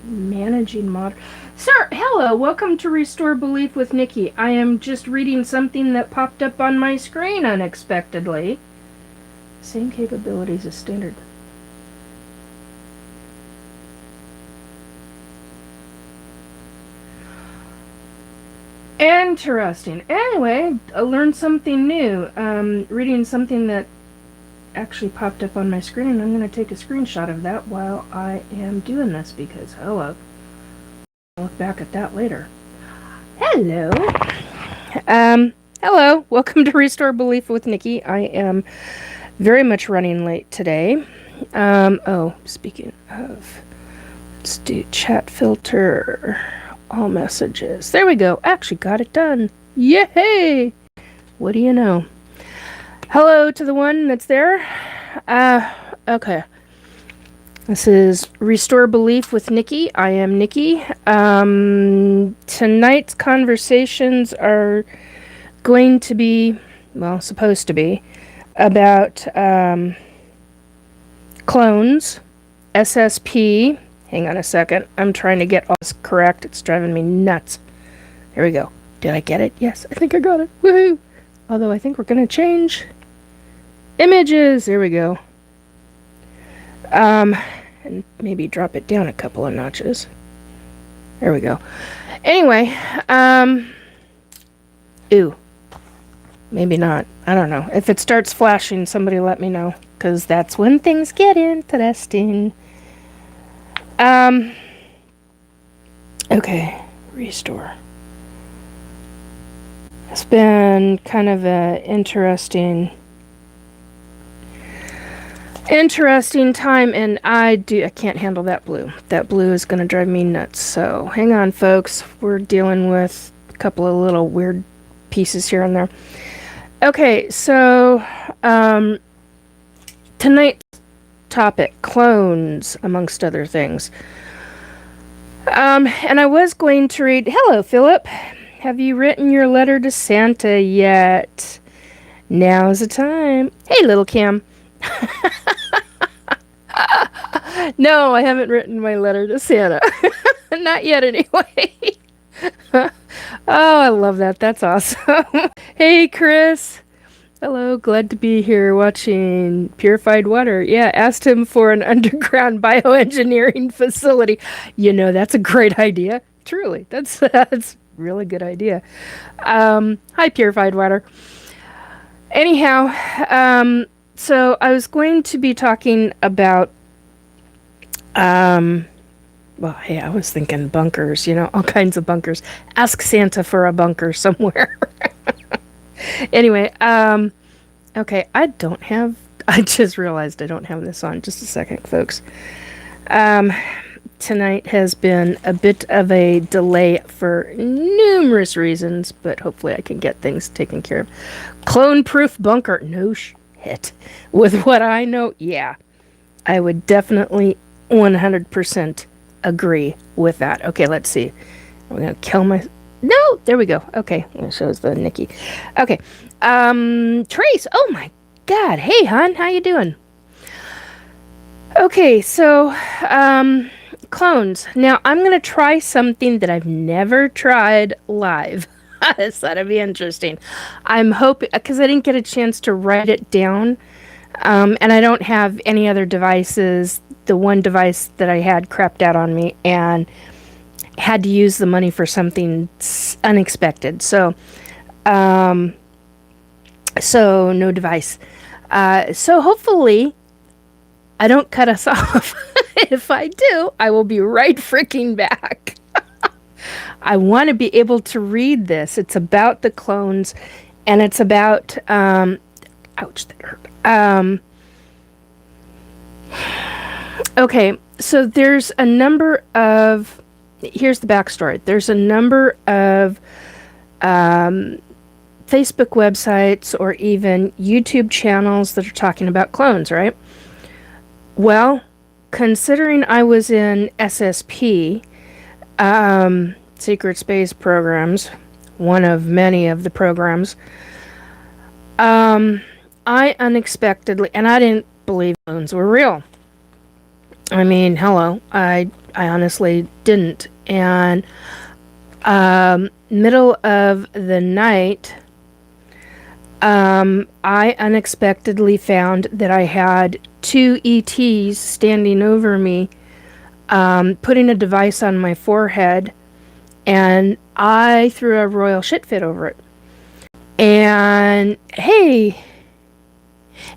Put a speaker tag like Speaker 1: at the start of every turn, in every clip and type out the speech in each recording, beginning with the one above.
Speaker 1: Managing mod. Sir, hello, welcome to Restore Belief with Nikki. I am just reading something that popped up on my screen unexpectedly. Same capabilities as standard. Interesting. Anyway, I learned something new. Reading something that actually popped up on my screen, and I'm going to take a screenshot of that while I am doing this because, hello. I'll look back at that later. Hello. Hello. Welcome to Restore Belief with Nikki. I am very much running late today. Speaking of, let's do chat filter, all messages. There we go. Actually got it done. Yay! What do you know? Hello to the one that's there. Okay. This is Restore Belief with Nikki. I am Nikki. Tonight's conversations are going to be, well, supposed to be, about clones, SSP. Hang on a second. I'm trying to get all this correct. It's driving me nuts. There we go. Did I get it? Yes, I think I got it. Woohoo! Although I think we're going to change images. There we go. And maybe drop it down a couple of notches. There we go. Anyway, maybe not. I don't know. If it starts flashing, somebody let me know, because that's when things get interesting. Okay, restore. It's been kind of a interesting time, and I can't handle that blue. That blue is going to drive me nuts. So hang on, folks. We're dealing with a couple of little weird pieces here and there. Okay, so tonight's topic, clones, amongst other things. And I was going to read, hello, Philip. Have you written your letter to Santa yet? Now's the time. Hey, little Cam. No, I haven't written my letter to Santa. Not yet, anyway. Oh, I love that. That's awesome. Hey, Chris. Hello, glad to be here watching Purified Water. Yeah, asked him for an underground bioengineering facility. You know, that's a great idea. Truly, that's a really good idea. Hi, Purified Water. Anyhow, so I was going to be talking about, well, hey, I was thinking bunkers, all kinds of bunkers. Ask Santa for a bunker somewhere. Anyway, okay, I just realized I don't have this on. Just a second, folks. Tonight has been a bit of a delay for numerous reasons, but hopefully I can get things taken care of. Clone-proof bunker. No shit. With what I know, yeah. I would definitely 100% agree with that. Okay, let's see. I'm going to kill my... No! There we go. Okay, it shows the Nikki. Okay. Trace! Oh my god. Hey, hon. How you doing? Okay, so, clones. Now, I'm going to try something that I've never tried live. This ought to be interesting. I'm hoping, because I didn't get a chance to write it down, and I don't have any other devices. The one device that I had crapped out on me, and had to use the money for something unexpected. So no device. So hopefully I don't cut us off. If I do, I will be right freaking back. I want to be able to read this. It's about the clones, and it's about, ouch, that hurt. Okay, so there's a number of, here's the backstory. There's a number of Facebook websites or even YouTube channels that are talking about clones, right? Well, considering I was in SSP, Secret Space Programs, one of many of the programs, I unexpectedly, and I didn't believe clones were real. I mean, hello. I honestly didn't. And middle of the night, I unexpectedly found that I had two ETs standing over me, putting a device on my forehead, and I threw a royal shit fit over it. And hey,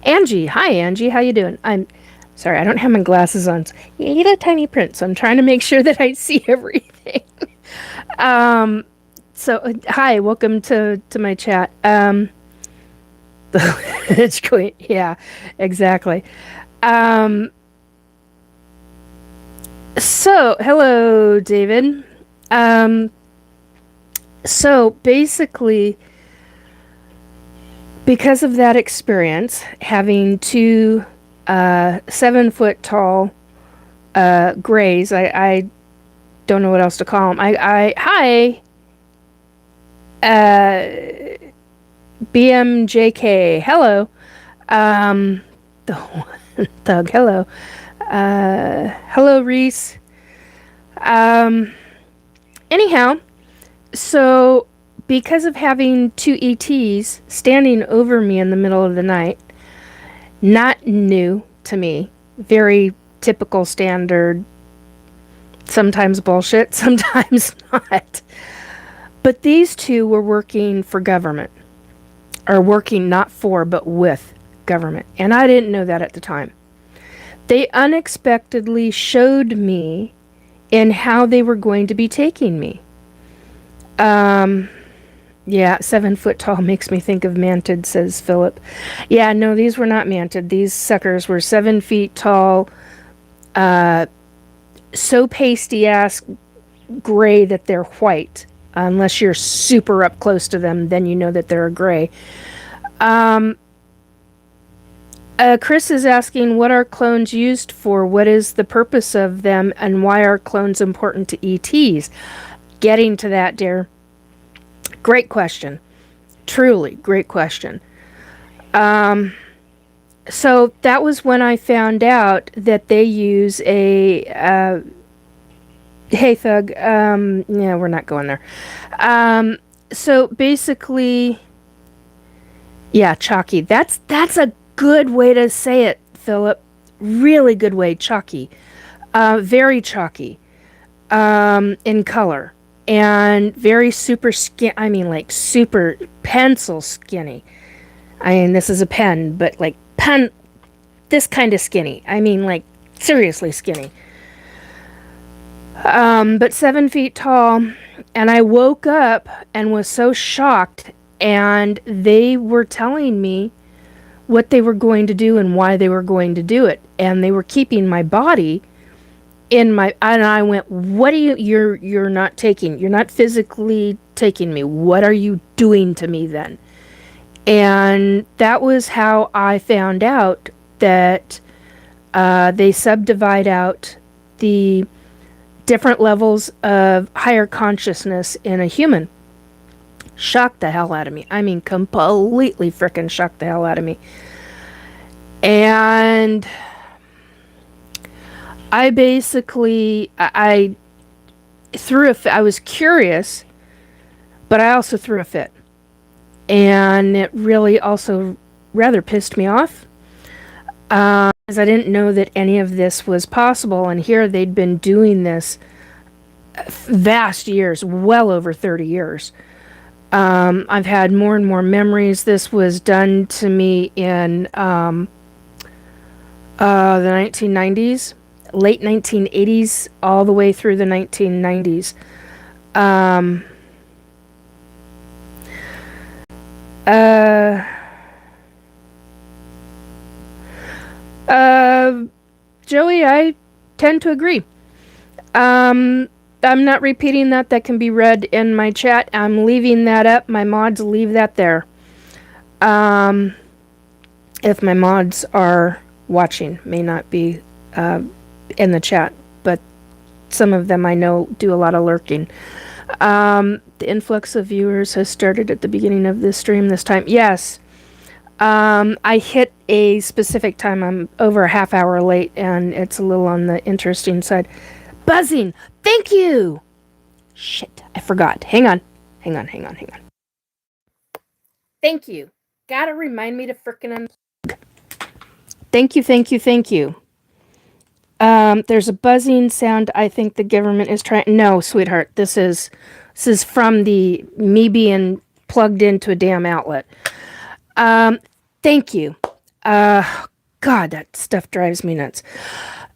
Speaker 1: Angie, hi Angie, how you doing? I'm sorry, I don't have my glasses on. So you need a tiny print, so I'm trying to make sure that I see everything. So hi, welcome to my chat. It's great. Yeah, exactly. Um, so hello, David. Um, so basically, because of that experience, having two 7 foot tall grays, I don't know what else to call them. Hi, BMJK, hello. The Thug, hello. Hello, Reese. Anyhow, so because of having two ETs standing over me in the middle of the night, not new to me, very typical standard, sometimes bullshit, sometimes not. But these two were working for government, or working not for, but with government. And I didn't know that at the time. They unexpectedly showed me in how they were going to be taking me. Yeah, 7 foot tall makes me think of mantid, says Philip. Yeah, no, these were not mantid. These suckers were 7 feet tall, so pasty ass gray that they're white. Unless you're super up close to them, then you know that they're a gray. Chris is asking, what are clones used for? What is the purpose of them? And why are clones important to ETs? Getting to that, dear. Great question. Truly, great question. So that was when I found out that they use a... hey, Thug. Yeah, we're not going there. So basically... Yeah, chalky. That's a good way to say it, Philip. Really good way, chalky. Very chalky. In color. And very super skin. I mean, like super pencil skinny. I mean, this is a pen, but like pen. This kind of skinny. I mean, like seriously skinny. But 7 feet tall. And I woke up and was so shocked. And they were telling me what they were going to do and why they were going to do it. And they were keeping my body in my... And I went, what are you... You're not taking... You're not physically taking me. What are you doing to me then? And that was how I found out that they subdivide out the different levels of higher consciousness in a human. Shocked the hell out of me. I mean, completely freaking shocked the hell out of me. And I basically, I threw a fit. I was curious, but I also threw a fit. And it really also rather pissed me off. Because I didn't know that any of this was possible. And here they'd been doing this vast years, well over 30 years. I've had more and more memories. This was done to me in the 1990s, late 1980s, all the way through the 1990s. Joey, I tend to agree. I'm not repeating that. That can be read in my chat. I'm leaving that up. My mods leave that there. If my mods are watching, may not be in the chat, but some of them I know do a lot of lurking. The influx of viewers has started at the beginning of this stream this time. Yes. I hit a specific time. I'm over a half hour late, and it's a little on the interesting side. Buzzing! Thank you! Shit, I forgot. Hang on. Thank you. Gotta remind me to frickin' unplug. Thank you. There's a buzzing sound. I think the government is trying. No, sweetheart, this is from me being plugged into a damn outlet. Thank you. God, that stuff drives me nuts.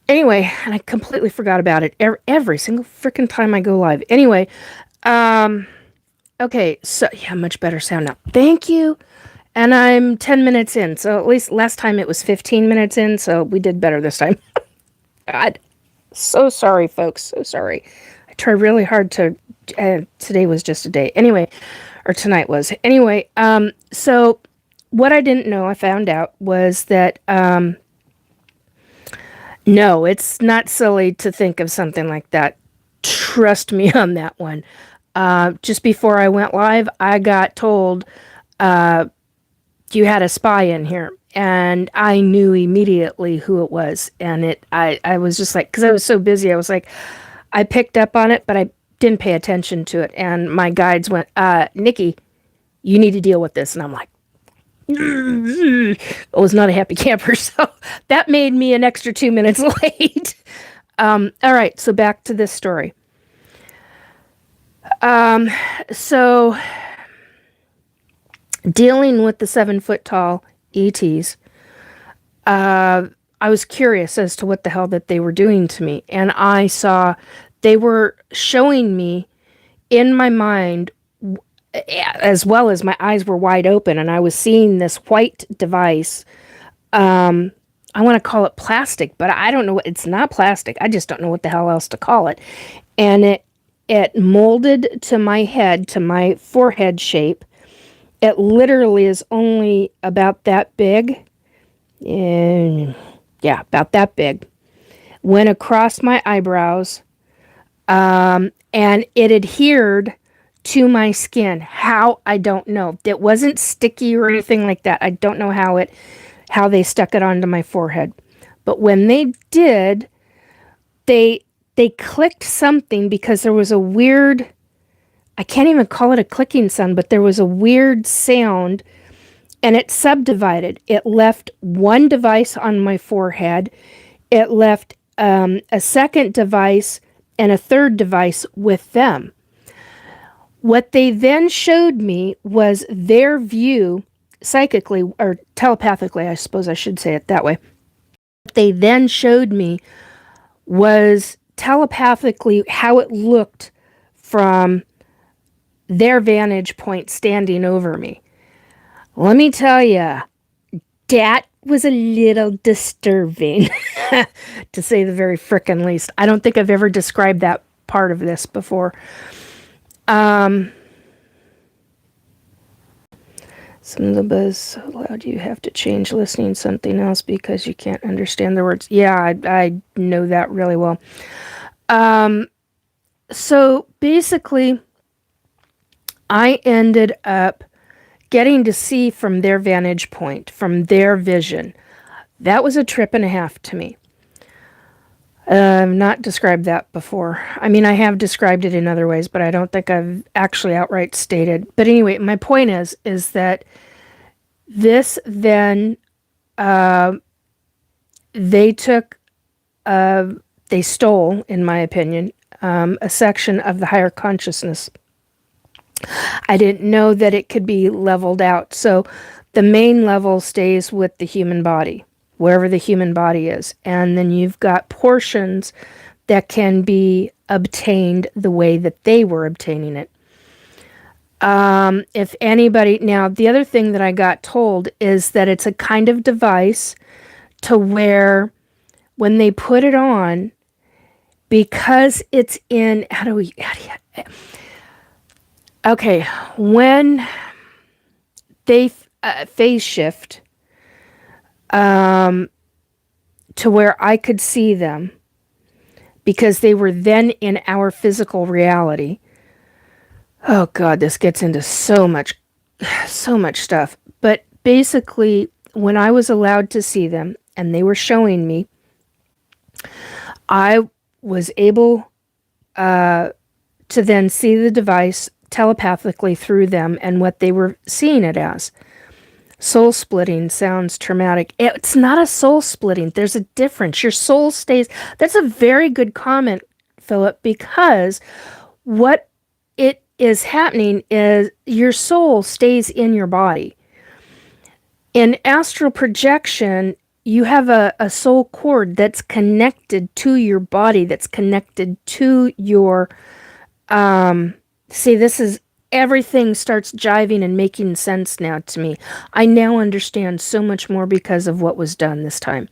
Speaker 1: Anyway, and I completely forgot about it every single freaking time I go live. Anyway, okay, so yeah, much better sound now. Thank you. And I'm 10 minutes in, so at least last time it was 15 minutes in, so we did better this time. God, so sorry, folks, so sorry. I try really hard to, today was just a day. Anyway, or tonight was. Anyway, so what I didn't know, I found out, was that, no, it's not silly to think of something like that. Trust me on that one. Just before I went live, I got told, you had a spy in here, and I knew immediately who it was. And I was just like, because I was so busy, I was like, I picked up on it, but I didn't pay attention to it. And my guides went, Nikki, you need to deal with this. And I'm like, I was not a happy camper, so that made me an extra 2 minutes late. All right, so back to this story. So dealing with the 7-foot-tall ETs, I was curious as to what the hell that they were doing to me. And I saw they were showing me in my mind, as well as my eyes were wide open, and I was seeing this white device. I want to call it plastic, but I don't know. It's not plastic. I just don't know what the hell else to call it. And it molded to my head, to my forehead shape. It literally is only about that big. Yeah, about that big. Went across my eyebrows, and it adhered to my skin. How? I don't know. It wasn't sticky or anything like that. I don't know how they stuck it onto my forehead. But when they did, they clicked something, because there was a weird, I can't even call it a clicking sound, but there was a weird sound, and it subdivided. It left one device on my forehead. It left a second device and a third device with them. What they then showed me was their view, psychically, or telepathically, I suppose I should say it that way. What they then showed me was telepathically how it looked from their vantage point standing over me. Let me tell you, that was a little disturbing, to say the very frickin' least. I don't think I've ever described that part of this before. Some of the buzz so loud you have to change listening something else because you can't understand the words. Yeah, I know that really well. So basically, I ended up getting to see from their vantage point, from their vision. That was a trip and a half to me. I've not described that before. I mean, I have described it in other ways, but I don't think I've actually outright stated. But anyway, my point is that this then, they stole, in my opinion, a section of the higher consciousness. I didn't know that it could be leveled out. So the main level stays with the human body, wherever the human body is. And then you've got portions that can be obtained the way that they were obtaining it. If anybody, now the other thing that I got told is that it's a kind of device to where when they put it on, because it's in, okay, when they phase shift to where I could see them, because they were then in our physical reality. Oh God, this gets into so much stuff. But basically, when I was allowed to see them and they were showing me, I was able to then see the device telepathically through them and what they were seeing it as. Soul splitting sounds traumatic. It's not a soul splitting. There's a difference. Your soul stays. That's a very good comment, Philip, because what it is happening is your soul stays in your body. In astral projection, you have a soul cord that's connected to your body, that's connected to your, see, this is, everything starts jiving and making sense now to me. I now understand so much more because of what was done this time.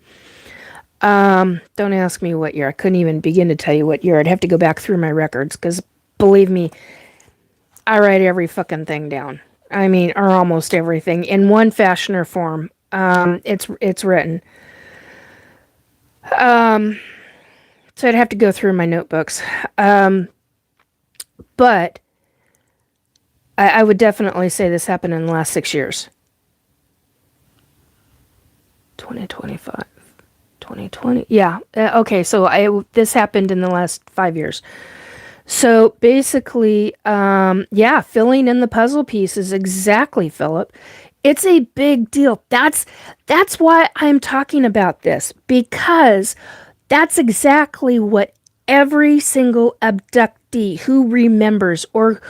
Speaker 1: Don't ask me what year. I couldn't even begin to tell you what year. I'd have to go back through my records because, believe me, I write every fucking thing down. I mean, or almost everything in one fashion or form. It's written. So I'd have to go through my notebooks. But I would definitely say this happened in the last 6 years. 2025, 2020. Yeah. Okay. So this happened in the last 5 years. So basically, filling in the puzzle pieces. Exactly, Philip. It's a big deal. That's why I'm talking about this, because that's exactly what every single abductee who remembers or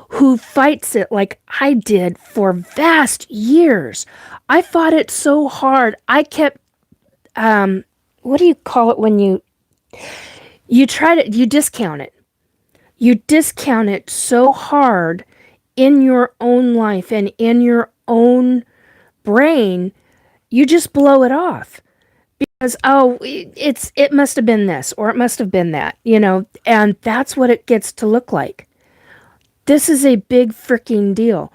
Speaker 1: who fights it like I did for vast years. I fought it so hard. I kept, what do you call it when you discount it. You discount it so hard in your own life and in your own brain, you just blow it off. Because, it must have been this or it must have been that, and that's what it gets to look like. This is a big freaking deal.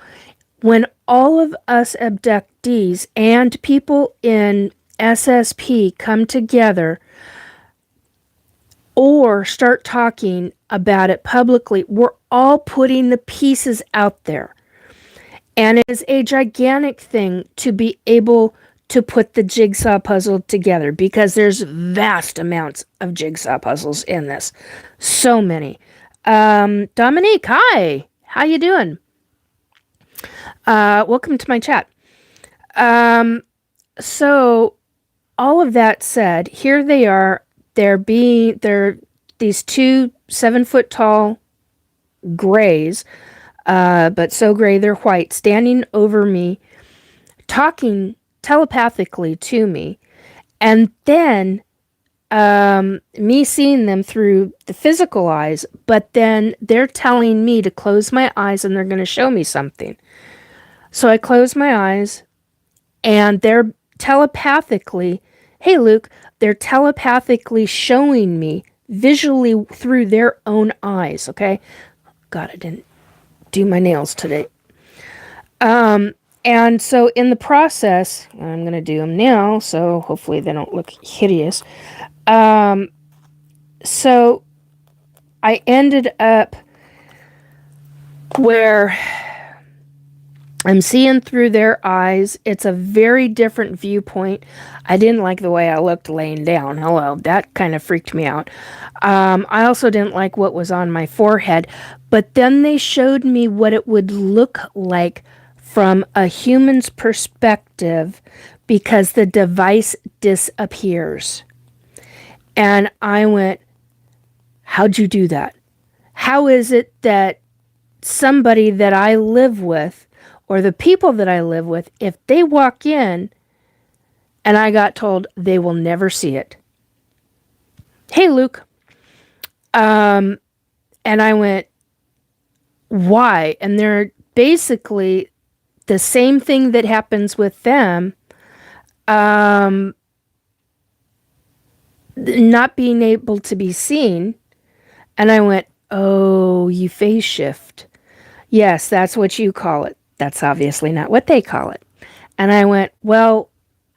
Speaker 1: When all of us abductees and people in SSP come together or start talking about it publicly, we're all putting the pieces out there. And it is a gigantic thing to be able to put the jigsaw puzzle together, because there's vast amounts of jigsaw puzzles in this. So many. Dominique, hi. How you doing? Welcome to my chat. So all of that said, here they are. They're these 2 7-foot tall grays, but so gray they're white, standing over me, talking telepathically to me, and then me seeing them through the physical eyes, but then they're telling me to close my eyes and they're going to show me something. So I close my eyes and they're telepathically, hey Luke, they're telepathically showing me visually through their own eyes, okay? God, I didn't do my nails today. And so in the process, I'm going to do them now, so hopefully they don't look hideous. So I ended up where I'm seeing through their eyes. It's a very different viewpoint. I didn't like the way I looked laying down. Hello, that kind of freaked me out. I also didn't like what was on my forehead. But then they showed me what it would look like from a human's perspective, because the device disappears. And I went, how'd you do that? How is it that somebody that I live with, or the people that I live with, if they walk in and I got told they will never see it? Hey, Luke. And I went, why? And they're basically the same thing that happens with them, not being able to be seen. And I went, oh, you phase shift. Yes, that's what you call it. That's obviously not what they call it. And I went, well,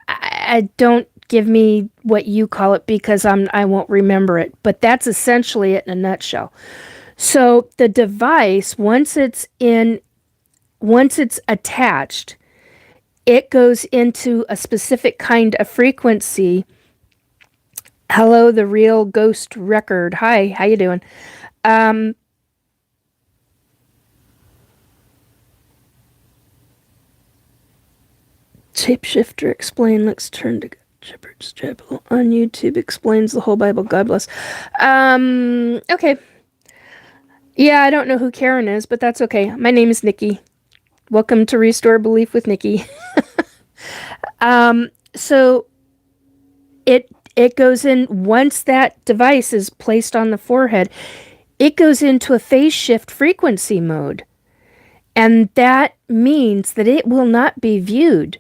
Speaker 1: I don't give me what you call it, because I won't remember it. But that's essentially it in a nutshell. So the device, once it's attached, it goes into a specific kind of frequency. Hello, the real ghost record. Hi, how you doing? Shapeshifter explain. Let's turn to Shepherd's Chapel on YouTube. Explains the whole Bible. God bless. Okay. Yeah, I don't know who Karen is, but that's okay. My name is Nikki. Welcome to Restore Belief with Nikki. So it goes in once that device is placed on the forehead, it goes into a phase shift frequency mode. And that means that it will not be viewed.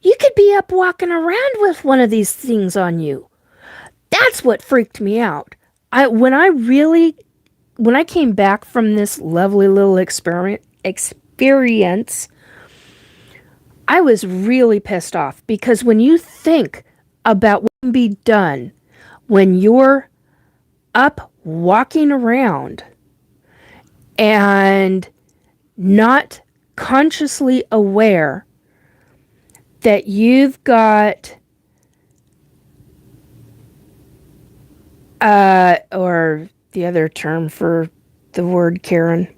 Speaker 1: You could be up walking around with one of these things on you. That's what freaked me out. When I came back from this lovely little experience, I was really pissed off because when you think about what can be done when you're up walking around and not consciously aware that you've got or the other term for the word Karen,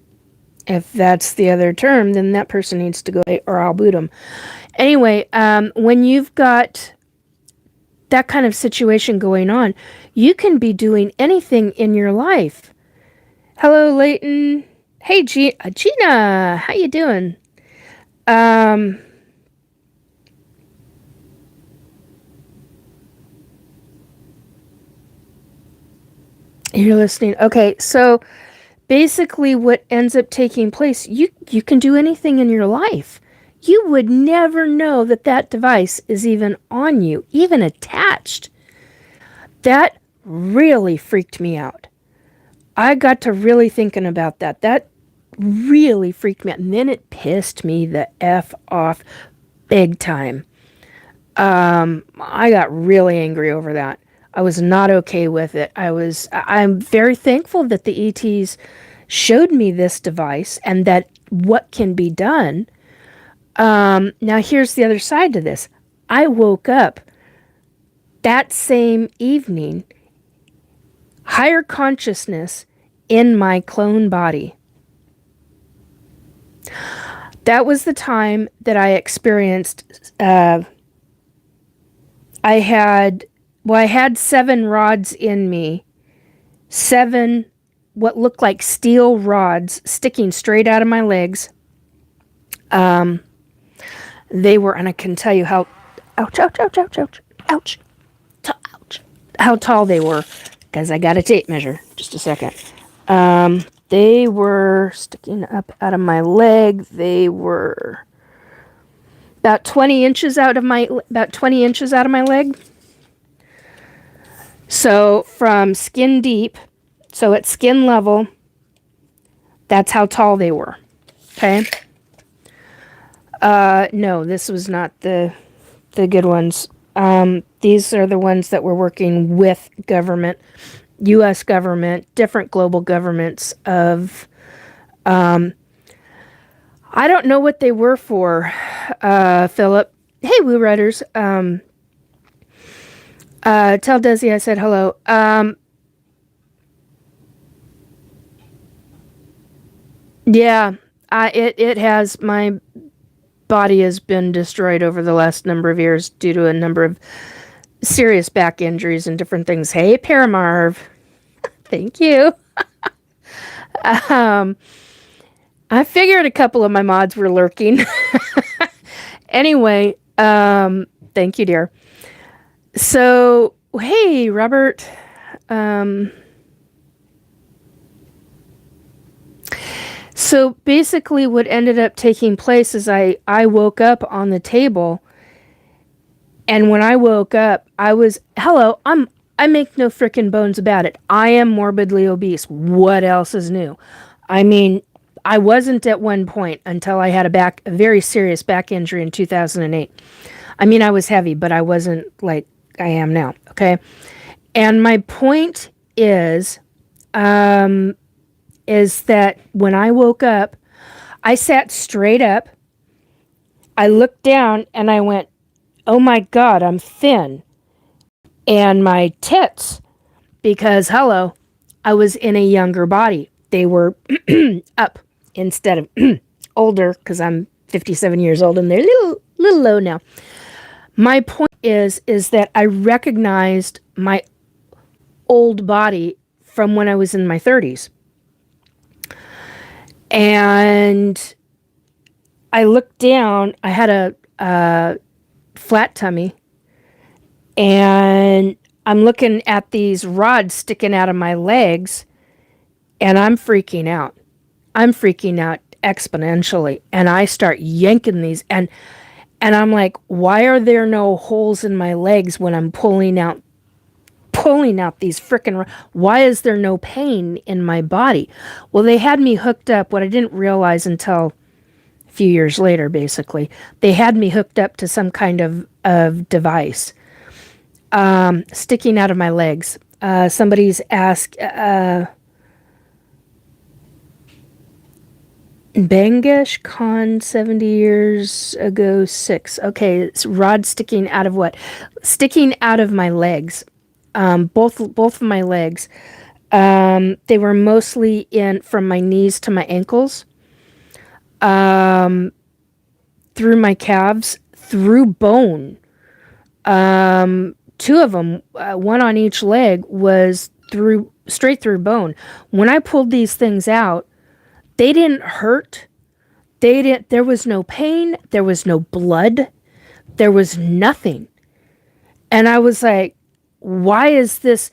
Speaker 1: if that's the other term, then that person needs to go or I'll boot them. Anyway, when you've got that kind of situation going on, you can be doing anything in your life. Hello, Leighton. Hey, Gina. How you doing? You're listening. Okay, so basically what ends up taking place, you can do anything in your life. You would never know that device is even on you, even attached. That really freaked me out. I got to really thinking about that. That really freaked me out. And then it pissed me the F off big time. I got really angry over that. I was not okay with it. I'm very thankful that the ETs showed me this device and that what can be done. Now here's the other side to this. I woke up that same evening, higher consciousness in my clone body. That was the time that I experienced, I had 7 rods in me. 7 what looked like steel rods sticking straight out of my legs. They were, and I can tell you how, ouch, how tall they were, because I got a tape measure. Just a second. They were sticking up out of my leg. They were about 20 inches out of my leg. So from skin deep, so at skin level, that's how tall they were. Okay. No, this was not the good ones. These are the ones that were working with government, U.S. government, different global governments of, I don't know what they were for, Philip. Hey, Woo Riders. Tell Desi I said hello. Yeah, it has, my body has been destroyed over the last number of years due to a number of serious back injuries and different things. Hey, Paramarv. Thank you. I figured a couple of my mods were lurking. Anyway, thank you, dear. So, hey, Robert. So basically what ended up taking place is I woke up on the table, and when I woke up, I make no frickin' bones about it. I am morbidly obese. What else is new? I mean, I wasn't at one point until I had a very serious back injury in 2008. I mean, I was heavy, but I wasn't like I am now, okay? And my point is that when I woke up, I sat straight up. I looked down and I went, oh my God, I'm thin. And my tits, because hello, I was in a younger body. They were up instead of older, because I'm 57 years old and they're little low now. My point is that I recognized my old body from when I was in my 30s. And I looked down, I had a flat tummy, and I'm looking at these rods sticking out of my legs, and I'm freaking out. I'm freaking out exponentially, and I start yanking these, and I'm like, why are there no holes in my legs when I'm pulling out these frickin', why is there no pain in my body? Well, they had me hooked up. What I didn't realize until a few years later, basically, they had me hooked up to some kind of device sticking out of my legs. Somebody's asked, Bangesh Khan 70 years ago 6. Okay, it's rod sticking out of what? Sticking out of my legs. Both of my legs. They were mostly in from my knees to my ankles, through my calves, through bone. Two of them, one on each leg, was straight through bone. When I pulled these things out, they didn't hurt. There was no pain. There was no blood. There was nothing. And I was like, why is this?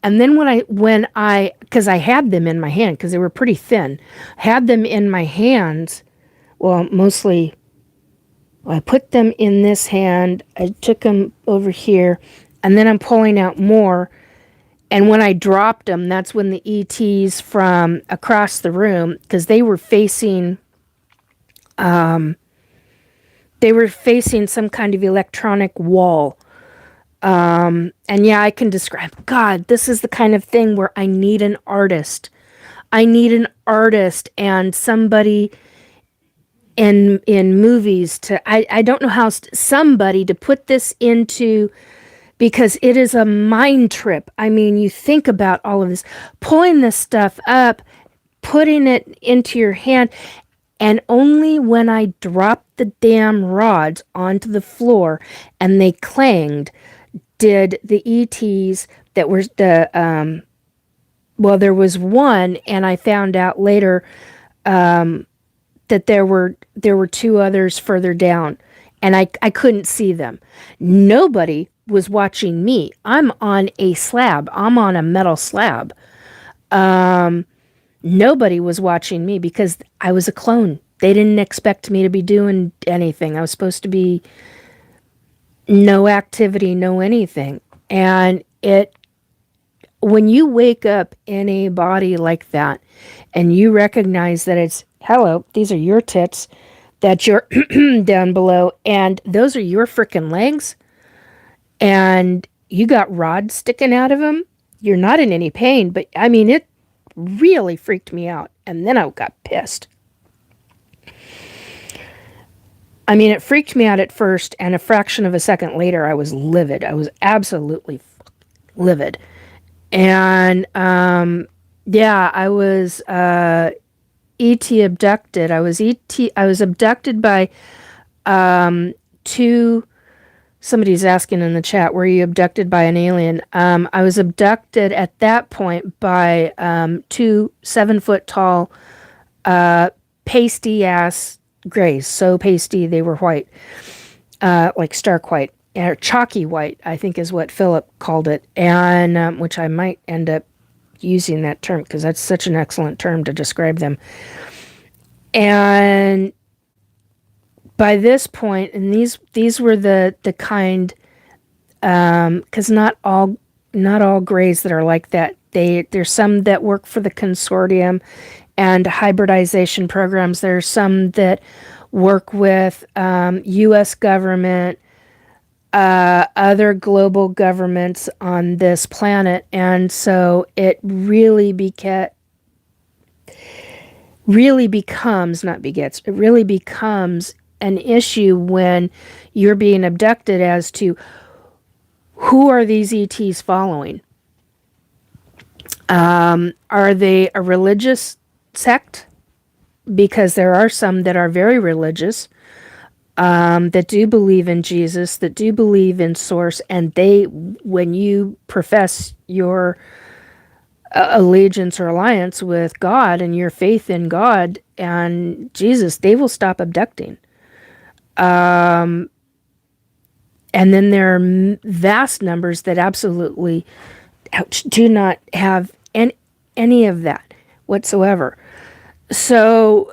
Speaker 1: And then because I had them in my hand, because they were pretty thin, had them in my hands. Well, mostly, I put them in this hand. I took them over here, and then I'm pulling out more. And when I dropped them, that's when the ETs from across the room, because they were facing some kind of electronic wall. And yeah, I can describe, God, this is the kind of thing where I need an artist. I need an artist and somebody in movies I don't know how, somebody to put this into, because it is a mind trip. I mean, you think about all of this, pulling this stuff up, putting it into your hand, and only when I dropped the damn rods onto the floor and they clanged, did the ETs that were well, there was one, and I found out later that there were two others further down, and I couldn't see them. Nobody was watching me. I'm on a slab. I'm on a metal slab. Nobody was watching me because I was a clone. They didn't expect me to be doing anything. I was supposed to be no activity, no anything. And when you wake up in a body like that and you recognize that it's, hello, these are your tits, that you're down below, and those are your freaking legs, and you got rods sticking out of them, you're not in any pain, but I mean, it really freaked me out. And then I got pissed. I mean, it freaked me out at first, and a fraction of a second later, I was livid. I was absolutely livid. And, yeah, I was ET abducted. I was abducted by two. Somebody's asking in the chat, were you abducted by an alien? I was abducted at that point by 2 7-foot tall, pasty ass grays. So pasty, they were white, like stark white, or chalky white, I think is what Philip called it, and which I might end up using that term because that's such an excellent term to describe them. And by this point, and these were the kind, because not all grays that are like that. There's some that work for the consortium and hybridization programs. There's some that work with U.S. government, other global governments on this planet, and so it really becomes an issue when you're being abducted as to who are these ETs following. Are they a religious sect? Because there are some that are very religious, that do believe in Jesus, that do believe in Source, and they, when you profess your allegiance or alliance with God and your faith in God and Jesus, they will stop abducting. And then there are vast numbers that absolutely do not have any of that whatsoever. So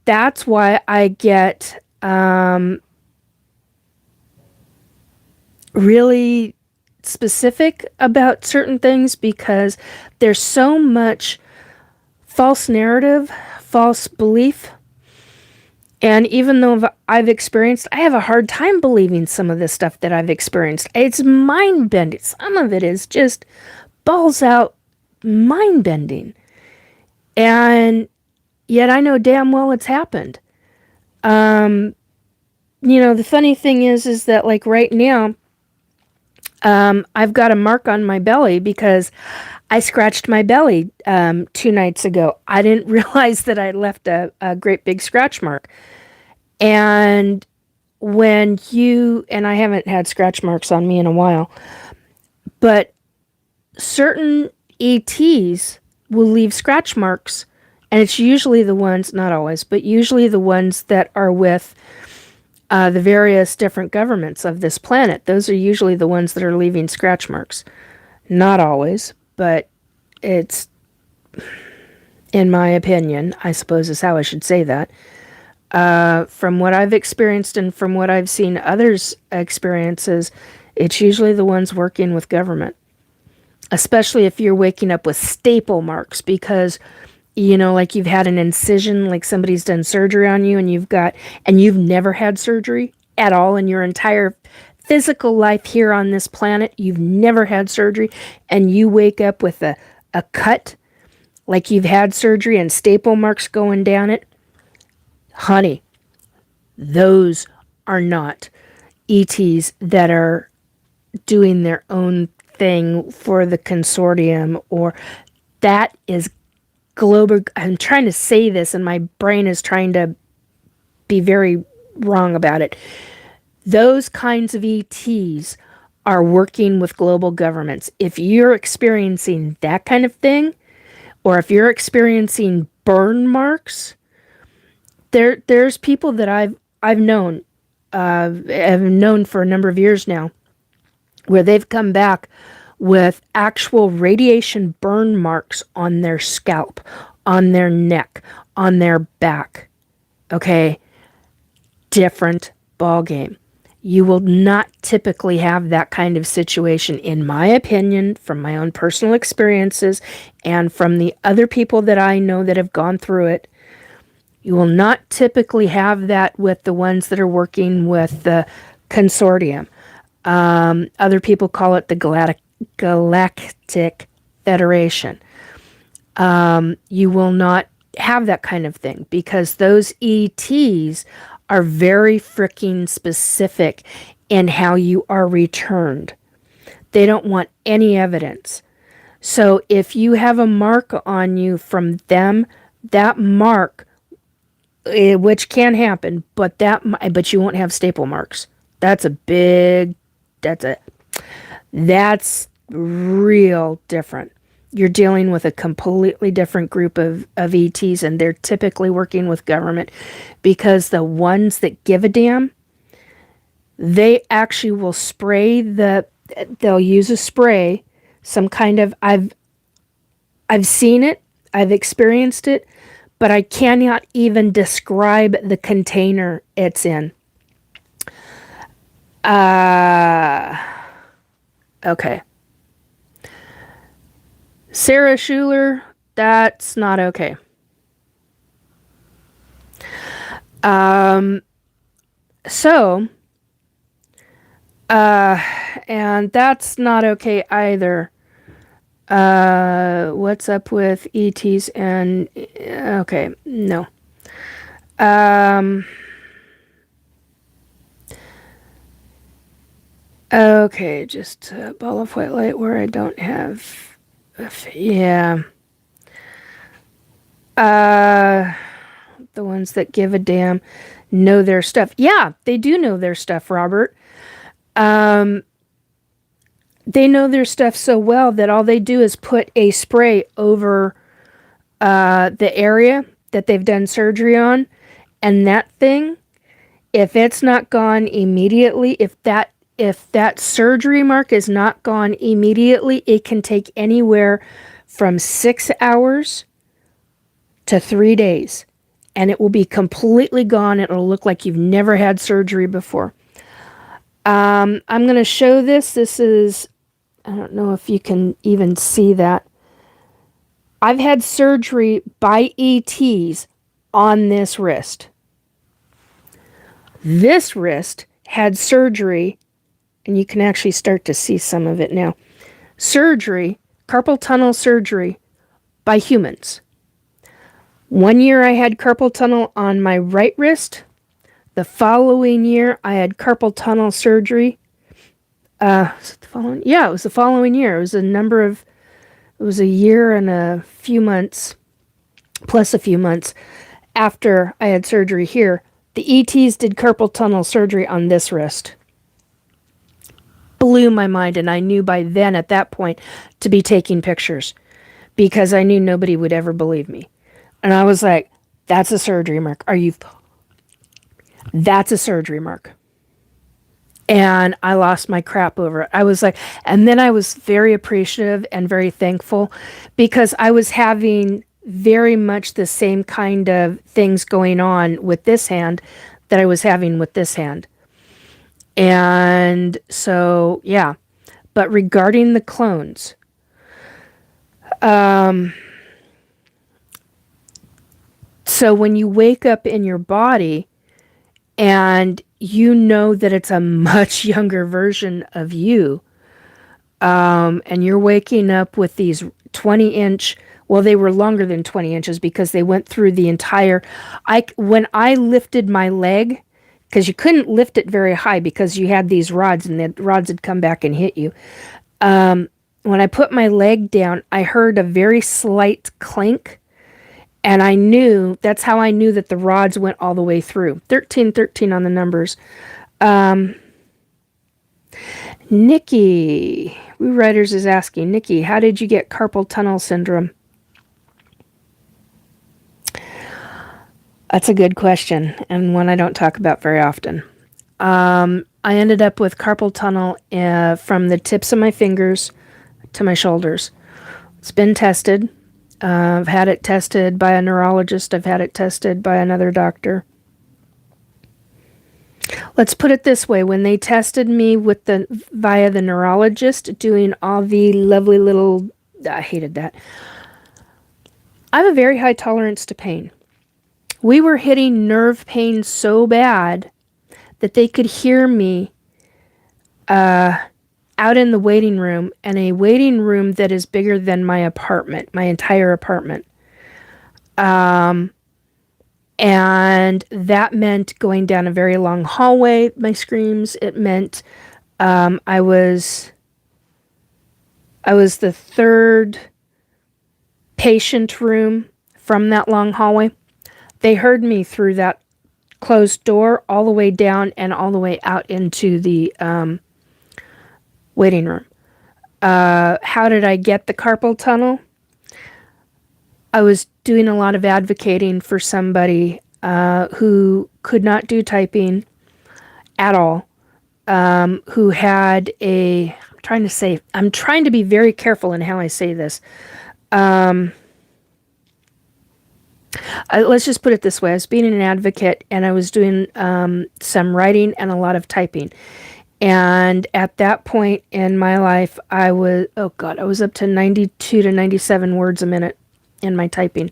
Speaker 1: that's why I get really specific about certain things, because there's so much false narrative, false belief. And even though I've experienced, I have a hard time believing some of this stuff that I've experienced. It's mind-bending. Some of it is just balls out mind-bending. And yet I know damn well it's happened. The funny thing is that, like, right now, I've got a mark on my belly because I scratched my belly 2 nights ago. I didn't realize that I left a great big scratch mark. And and I haven't had scratch marks on me in a while, but certain ETs will leave scratch marks, and it's usually the ones, not always, but usually the ones that are with the various different governments of this planet. Those are usually the ones that are leaving scratch marks. Not always, but it's, in my opinion, I suppose is how I should say that. From what I've experienced and from what I've seen others' experiences, it's usually the ones working with government. Especially if you're waking up with staple marks, because, like you've had an incision, like somebody's done surgery on you, and you've never had surgery at all in your entire physical life here on this planet. You've never had surgery, and you wake up with a cut, like you've had surgery and staple marks going down it. Honey, those are not ETs that are doing their own thing for the consortium, or that is global. I'm trying to say this and my brain is trying to be very wrong about it. Those kinds of ETs are working with global governments. If you're experiencing that kind of thing, or if you're experiencing burn marks, there's people that I've known, have known for a number of years now, where they've come back with actual radiation burn marks on their scalp, on their neck, on their back. Okay? Different ballgame. You will not typically have that kind of situation, in my opinion, from my own personal experiences and from the other people that I know that have gone through it. You will not typically have that with the ones that are working with the consortium. Other people call it the Galactic Federation. You will not have that kind of thing, because those ETs are very freaking specific in how you are returned. They don't want any evidence. So if you have a mark on you from them, that mark, which can happen, but you won't have staple marks. That's real different. You're dealing with a completely different group of ETs, and they're typically working with government, because the ones that give a damn, they actually will they'll use a spray, some kind of, I've seen it, I've experienced it, but I cannot even describe the container it's in. Okay. Sarah Schuler, that's not okay. And that's not okay either. What's up with ETs and... Okay, no. Okay, just a ball of white light where I don't have. Yeah. Uh, the ones that give a damn know their stuff. Yeah, they do know their stuff, Robert. Um, they know their stuff so well that all they do is put a spray over the area that they've done surgery on, and that thing, if it's not gone immediately, if that surgery mark is not gone immediately, it can take anywhere from 6 hours to 3 days, and it will be completely gone. It'll look like you've never had surgery before. I'm going to show this. This is, I don't know if you can even see that. I've had surgery by ETs on this wrist. This wrist had surgery, and you can actually start to see some of it now. Surgery, carpal tunnel surgery by humans. 1 year I had carpal tunnel on my right wrist. The following year I had carpal tunnel surgery. Was it the following? Yeah, it was the following year. It was a year and a few months, plus a few months after I had surgery here. The ETs did carpal tunnel surgery on this wrist. Blew my mind, and I knew by then at that point to be taking pictures because I knew nobody would ever believe me. And I was like, that's a surgery mark. That's a surgery mark. And I lost my crap over it. I was like, and then I was very appreciative and very thankful because I was having very much the same kind of things going on with this hand that I was having with this hand. And so, yeah. But regarding the clones, so when you wake up in your body and you know that it's a much younger version of you, and you're waking up with these 20-inch, well, they were longer than 20 inches because they went through the entire, when I lifted my leg, because you couldn't lift it very high because you had these rods and the rods would come back and hit you. When I put my leg down, I heard a very slight clink, and I knew, that's how I knew that the rods went all the way through. 1313 on the numbers. Nikki, Woo Riders is asking, Nikki, how did you get carpal tunnel syndrome? That's a good question, and one I don't talk about very often. I ended up with carpal tunnel from the tips of my fingers to my shoulders. It's been tested. I've had it tested by a neurologist. I've had it tested by another doctor. Let's put it this way. When they tested me via the neurologist, doing all the lovely little, I hated that. I have a very high tolerance to pain. We were hitting nerve pain so bad that they could hear me out in the waiting room, and a waiting room that is bigger than my apartment, my entire apartment. And that meant going down a very long hallway, my screams. It meant I was the third patient room from that long hallway. They heard me through that closed door all the way down and all the way out into the waiting room. How did I get the carpal tunnel? I was doing a lot of advocating for somebody who could not do typing at all, who had I'm trying to be very careful in how I say this. Let's just put it this way. I was being an advocate, and I was doing some writing and a lot of typing. And at that point in my life, I was up to 92 to 97 words a minute in my typing.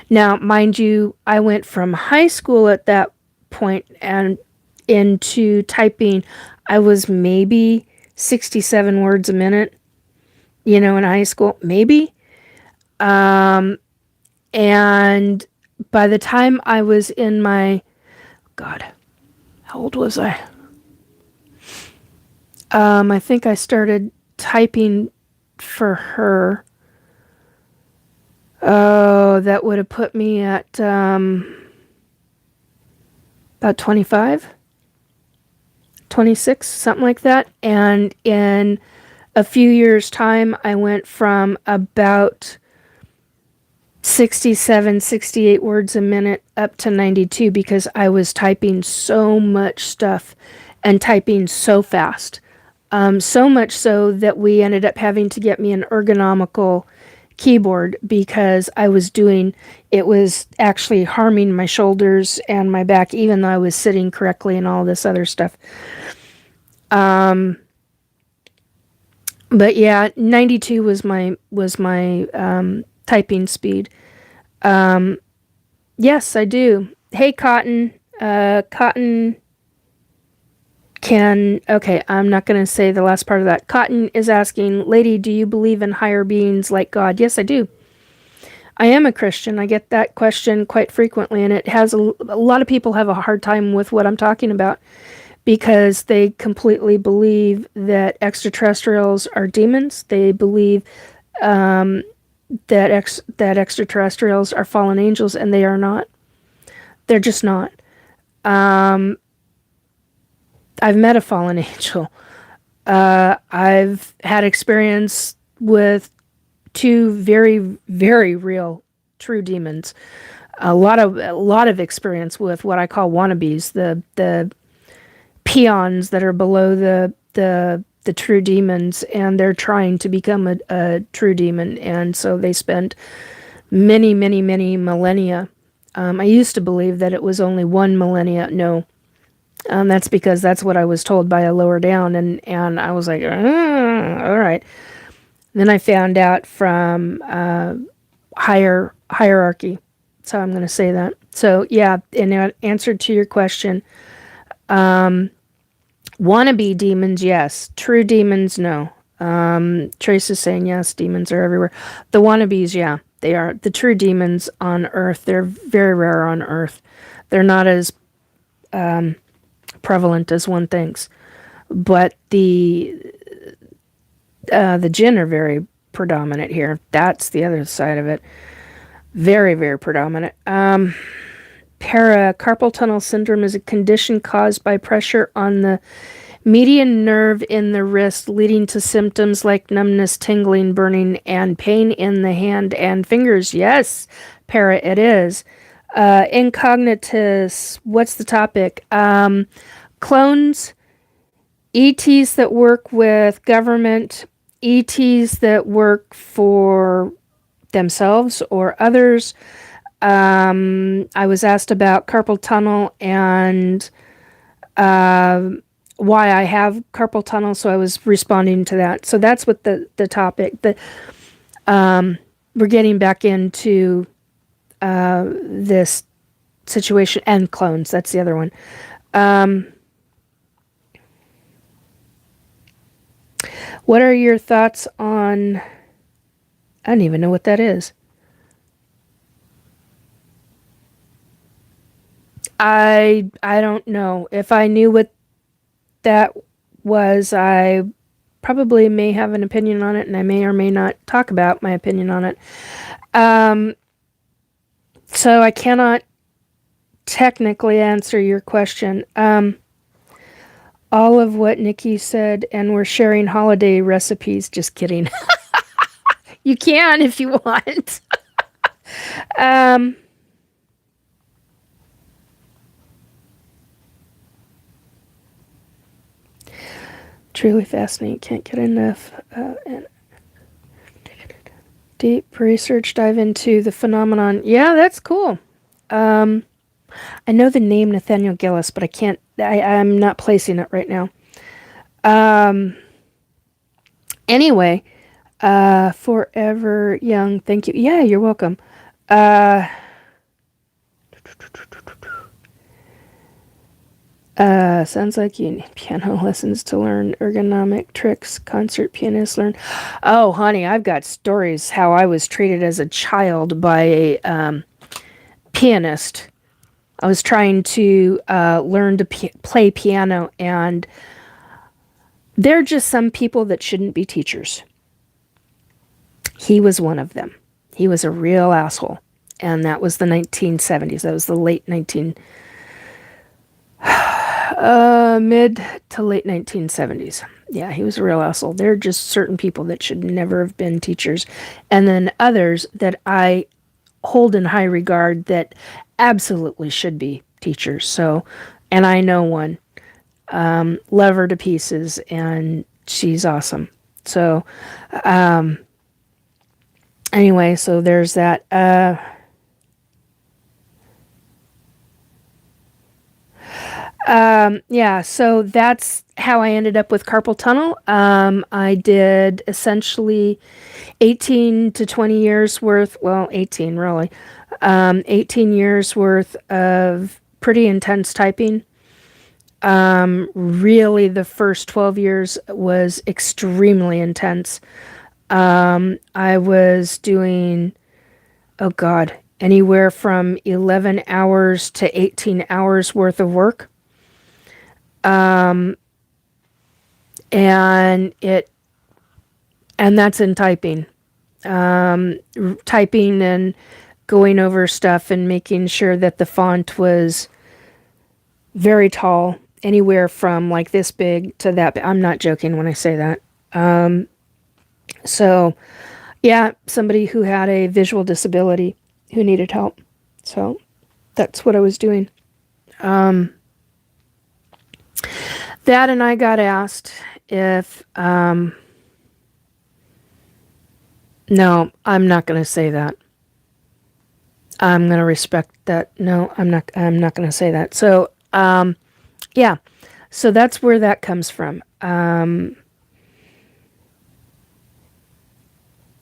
Speaker 1: Now, mind you, I went from high school at that point and into typing. I was maybe 67 words a minute, in high school, maybe. And by the time I was in my, how old was I? I think I started typing for her. Oh, that would have put me at about 25, 26, something like that. And in a few years' time, I went from about 67, 68 words a minute up to 92 because I was typing so much stuff and typing so fast. So much so that we ended up having to get me an ergonomical keyboard because it was actually harming my shoulders and my back, even though I was sitting correctly and all this other stuff. But yeah, 92 was my typing speed. Yes, I do. Hey, Cotton. Cotton okay, I'm not going to say the last part of that. Cotton is asking, Lady, do you believe in higher beings like God? Yes, I do. I am a Christian. I get that question quite frequently, and it has a lot of people have a hard time with what I'm talking about because they completely believe that extraterrestrials are demons. They believe that extraterrestrials are fallen angels, and they are not. They're just not. I've met a fallen angel. I've had experience with two very, very real, true demons. A lot of experience with what I call wannabes, the peons that are below the true demons, and they're trying to become a true demon, and so they spent many, many, many millennia. I used to believe that it was only one millennia. No, that's because that's what I was told by a lower down, and I was like, all right. Then I found out from hierarchy. So I'm going to say that. So yeah, in answer to your question, wannabe demons, yes. True demons, no. Trace is saying yes, demons are everywhere. The wannabes, yeah, they are. The true demons on Earth, they're very rare on Earth. They're not as prevalent as one thinks. But the jinn are very predominant here. That's the other side of it. Very, very predominant. Paracarpal tunnel syndrome is a condition caused by pressure on the median nerve in the wrist, leading to symptoms like numbness, tingling, burning, and pain in the hand and fingers. Yes, Para, it is. Incognitus, what's the topic? Clones, ETs that work with government, ETs that work for themselves or others. I was asked about carpal tunnel and why I have carpal tunnel, so I was responding to that. So that's what the topic. We're getting back into this situation and clones. That's the other one. What are your thoughts on... I don't even know what that is. I don't know. If I knew what that was, I probably may have an opinion on it, and I may or may not talk about my opinion on it. So I cannot technically answer your question. All of what Nikki said, and we're sharing holiday recipes. Just kidding. You can if you want. Truly fascinating. Can't get enough. And deep research dive into the phenomenon. Yeah, that's cool. I know the name Nathaniel Gillis, but I can't. I'm not placing it right now. Anyway, Forever Young. Thank you. Yeah, you're welcome. Sounds like you need piano lessons to learn ergonomic tricks. Concert pianists learn. Oh, honey, I've got stories how I was treated as a child by a pianist. I was trying to learn to play piano, and There are just some people that shouldn't be teachers. He was one of them. He was a real asshole. And that was the 1970s. That was the mid to late 1970s. Yeah, he was a real asshole. There are just certain people that should never have been teachers. And then others that I hold in high regard that absolutely should be teachers. So, and I know one. Love her to pieces, and she's awesome. So, anyway, so there's that. Yeah, so that's how I ended up with carpal tunnel. I did essentially 18 to 20 years worth, well, 18 really, 18 years worth of pretty intense typing. Really, the first 12 years was extremely intense. I was doing, oh God, anywhere from 11 hours to 18 hours worth of work. And that's in typing. Typing and going over stuff and making sure that the font was very tall, anywhere from like this big to that big. I'm not joking when I say that. So, yeah, somebody who had a visual disability who needed help. So, that's what I was doing. That, and I got asked if, no, I'm not going to say that. I'm going to respect that. No, I'm not going to say that. So, yeah, so that's where that comes from.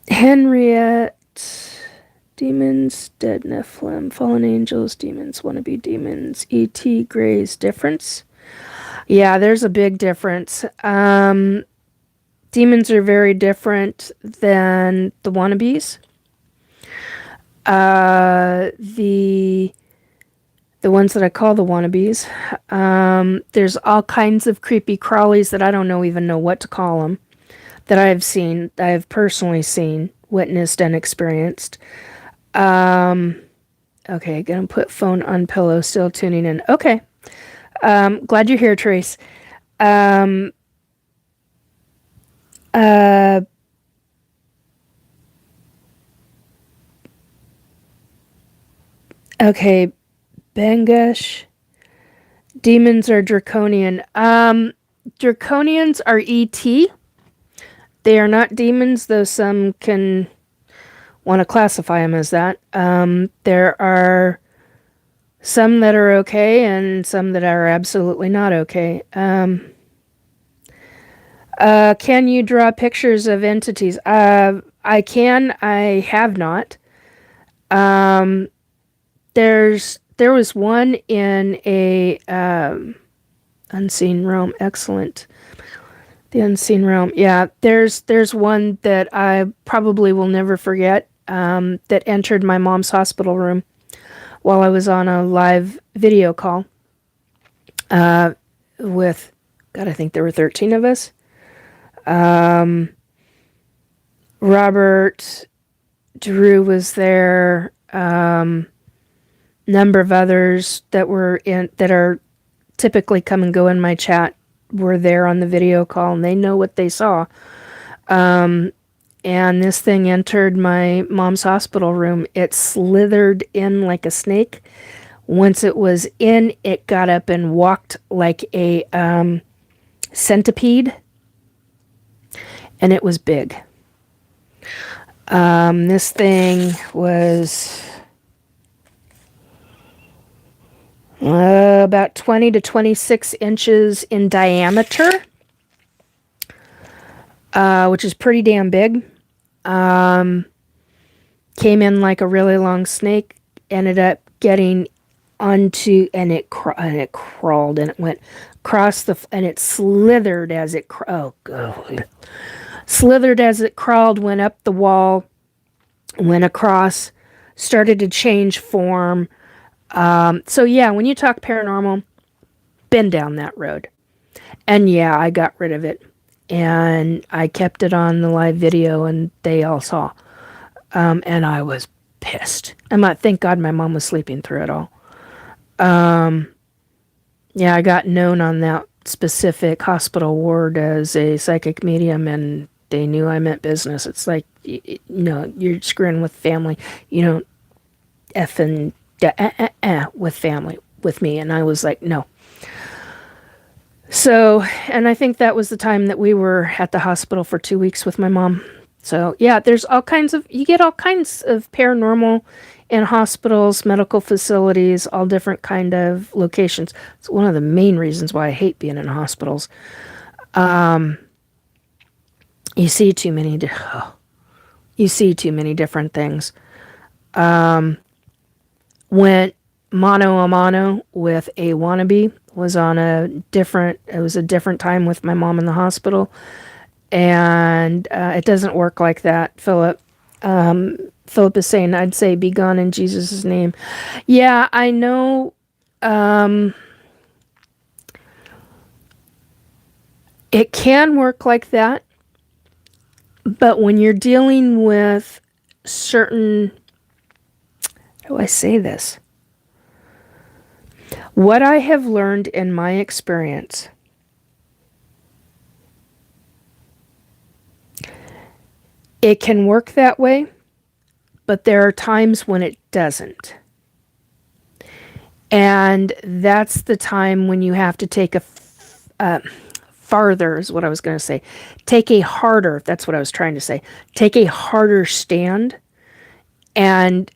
Speaker 1: Henriette, demons, dead Nephilim, fallen angels, demons, wannabe demons, E.T. Gray's difference. Yeah, there's a big difference. Demons are very different than the wannabes. The ones that I call the wannabes. There's all kinds of creepy crawlies that I don't even know what to call them, that I have personally seen, witnessed, and experienced. Okay, gonna put phone on pillow, still tuning in. Okay. Glad you're here, Trace. Okay, Bangash. Demons are draconian. Draconians are ET. They are not demons, though some can want to classify them as that. There are some that are okay and some that are absolutely not okay. Can you draw pictures of entities? I can. I have not. There was one in a unseen realm. Excellent. The unseen realm. Yeah, there's one that I probably will never forget. That entered my mom's hospital room while I was on a live video call. With, God, I think there were 13 of us. Robert, Drew was there. Number of others that are typically come and go in my chat were there on the video call, and they know what they saw. And this thing entered my mom's hospital room. It slithered in like a snake. Once it was in, it got up and walked like a centipede, and it was big. This thing was about 20 to 26 inches in diameter, which is pretty damn big. Came in like a really long snake, ended up getting onto, and it crawled, and it went across and it slithered as it slithered as it crawled, went up the wall, went across, started to change form. So yeah, when you talk paranormal, been down that road. And yeah, I got rid of it. And I kept it on the live video, and they all saw. And I was pissed. Thank God my mom was sleeping through it all. Yeah, I got known on that specific hospital ward as a psychic medium, and they knew I meant business. It's like, no, you're screwing with family. You don't effing with family with me. And I was like, no. So, and I think that was the time that we were at the hospital for 2 weeks with my mom. So, yeah, you get all kinds of paranormal in hospitals, medical facilities, all different kind of locations. It's one of the main reasons why I hate being in hospitals. You see too many different things. Went mano a mano with a wannabe. Was on it was a different time with my mom in the hospital. And it doesn't work like that, Philip. Philip is saying, I'd say be gone in Jesus' name. Yeah, I know. It can work like that. But when you're dealing with certain, how do I say this? What I have learned in my experience, it can work that way, but there are times when it doesn't. And that's the time when you have to take farther is what I was going to say. That's what I was trying to say. Take a harder stance and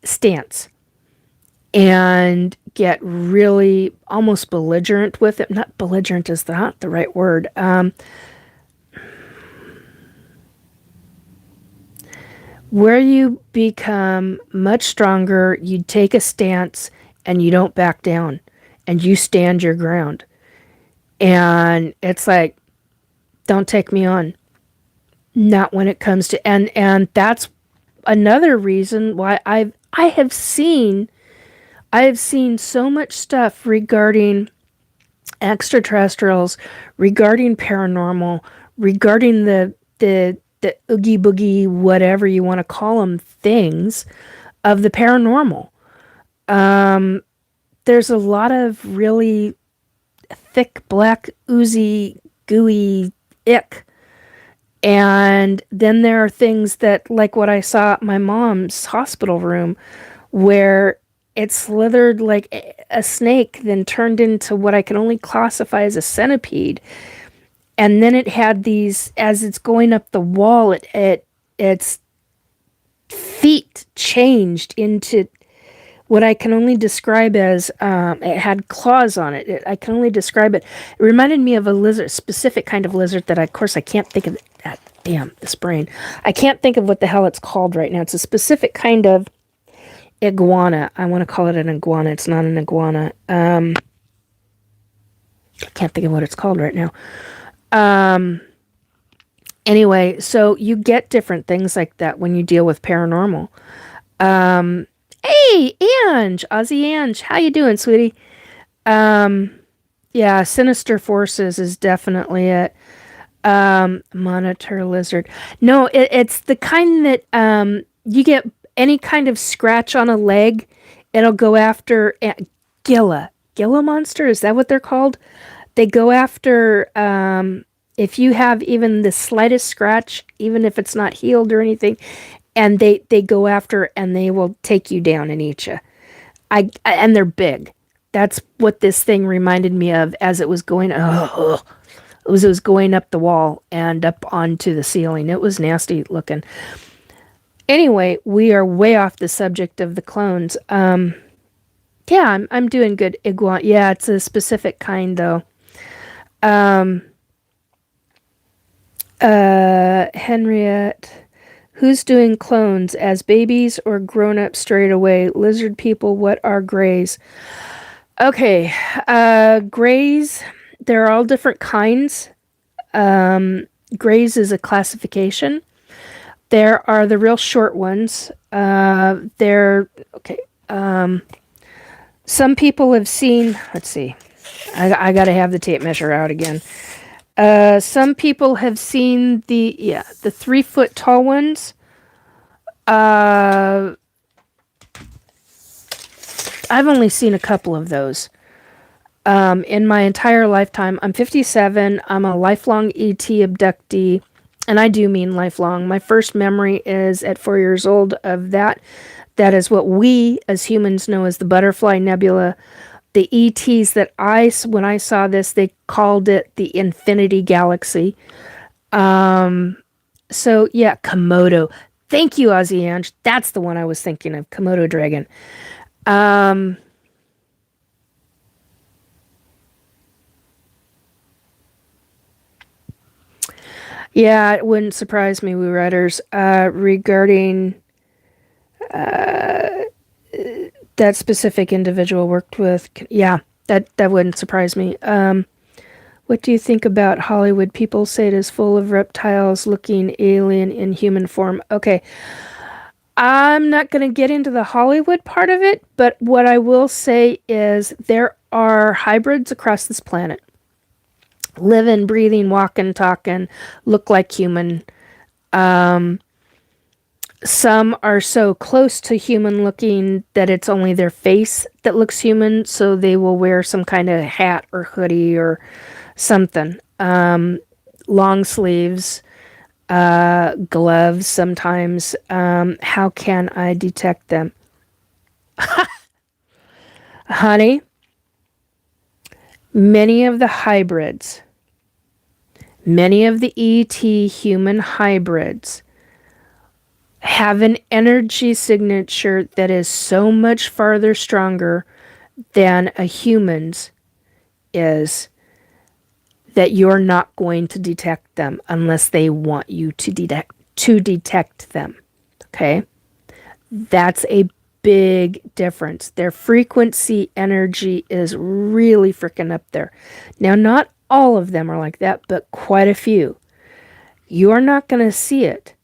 Speaker 1: get really almost belligerent with it. Not belligerent is not the right word. Where you become much stronger, you take a stance and you don't back down and you stand your ground. And it's like, don't take me on. Not when it comes to, and that's another reason why I have seen so much stuff regarding extraterrestrials, regarding paranormal, regarding the oogie boogie, whatever you want to call them, things of the paranormal. There's a lot of really thick, black, oozy, gooey ick. And then there are things that, like what I saw at my mom's hospital room, where it slithered like a snake, then turned into what I can only classify as a centipede. And then it had these, as it's going up the wall, its feet changed into what I can only describe as, it had claws on it. I can only describe it. It reminded me of a lizard, specific kind of lizard that, of course, I can't think of. Damn, this brain. I can't think of what the hell it's called right now. It's a specific kind of iguana. I want to call it an iguana. It's not an iguana. I can't think of what it's called right now. Anyway, so you get different things like that when you deal with paranormal. Hey, Ange, Aussie Ange, how you doing, sweetie? Yeah, Sinister Forces is definitely it. Monitor lizard. No, it's the kind that you get any kind of scratch on a leg, it'll go after Gila monster. Is that what they're called? They go after if you have even the slightest scratch, even if it's not healed or anything, and they go after and they will take you down and eat you. And they're big. That's what this thing reminded me of as it was going. It was going up the wall and up onto the ceiling. It was nasty looking. Anyway, we are way off the subject of the clones. Yeah, I'm doing good. Iguana. Yeah, it's a specific kind though. Henriette, who's doing clones as babies or grown up straight away? Lizard people, what are grays? Okay, grays, they're all different kinds. Grays is a classification. There are the real short ones. They're, okay, some people have seen, let's see, I gotta have the tape measure out again. Some people have seen the 3 foot tall ones. Uh, I've only seen a couple of those. In my entire lifetime. I'm 57. I'm a lifelong ET abductee, and I do mean lifelong. My first memory is at 4 years old of that. That is what we as humans know as the Butterfly Nebula. The ETs when I saw this, they called it the Infinity Galaxy. So yeah, Komodo. Thank you, Ozzy Ange. That's the one I was thinking of, Komodo dragon. Yeah, it wouldn't surprise me, Woo Riders, regarding that specific individual worked with. Yeah, that wouldn't surprise me. What do you think about Hollywood? People say it is full of reptiles looking alien in human form. Okay, I'm not going to get into the Hollywood part of it, but what I will say is there are hybrids across this planet. Living, breathing, walking, talking, look like human. Some are so close to human looking that it's only their face that looks human, so they will wear some kind of hat or hoodie or something. Long sleeves, gloves sometimes. How can I detect them? Honey, many of the hybrids, many of the ET human hybrids have an energy signature that is so much farther stronger than a human's is that you're not going to detect them unless they want you to detect them. Okay? That's a big difference. Their frequency energy is really freaking up there. Now, not all of them are like that, but quite a few. You're not going to see it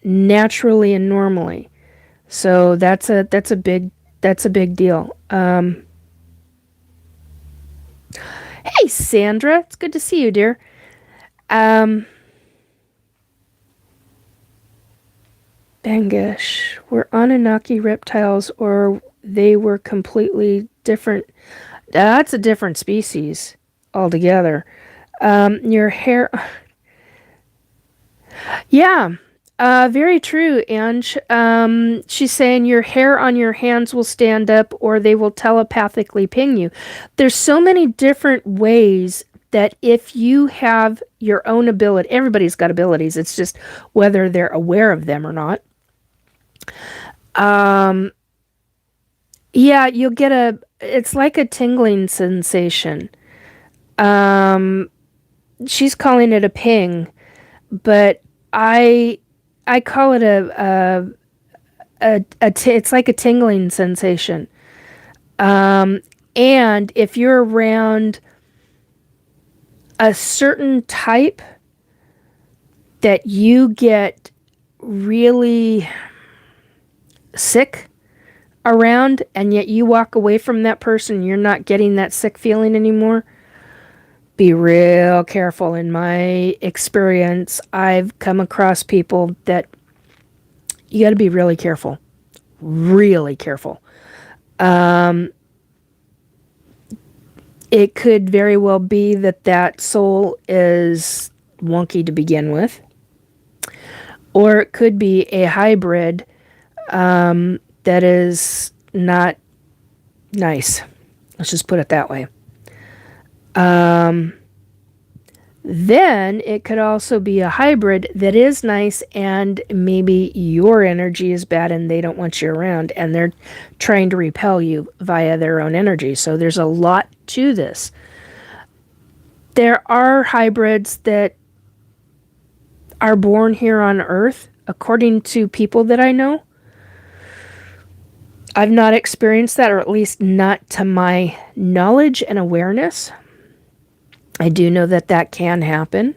Speaker 1: naturally and normally. So that's a big deal. Hey Sandra, it's good to see you, dear. Bangish, were Anunnaki reptiles or they were completely different? That's a different species altogether. Your hair. Yeah, very true, Ange. She's saying your hair on your hands will stand up or they will telepathically ping you. There's so many different ways that if you have your own ability, everybody's got abilities, it's just whether they're aware of them or not. Yeah, you'll get it's like a tingling sensation. She's calling it a ping, but I call it it's like a tingling sensation. And if you're around a certain type that you get really sick around, and yet you walk away from that person, you're not getting that sick feeling anymore, be real careful. In my experience, I've come across people that you got to be really careful. Really careful. It could very well be that soul is wonky to begin with. Or it could be a hybrid that is not nice. Let's just put it that way. Then it could also be a hybrid that is nice and maybe your energy is bad and they don't want you around and they're trying to repel you via their own energy. So there's a lot to this. There are hybrids that are born here on Earth, according to people that I know. I've not experienced that, or at least not to my knowledge and awareness. I do know that can happen.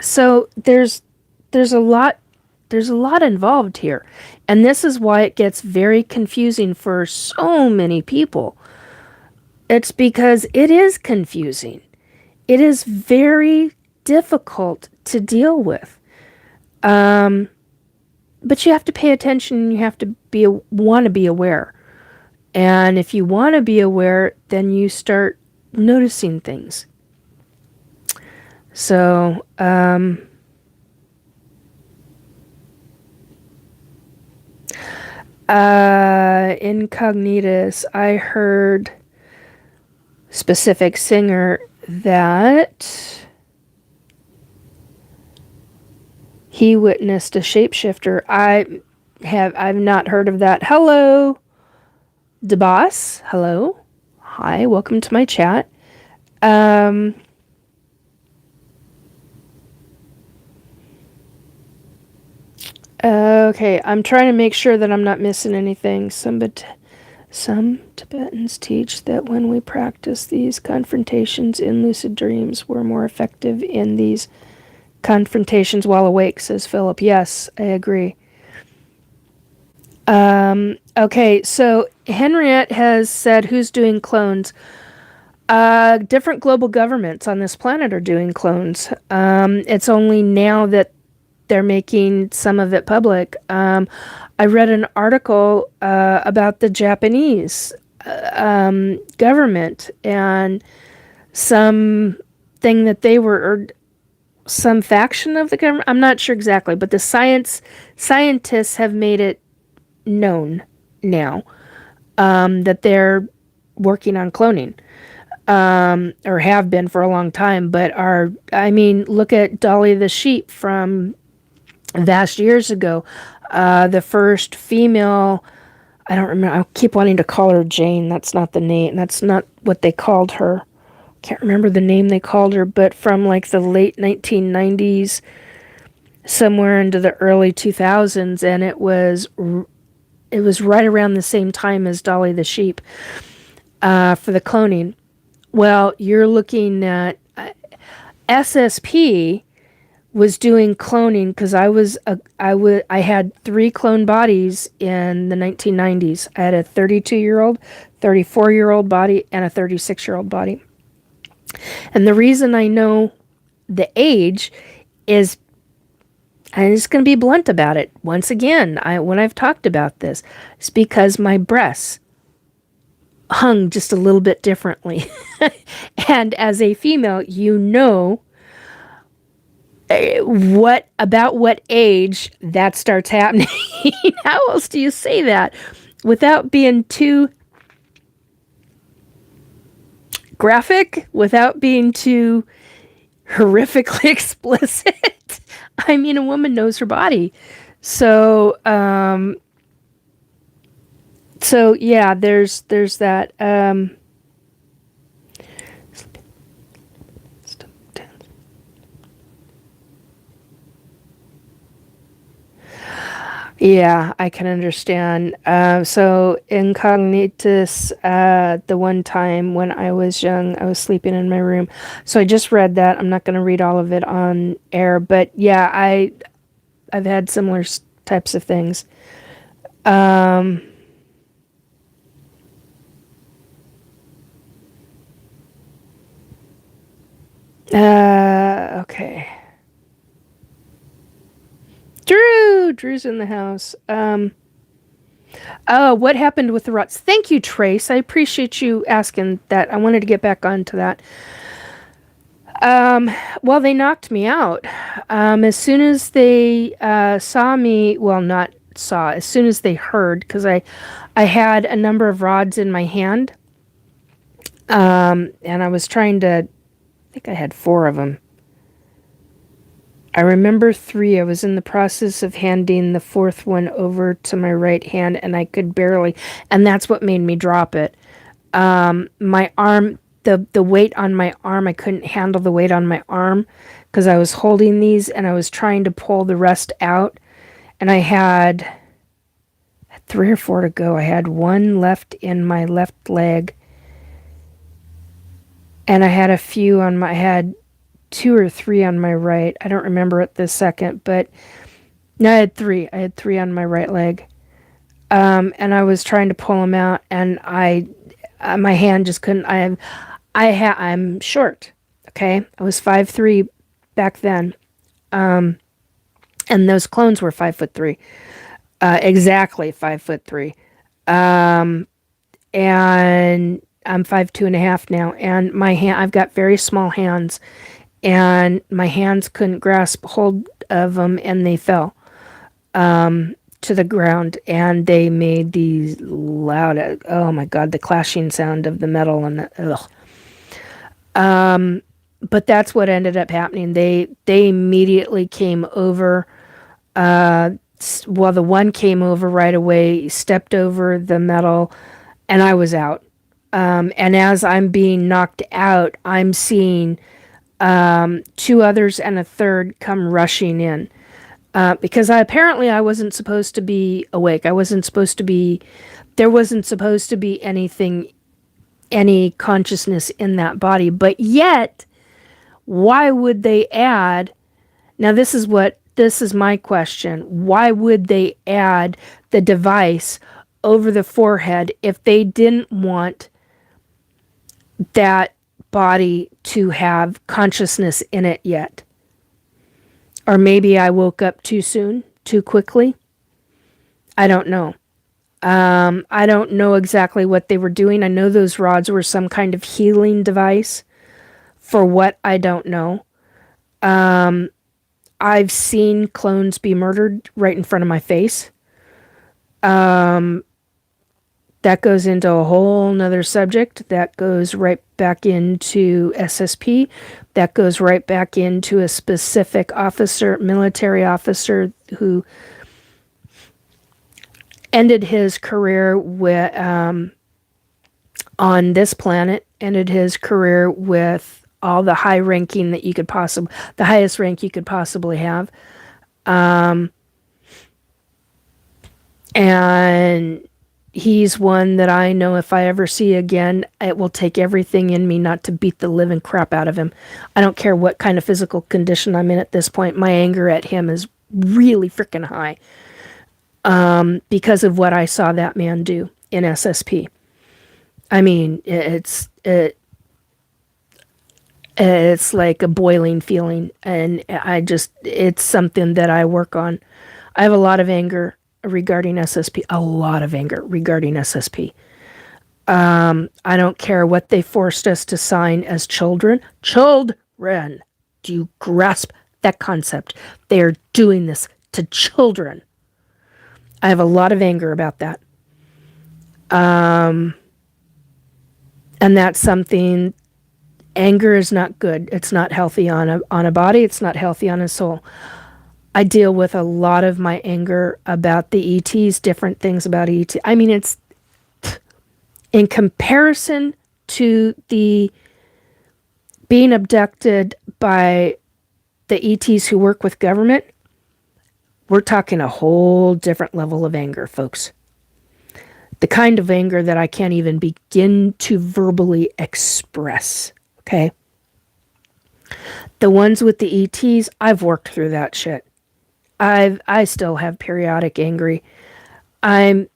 Speaker 1: So there's a lot involved here. And this is why it gets very confusing for so many people. It's because it is confusing. It is very difficult to deal with. But you have to pay attention and you have to want to be aware. And if you want to be aware, then you start noticing things. So, Incognitus, I heard specific singer that he witnessed a shapeshifter. I've not heard of that. Hello, DeBoss. Hello. Hi, welcome to my chat. Okay, I'm trying to make sure that I'm not missing anything. Some Tibetans teach that when we practice these confrontations in lucid dreams, we're more effective in these confrontations while awake, says Philip. Yes, I agree. Okay, so Henriette has said who's doing clones. Different global governments on this planet are doing clones. It's only now that they're making some of it public. I read an article about the Japanese government and some thing that they were, or some faction of the government. I'm not sure exactly, but the scientists have made it known now that they're working on cloning. Or have been for a long time, but look at Dolly the sheep from vast years ago. The first female, I don't remember, I keep wanting to call her Jane. That's not the name. That's not what they called her. Can't remember the name they called her, but from like the late 1990s, somewhere into the early 2000s, and it was right around the same time as Dolly the sheep for the cloning. Well, you're looking at SSP was doing cloning because I had 3 clone bodies in the 1990s. I had a 32-year-old, 34-year-old body, and a 36-year-old body. And the reason I know the age is, I'm just going to be blunt about it. Once again, when I've talked about this, it's because my breasts hung just a little bit differently. And as a female, you know what age that starts happening. How else do you say that without being too graphic, without being too horrifically explicit? I mean, a woman knows her body. So yeah, there's that. Yeah, I can understand. So Incognitus, the one time when I was young, I was sleeping in my room. So I just read that. I'm not going to read all of it on air, but yeah, I've had similar types of things. Okay. Drew's in the house. What happened with the rots? Thank you, Trace. I appreciate you asking that. I wanted to get back onto that. Well, they knocked me out. As soon as they saw me, well, not saw, as soon as they heard, because I had a number of rods in my hand. And I was trying to, I think I had 4 of them. I remember 3. I was in the process of handing the 4th one over to my right hand, and I could barely, and that's what made me drop it. My arm, the weight on my arm, I couldn't handle the weight on my arm because I was holding these and I was trying to pull the rest out, and I had 3 or 4 to go. I had 1 left in my left leg, and I had a few on my, I had 2 or 3 on my right. I don't remember it this second, but no, I had 3. I had 3 on my right leg. And I was trying to pull them out, and my hand just couldn't. I'm short. Okay, I was 5'3" back then, and those clones were 5'3", exactly 5'3", and I'm 5'2.5" now, and my hand, I've got very small hands, and my hands couldn't grasp hold of them, and they fell to the ground, and they made these loud, oh my god, the clashing sound of the metal, and but that's what ended up happening. They immediately came over. Well, the one came over right away, stepped over the metal, and I was out. And as I'm being knocked out, I'm seeing two others and a third come rushing in. Because apparently I wasn't supposed to be awake. I wasn't supposed to be, there wasn't supposed to be anything, any consciousness in that body. But yet, why would they add, now this is my question. Why would they add the device over the forehead if they didn't want that body to have consciousness in it yet? Or maybe I woke up too soon, too quickly. I don't know. I don't know exactly what they were doing. I know those rods were some kind of healing device. For what, I don't know. I've seen clones be murdered right in front of my face. That goes into a whole nother subject. That goes right back into SSP. That goes right back into a specific officer, military officer, who ended his career with, on this planet, ended his career with all the high ranking that you could possibly, the highest rank you could possibly have. And he's one that I know if I ever see again, it will take everything in me not to beat the living crap out of him. I don't care what kind of physical condition I'm in at this point. My anger at him is really freaking high, because of what I saw that man do in SSP. I mean, it's like a boiling feeling, and it's something that I work on. I have a lot of anger regarding SSP, a lot of anger regarding SSP. I don't care what they forced us to sign as children. Children! Do you grasp that concept? They are doing this to children. I have a lot of anger about that. And that's something, anger is not good. It's not healthy on a body. It's not healthy on a soul. I deal with a lot of my anger about the ETs, different things about ET. I mean, it's in comparison to the being abducted by the ETs who work with government. We're talking a whole different level of anger, folks. The kind of anger that I can't even begin to verbally express. Okay? The ones with the ETs, I've worked through that shit. I still have periodic angry. I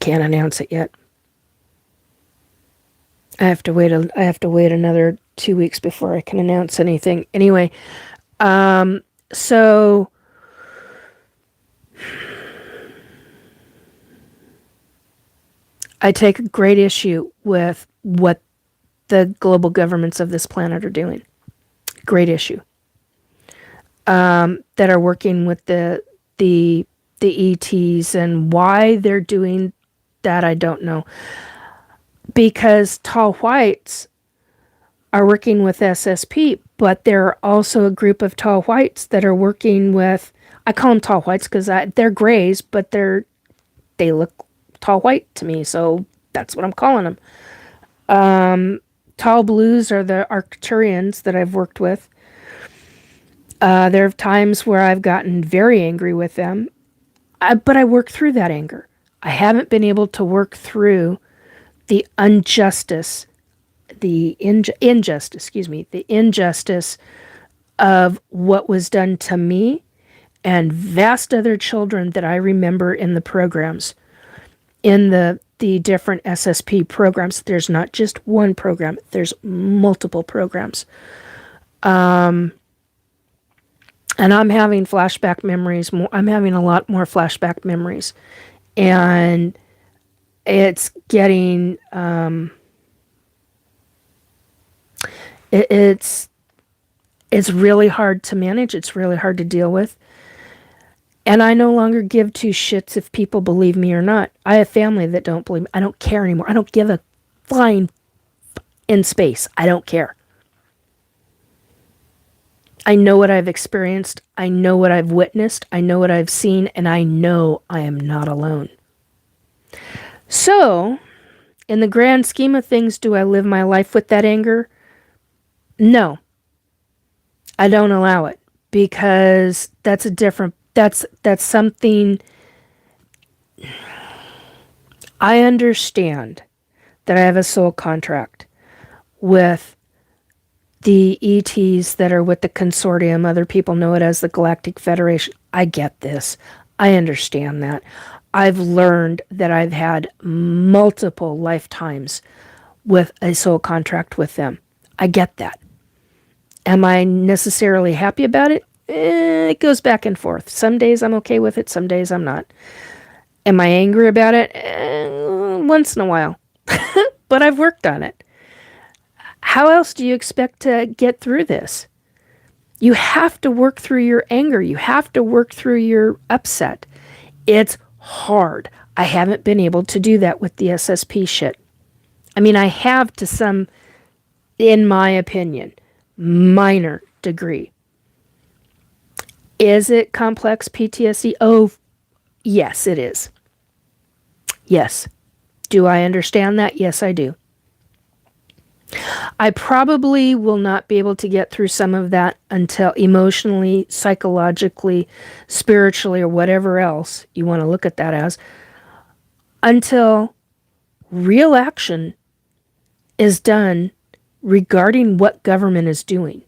Speaker 1: can't announce it yet. I have to wait another 2 weeks before I can announce anything. Anyway, so I take a great issue with what the global governments of this planet are doing. Great issue. That are working with the ETs, and why they're doing that, I don't know. Because tall whites are working with SSP, but there are also a group of tall whites that are working with, I call them tall whites because they're grays, but they look tall white to me, so that's what I'm calling them. Tall blues are the Arcturians that I've worked with. There are times where I've gotten very angry with them, but I work through that anger. I haven't been able to work through the injustice of what was done to me and vast other children that I remember in the programs, in the the different SSP programs. There's not just one program. There's multiple programs. And I'm having flashback memories. I'm having a lot more flashback memories. And it's getting... it's really hard to manage. It's really hard to deal with. And I no longer give two shits if people believe me or not. I have family that don't believe me. I don't care anymore. I don't give a flying in space. I don't care. I know what I've experienced. I know what I've witnessed. I know what I've seen. And I know I am not alone. So, in the grand scheme of things, do I live my life with that anger? No. I don't allow it. Because that's a different... That's something... I understand that I have a soul contract with the ETs that are with the consortium. Other people know it as the Galactic Federation. I get this. I understand that. I've learned that I've had multiple lifetimes with a soul contract with them. I get that. Am I necessarily happy about it? It goes back and forth. Some days I'm okay with it. Some days I'm not. Am I angry about it? Once in a while. But I've worked on it. How else do you expect to get through this? You have to work through your anger. You have to work through your upset. It's hard. I haven't been able to do that with the SSP shit. I mean, I have to some, in my opinion, minor degree. Is it complex PTSD? Oh, yes, it is. Yes. Do I understand that? Yes, I do. I probably will not be able to get through some of that until emotionally, psychologically, spiritually, or whatever else you want to look at that as, until real action is done regarding what government is doing.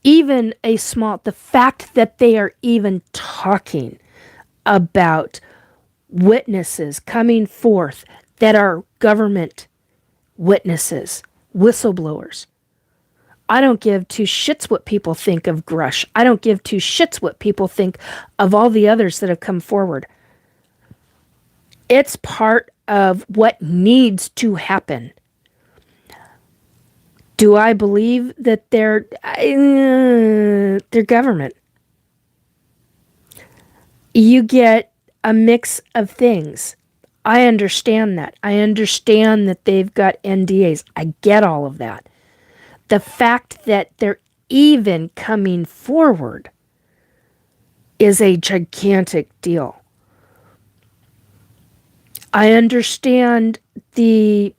Speaker 1: Even the fact that they are even talking about witnesses coming forth that are government witnesses, whistleblowers. I don't give two shits what people think of Grush. I don't give two shits what people think of all the others that have come forward. It's part of what needs to happen. Do I believe that they're government? You get a mix of things. I understand that. I understand that they've got NDAs. I get all of that. The fact that they're even coming forward is a gigantic deal. I understand the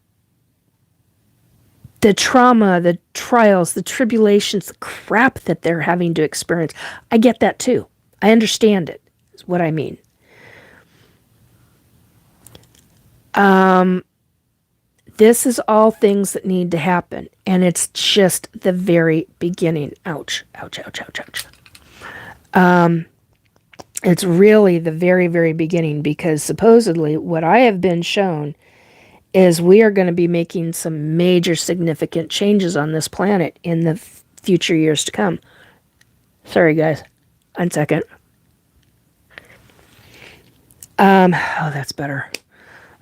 Speaker 1: trauma, the trials, the tribulations, the crap that they're having to experience. I get that too. I understand it, is what I mean. This is all things that need to happen, and it's just the very beginning. Ouch, ouch, ouch, ouch, ouch. It's really the very, very beginning, because supposedly what I have been shown is we are going to be making some major significant changes on this planet in the future years to come. Sorry, guys. 1 second. Oh, that's better.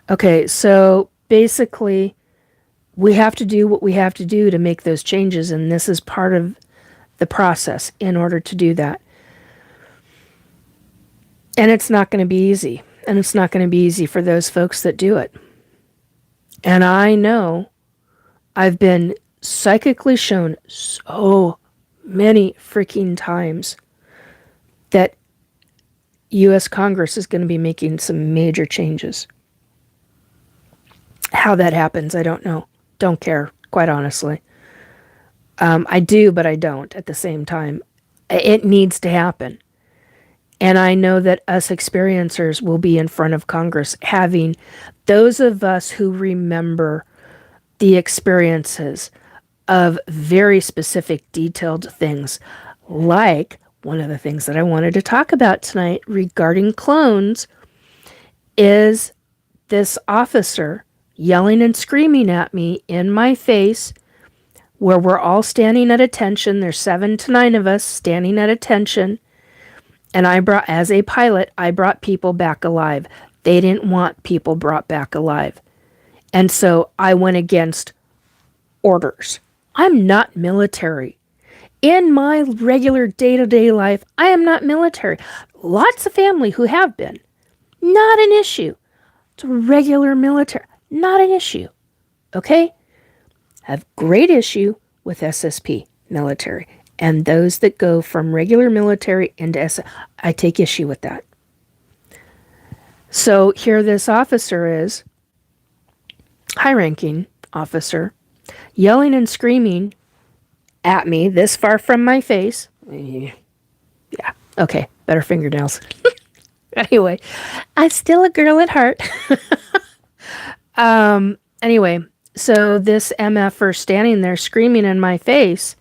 Speaker 1: Okay, so basically, we have to do what we have to do to make those changes, and this is part of the process in order to do that. And it's not going to be easy, and it's not going to be easy for those folks that do it. And I know I've been psychically shown so many freaking times that U.S. Congress is going to be making some major changes. How that happens, I don't know. Don't care, quite honestly. I do, but I don't at the same time. It needs to happen. And I know that us experiencers will be in front of Congress, having those of us who remember the experiences of very specific, detailed things, like one of the things that I wanted to talk about tonight regarding clones is this officer yelling and screaming at me in my face, where we're all standing at attention. There's 7 to 9 of us standing at attention. And as a pilot, I brought people back alive. They didn't want people brought back alive. And so I went against orders. I'm not military. In my regular day-to-day life, I am not military. Lots of family who have been. Not an issue. It's regular military. Not an issue. Okay? I have great issue with SSP military. And those that go from regular military into SSP, I take issue with that. So here this officer is, high-ranking officer, yelling and screaming at me this far from my face. Yeah, okay, better fingernails. Anyway, I'm still a girl at heart. Anyway, so this MFer standing there screaming in my face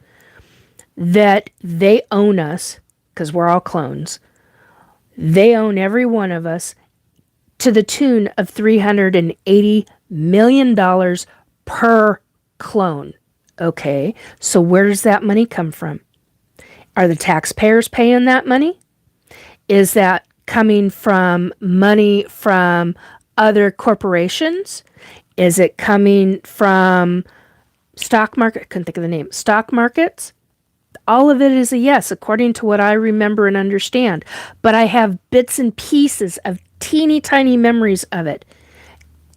Speaker 1: that they own us, because we're all clones. They own every one of us to the tune of $380 million per clone. Okay, so where does that money come from? Are the taxpayers paying that money? Is that coming from money from other corporations? Is it coming from stock market? I couldn't think of the name. Stock markets? All of it is a yes, according to what I remember and understand. But I have bits and pieces of teeny tiny memories of it.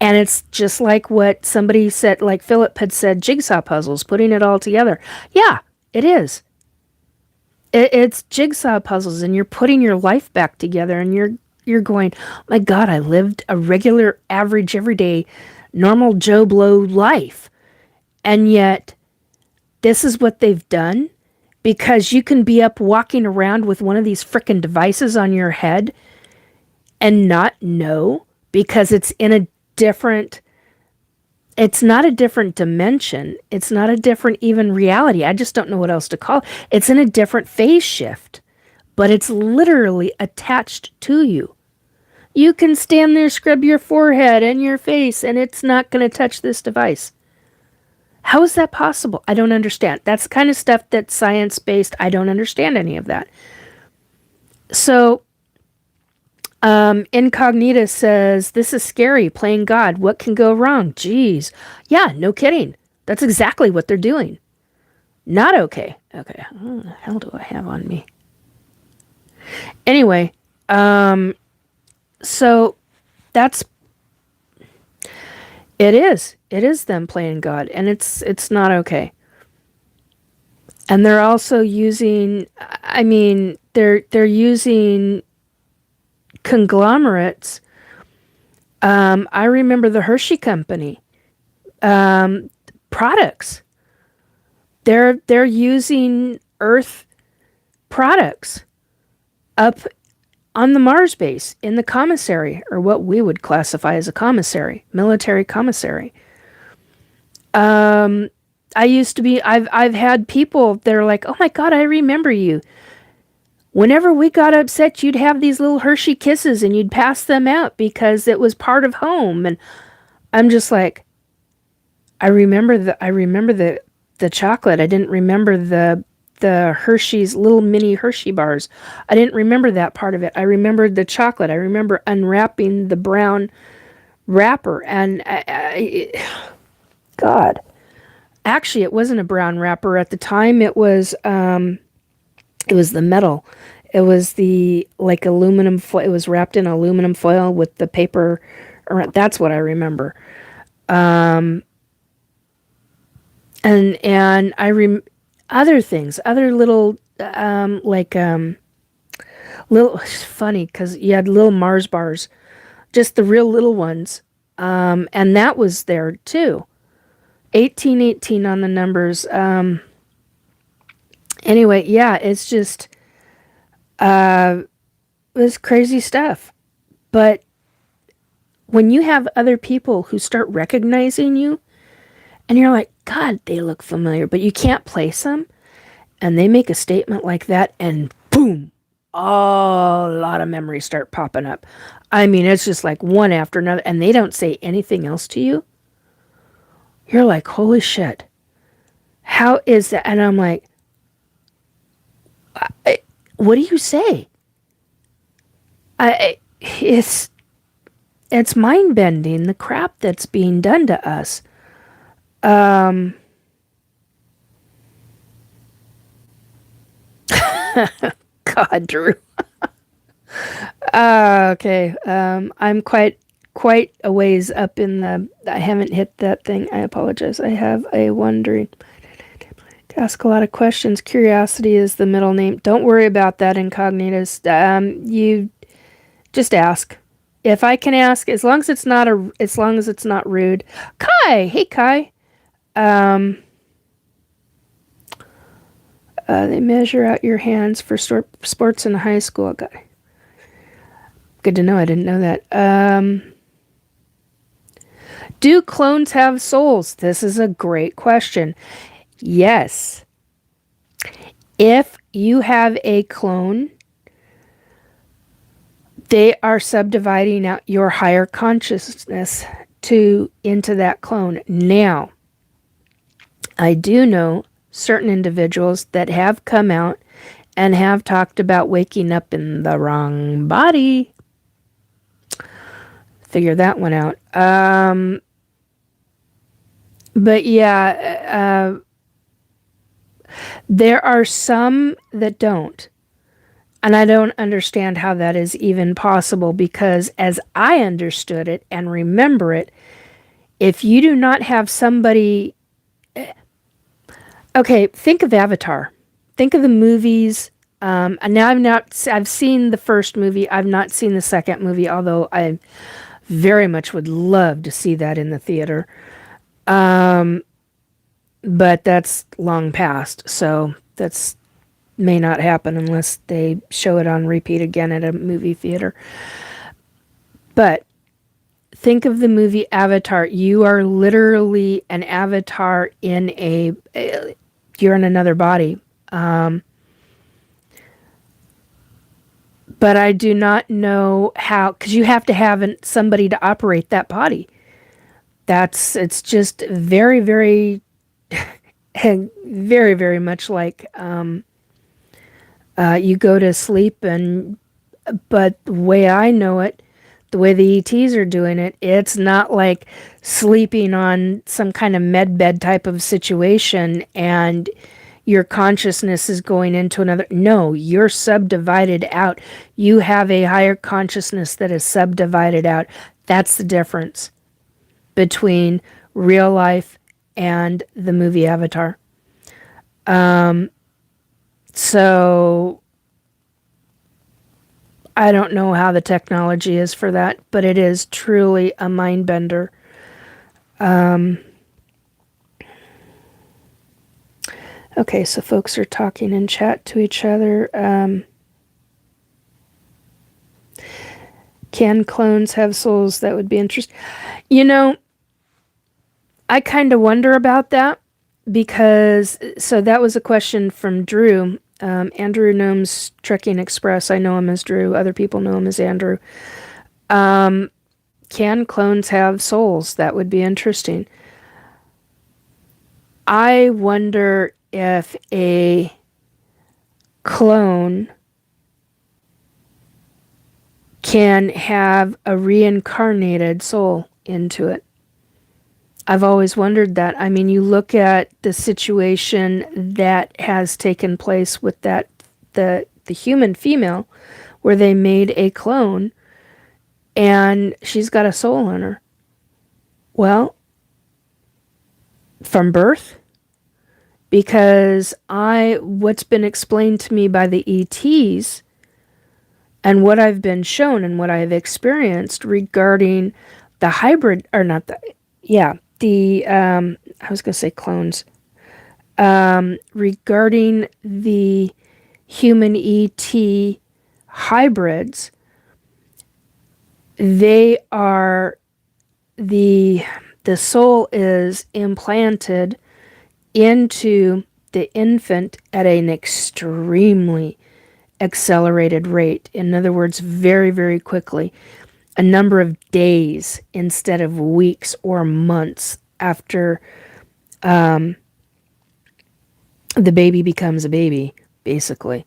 Speaker 1: And it's just like what somebody said, like Philip had said, jigsaw puzzles, putting it all together. Yeah, it is. It's jigsaw puzzles, and you're putting your life back together, and you're going, oh my God, I lived a regular, average, everyday, normal Joe Blow life. And yet, this is what they've done, because you can be up walking around with one of these frickin' devices on your head and not know, because it's in a different, it's not a different dimension. It's not a different even reality. I just don't know what else to call it. It's in a different phase shift, but it's literally attached to you. You can stand there, scrub your forehead and your face, and it's not going to touch this device. How is that possible? I don't understand. That's the kind of stuff that's science-based. I don't understand any of that. So, Incognita says, this is scary, playing God. What can go wrong? Jeez. Yeah, no kidding. That's exactly what they're doing. Not okay. Okay, what the hell do I have on me? Anyway, so that's, it is them playing God, and it's not okay. And they're also using, I mean, they're using conglomerates. I remember the Hershey Company products. They're using Earth products up on the Mars base in the commissary, or what we would classify as a commissary, military commissary. I've had people, they're like, oh my God, I remember you. Whenever we got upset, you'd have these little Hershey Kisses and you'd pass them out because it was part of home. And I'm just like, I remember the chocolate. I didn't remember the Hershey's, little mini Hershey bars. I didn't remember that part of it. I remembered the chocolate. I remember unwrapping the brown wrapper, and God, actually, it wasn't a brown wrapper at the time. It was the metal. It was the like aluminum foil. It was wrapped in aluminum foil with the paper around. That's what I remember. And other things, other little, little, funny, because you had little Mars bars, just the real little ones. And that was there too. 1818 on the numbers. Anyway, yeah, it's just, it's crazy stuff. But when you have other people who start recognizing you, and you're like, God, they look familiar, but you can't place them, and they make a statement like that, and boom, a lot of memories start popping up. I mean, it's just like one after another, and they don't say anything else to you. You're like, holy shit. How is that? And I'm like, what do you say? It's mind bending, the crap that's being done to us. God, Drew. Okay. I'm quite a ways up in the. I haven't hit that thing. I apologize. I have a wondering. To ask a lot of questions. Curiosity is the middle name. Don't worry about that, Incognitus. You just ask. If I can ask, as long as it's not rude. Kai, hey Kai. They measure out your hands for sports in high school. Okay. Good to know. I didn't know that. Do clones have souls? This is a great question. Yes. If you have a clone, they are subdividing out your higher consciousness into that clone. Now, I do know certain individuals that have come out and have talked about waking up in the wrong body. Figure that one out. But yeah, there are some that don't. And I don't understand how that is even possible because as I understood it and remember it, if you do not have somebody... Okay, think of Avatar. Think of the movies. And now I've seen the first movie. I've not seen the second movie, although I very much would love to see that in the theater. But that's long past, so that's may not happen unless they show it on repeat again at a movie theater. But think of the movie Avatar. You are literally an avatar in you're in another body. But I do not know how, because you have to have somebody to operate that body. It's just very, very, very, very much like you go to sleep but the way I know it, the way the ETs are doing it, it's not like sleeping on some kind of med bed type of situation and your consciousness is going into another. No, you're subdivided out. You have a higher consciousness that is subdivided out. That's the difference between real life and the movie Avatar. So I don't know how the technology is for that, but it is truly a mind bender. Okay, so folks are talking in chat to each other. Can clones have souls? That would be interesting. You know, I kind of wonder about that because, so that was a question from Drew. Andrew Gnome's Trekking Express. I know him as Drew. Other people know him as Andrew. Can clones have souls? That would be interesting. I wonder if a clone can have a reincarnated soul into it. I've always wondered that. I mean, you look at the situation that has taken place with the human female, where they made a clone, and she's got a soul in her. Well, from birth, because what's been explained to me by the ETs, and what I've been shown and what I've experienced regarding the hybrid, or not the, yeah. I was going to say clones, regarding the human ET hybrids, they are, the soul is implanted into the infant at an extremely, accelerated rate. In other words, very, very quickly, a number of days instead of weeks or months after the baby becomes a baby, basically.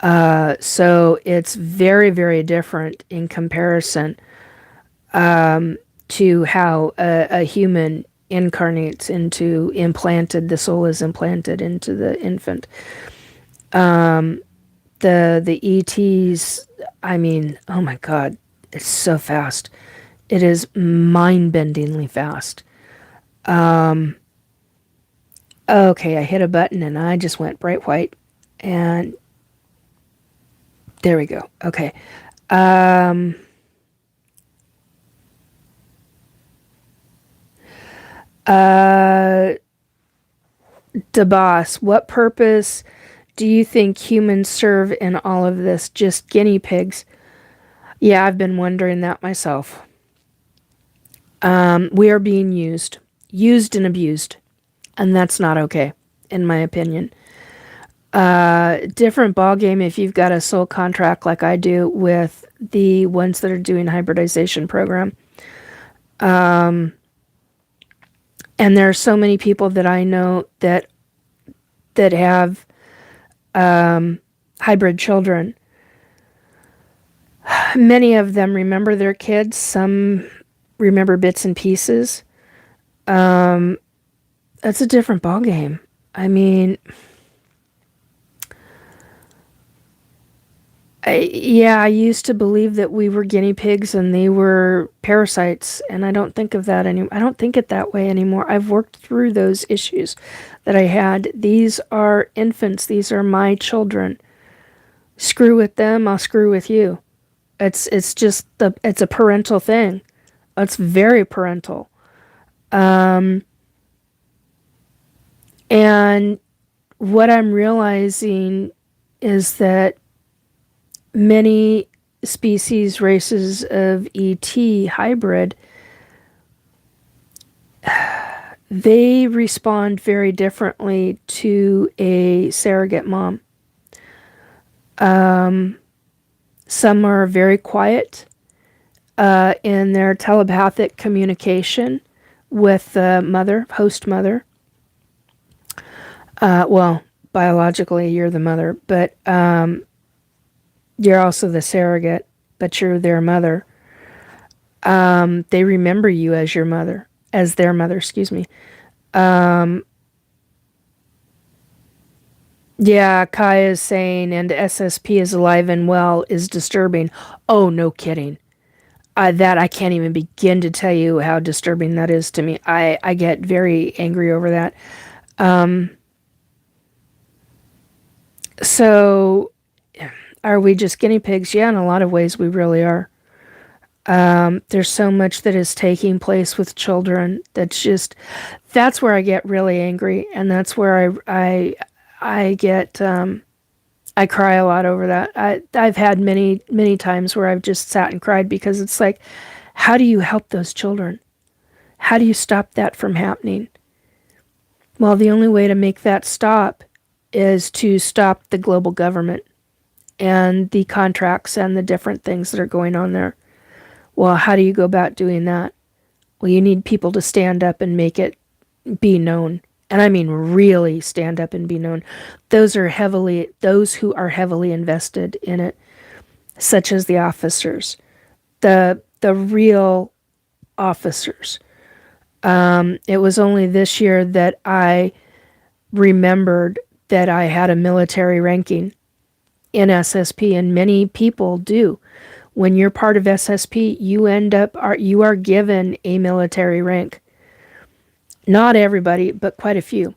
Speaker 1: So it's very, very different in comparison to how a human incarnates into the soul is implanted into the infant. The ETs, I mean, oh my God, it's so fast. It is mind-bendingly fast. Okay, I hit a button and I just went bright white, and there we go. Okay. DeBoss, what purpose do you think humans serve in all of this? Just guinea pigs? Yeah, I've been wondering that myself. We are being used and abused, and that's not okay, in my opinion. Different ball game if you've got a soul contract like I do with the ones that are doing hybridization program. And there are so many people that I know that have hybrid children. Many of them remember their kids. Some remember bits and pieces. That's a different ballgame. I mean, I used to believe that we were guinea pigs and they were parasites, and I don't think of that anymore. I don't think it that way anymore. I've worked through those issues that I had. These are infants. These are my children. Screw with them, I'll screw with you. It's a parental thing. It's very parental. And what I'm realizing is that many species, races of ET hybrid, they respond very differently to a surrogate mom. Some are very quiet in their telepathic communication with the host mother. Well, biologically, you're the mother, but you're also the surrogate, but you're their mother. They remember you as their mother, excuse me. Yeah, Kai is saying, and SSP is alive and well is disturbing. Oh, no kidding. That I can't even begin to tell you how disturbing that is to me. I get very angry over that. So, are we just guinea pigs? Yeah, in a lot of ways we really are. There's so much that is taking place with children that's where I get really angry, and that's where I get I cry a lot over that. I've had many times where I've just sat and cried because it's like, how do you help those children? How do you stop that from happening? Well, the only way to make that stop is to stop the global government and the contracts and the different things that are going on there. Well, how do you go about doing that? Well, you need people to stand up and make it be known. And I mean really stand up and be known. Those who are heavily invested in it, such as the officers, the real officers. It was only this year that I remembered that I had a military ranking in SSP, and many people do. When you're part of SSP, you are given a military rank. Not everybody, but quite a few.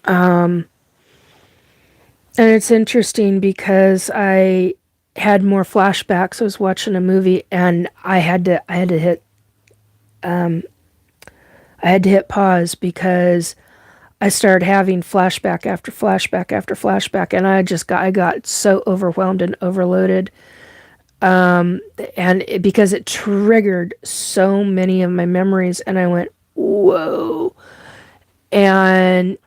Speaker 1: And it's interesting because I had more flashbacks. I was watching a movie and I had to hit pause because I started having flashback after flashback after flashback, and I got so overwhelmed and overloaded. Because it triggered so many of my memories, and I went, whoa. And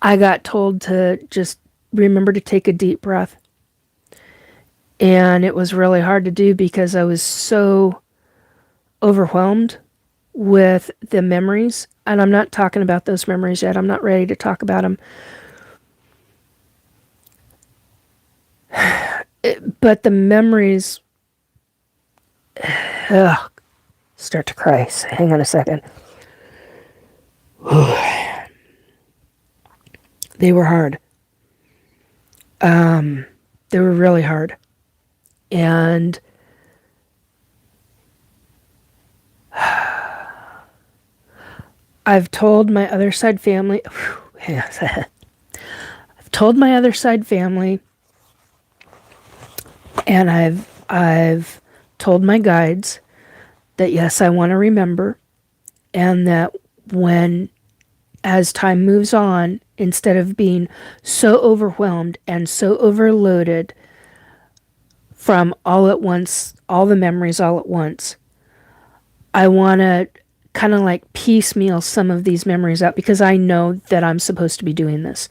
Speaker 1: I got told to just remember to take a deep breath. And it was really hard to do because I was so overwhelmed with the memories. And I'm not talking about those memories yet. I'm not ready to talk about them. But the memories... Ugh, start to cry. So hang on a second. They were hard. They were really hard. And I've told my other side family, I've told my other side family, and I've told my guides that yes, I want to remember, and that when, as time moves on, instead of being so overwhelmed and so overloaded from all at once, all the memories all at once, I want to kind of like piecemeal some of these memories out because I know that I'm supposed to be doing this.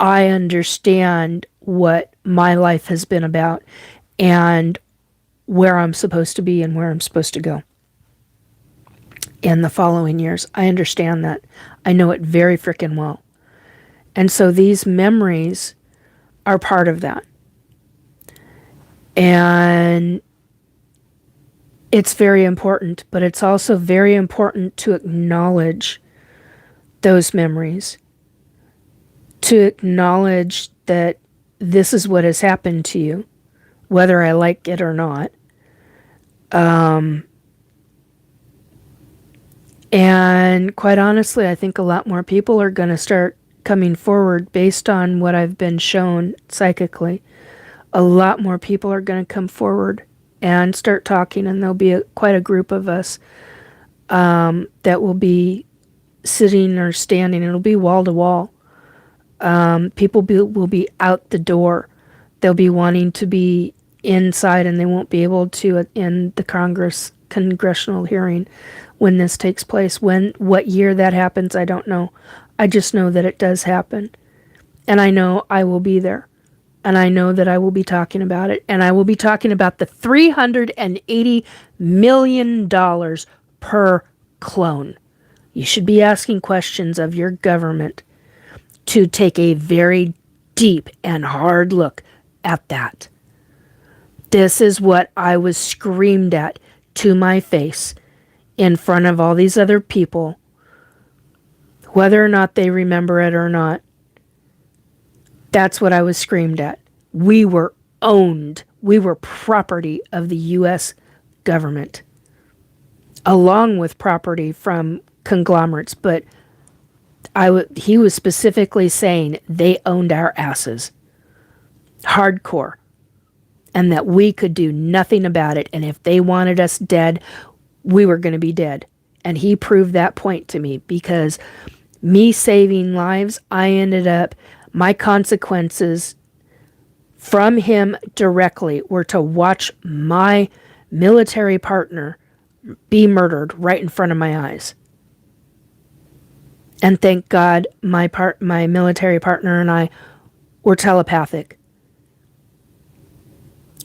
Speaker 1: I understand what my life has been about and where I'm supposed to be and where I'm supposed to go in the following years. I understand that. I know it very freaking well. And so these memories are part of that. And it's very important, but it's also very important to acknowledge those memories, to acknowledge that this is what has happened to you, whether I like it or not. And quite honestly, I think a lot more people are going to start coming forward based on what I've been shown psychically. A lot more people are going to come forward and start talking, and there'll be quite a group of us that will be sitting or standing. It'll be wall to wall. People will be out the door. They'll be wanting to be inside, and they won't be able to in the congressional hearing when this takes place. What year that happens, I don't know. I just know that it does happen, and I know I will be there. And I know that I will be talking about it. And I will be talking about the $380 million per clone. You should be asking questions of your government to take a very deep and hard look at that. This is what I was screamed at to my face in front of all these other people, whether or not they remember it or not. That's what I was screamed at. We were owned. We were property of the U.S. government, along with property from conglomerates. But he was specifically saying they owned our asses. Hardcore. And that we could do nothing about it. And if they wanted us dead, we were going to be dead. And he proved that point to me because me saving lives, I ended up... My consequences from him directly were to watch my military partner be murdered right in front of my eyes. And thank God my military partner and I were telepathic.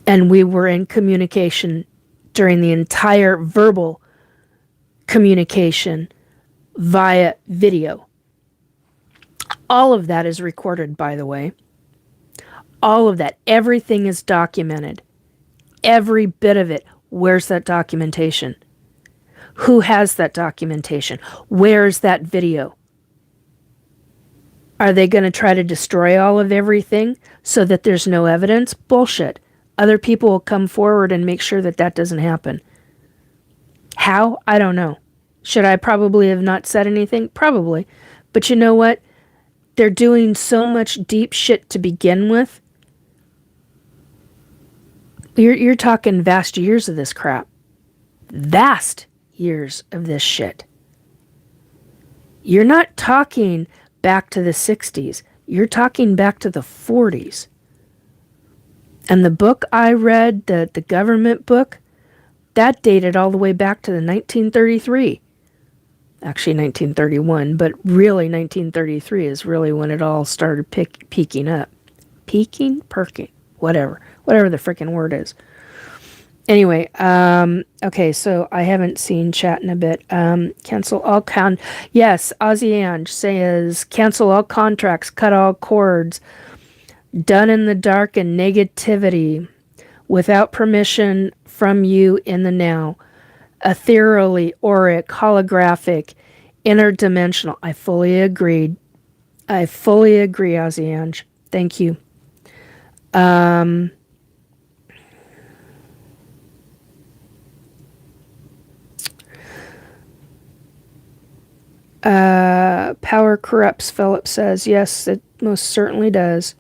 Speaker 1: And we were in communication during the entire verbal communication via video. All of that is recorded, by the way. All of that. Everything is documented. Every bit of it. Where's that documentation? Who has that documentation? Where's that video? Are they going to try to destroy all of everything so that there's no evidence? Bullshit. Other people will come forward and make sure that that doesn't happen. How? I don't know. Should I probably have not said anything? Probably. But you know what? They're doing so much deep shit to begin with. You're talking vast years of this crap. Vast years of this shit. You're not talking back to the 60s. You're talking back to the 40s. And the book I read, the government book, that dated all the way back to the 1933. Actually 1931, but really 1933 is really when it all started peaking up. Peeking? Perking? Whatever. Whatever the freaking word is. Anyway, okay, so I haven't seen chat in a bit. Cancel all yes, Ozzy Ange says, cancel all contracts, cut all cords, done in the dark and negativity, without permission from you in the now. Ethereally, auric, holographic, interdimensional. I fully agreed. I fully agree, Ozzy Ange. Thank you. Power corrupts, Philip says. Yes, it most certainly does.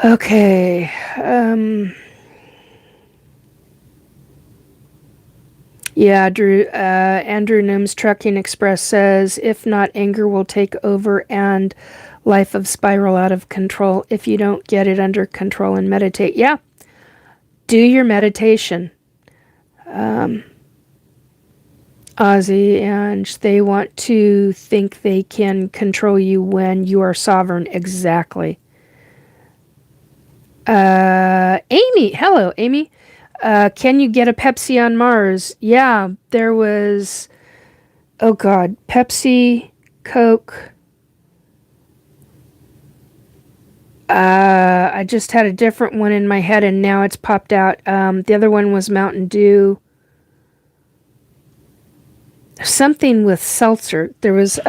Speaker 1: Okay. Yeah, Andrew Nim's Trucking Express says, if not, anger will take over and life of spiral out of control if you don't get it under control and meditate. Yeah, do your meditation. Ozzy, and they want to think they can control you when you are sovereign. Exactly. Amy, hello, Amy. Can you get a Pepsi on Mars? Yeah, there was, oh God, Pepsi, Coke. I just had a different one in my head and now it's popped out. The other one was Mountain Dew. Something with seltzer. There was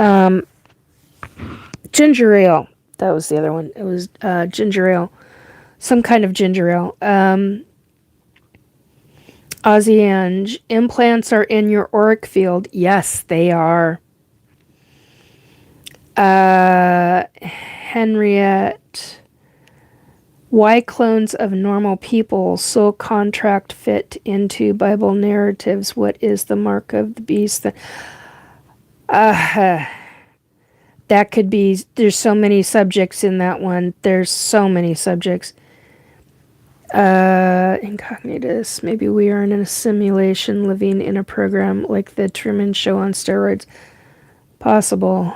Speaker 1: ginger ale. That was the other one. It was ginger ale. Some kind of ginger ale. Ozzy Ange, implants are in your auric field. Yes, they are. Henriette, why clones of normal people soul contract fit into Bible narratives? What is the mark of the beast? That could be, there's so many subjects in that one. There's so many subjects. Incognitus, maybe we are in a simulation living in a program like the Truman Show on steroids. Possible.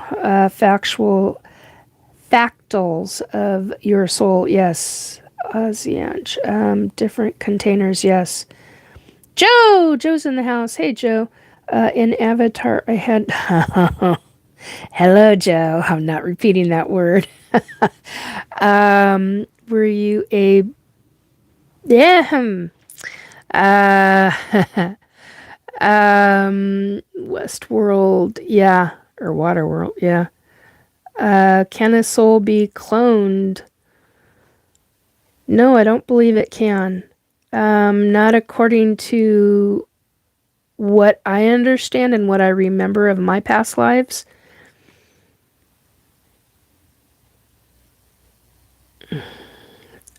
Speaker 1: Factals of your soul, yes. Ozianch. Different containers, yes. Joe's in the house. Hey, Joe. In Avatar, I had... Hello, Joe. I'm not repeating that word. Were you a... Yeah. Westworld, yeah. Or Waterworld, yeah. Can a soul be cloned? No, I don't believe it can. Not according to what I understand and what I remember of my past lives.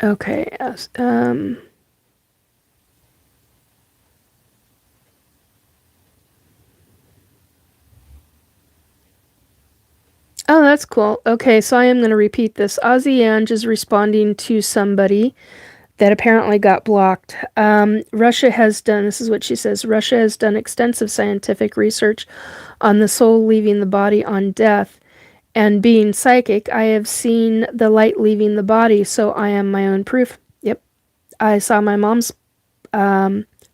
Speaker 1: Okay. Oh, that's cool. Okay, so I am going to repeat this. Ozzy Ange is responding to somebody that apparently got blocked. Russia has done, this is what she says, Russia has done extensive scientific research on the soul leaving the body on death. And being psychic, I have seen the light leaving the body, so I am my own proof. Yep. I saw my mom's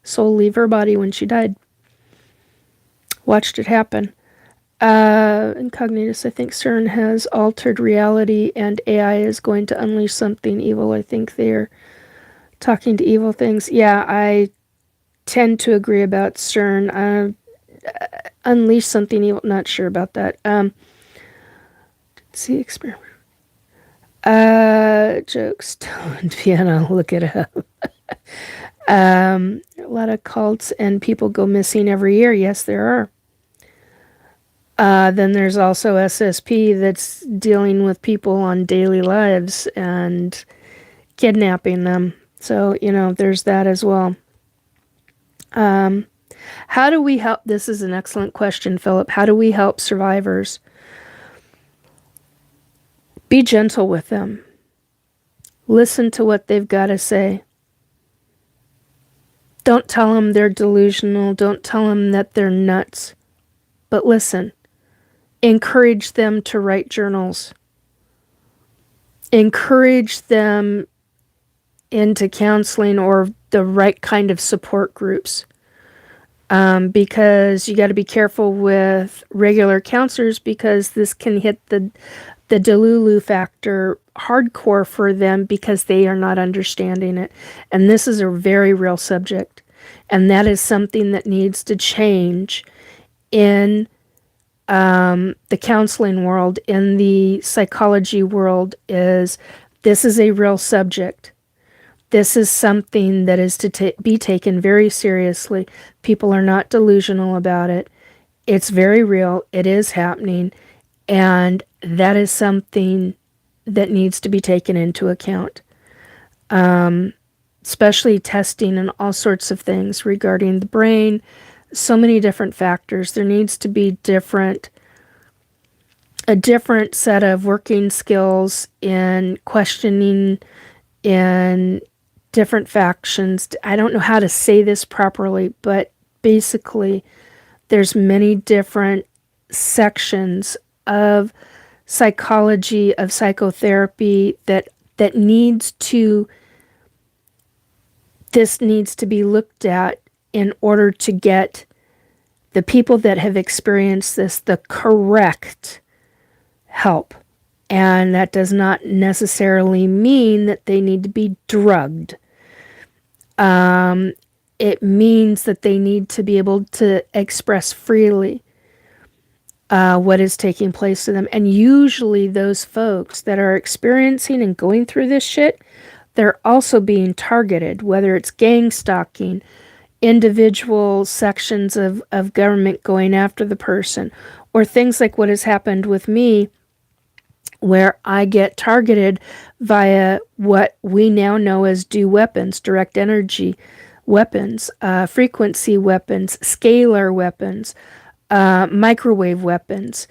Speaker 1: soul leave her body when she died. Watched it happen. Incognitus, I think CERN has altered reality and AI is going to unleash something evil. I think they're talking to evil things. Yeah, I tend to agree about CERN. Unleash something evil. Not sure about that. See, experiment. Jokes. Tone piano. Look it up. A lot of cults and people go missing every year. Yes, there are. Then there's also SSP that's dealing with people on daily lives and kidnapping them. So, there's that as well. How do we help? This is an excellent question, Philip. How do we help survivors? Be gentle with them. Listen to what they've got to say. Don't tell them they're delusional. Don't tell them that they're nuts. But listen, encourage them to write journals. Encourage them into counseling or the right kind of support groups. Because you got to be careful with regular counselors, because this can hit the Delulu factor hardcore for them because they are not understanding it. And this is a very real subject. And that is something that needs to change in the counseling world, in the psychology world. Is this is a real subject. This is something that is to be taken very seriously. People are not delusional about it. It's very real. It is happening. And that is something that needs to be taken into account. Especially testing and all sorts of things regarding the brain. So many different factors. There needs to be a different set of working skills in questioning, in different factions. I don't know how to say this properly, but basically there's many different sections of psychology, of psychotherapy that needs to be looked at in order to get the people that have experienced this the correct help. And that does not necessarily mean that they need to be drugged. It means that they need to be able to express freely what is taking place to them. And usually those folks that are experiencing and going through this shit, they're also being targeted, whether it's gang stalking, individual sections of government going after the person, or things like what has happened with me, where I get targeted via what we now know as DEW weapons, direct energy weapons, frequency weapons, scalar weapons, microwave weapons.